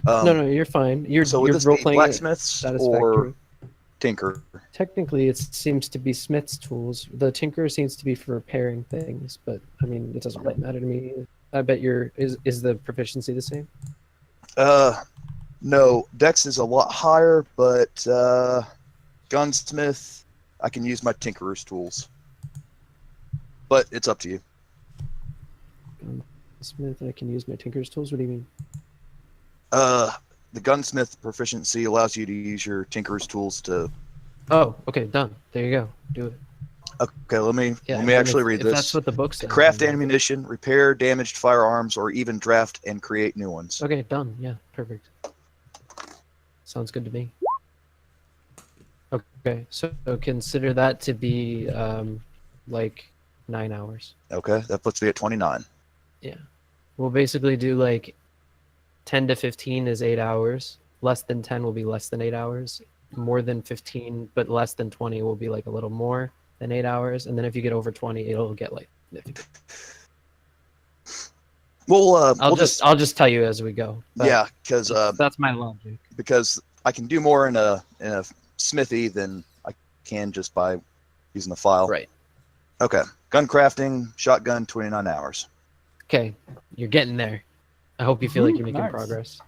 Um, No, you're fine. You're So would you're this role be playing it blacksmiths satisfactory. or tinker? Technically, it seems to be smith's tools. The tinker seems to be for repairing things, but I mean, it doesn't really matter to me. I bet is the proficiency the same? No, Dex is a lot higher, but gunsmith, I can use my tinkerer's tools. But it's up to you. Smith, I can use my tinker's tools. What do you mean? The gunsmith proficiency allows you to use your tinkerer's tools to. Oh, okay, done. There you go. Do it. Okay, let me Yeah, let me I mean, actually if- read if this. that's what the book says. Craft then- ammunition, repair damaged firearms, or even draft and create new ones. Okay, done. Yeah, perfect. Sounds good to me. Okay, so consider that to be like 9 hours. Okay, that puts me at 29. We'll basically do like 10 to 15 is 8 hours. Less than 10 will be less than 8 hours. More than 15, but less than 20 will be like a little more than 8 hours. And then if you get over 20, it'll get like significant. Well, I'll just tell you as we go. but yeah, because that's my logic. I can do more in a smithy than I can just by using the file. Right. Okay, gun crafting, shotgun, 29 hours. Okay, you're getting there. I hope you feel like you're making Nice. progress.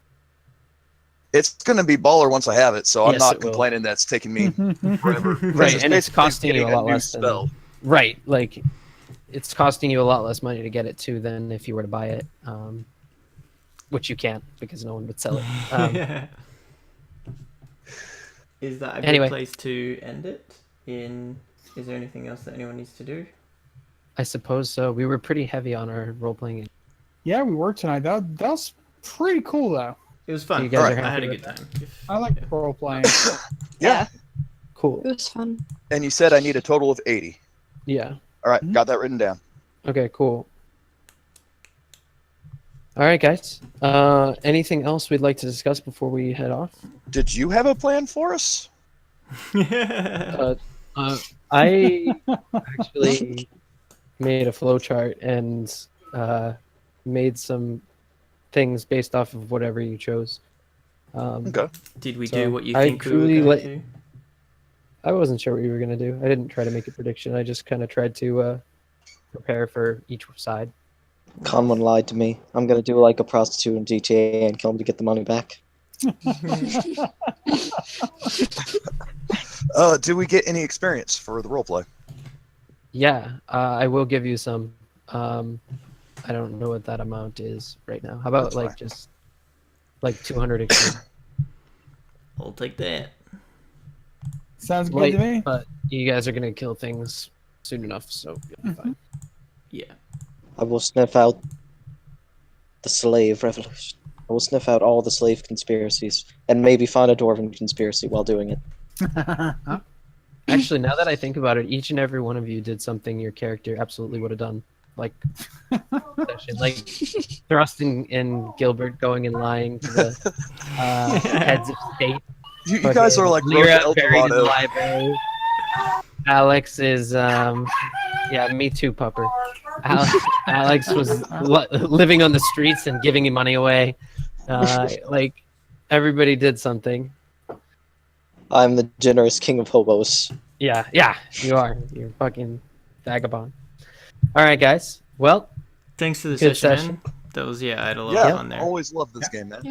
It's going to be baller once I have it, so I'm Yes, not it will. complaining that it's taking me forever. Right, and it's basically costing you getting a lot new less than spell. right. Like, it's costing you a lot less money to get it too than if you were to buy it, which you can't because no one would sell it. Yeah. Is that a good Anyway. place to end it? Is there anything else that anyone needs to do? I suppose so. We were pretty heavy on our role playing. Yeah, we were tonight. That was pretty cool though. It was fun. You guys are I had happy a with good time. I like role playing. Yeah. Cool. It was fun. And you said I need a total of 80. Yeah. All right, got that written down. Okay, cool. All right, guys. Anything else we'd like to discuss before we head off? Did you have a plan for us? I actually made a flowchart and made some things based off of whatever you chose. Okay. Did we So, do what you I think we were truly going let- to? I wasn't sure what you were gonna do. I didn't try to make a prediction. I just kind of tried to prepare for each side. Conway lied to me. I'm gonna do like a prostitute in GTA and kill him to get the money back. Do we get any experience for the roleplay? Yeah, I will give you some. I don't know what that amount is right now. How about That's like fine. just like 200 experience? I'll take that. Sounds good Light, to me. but you guys are gonna kill things soon enough, so you'll be fine. Yeah. I will sniff out the slave revolution. I will sniff out all the slave conspiracies and maybe find a dwarven conspiracy while doing it. Actually, now that I think about it, each and every one of you did something your character absolutely would have done. Like, like thrusting in Gilbert, going and lying to the heads of state. You guys are like Road to El buried in the Dorado. library. Alex is, yeah, me too, pupper. Alex was living on the streets and giving money away. Like, everybody did something. I'm the generous king of hobos. Yeah, you are. You're fucking vagabond. All right, guys. Well, Thanks for the Good session, session. man. That was, I had a lot of Yeah, fun there. always love this game, man.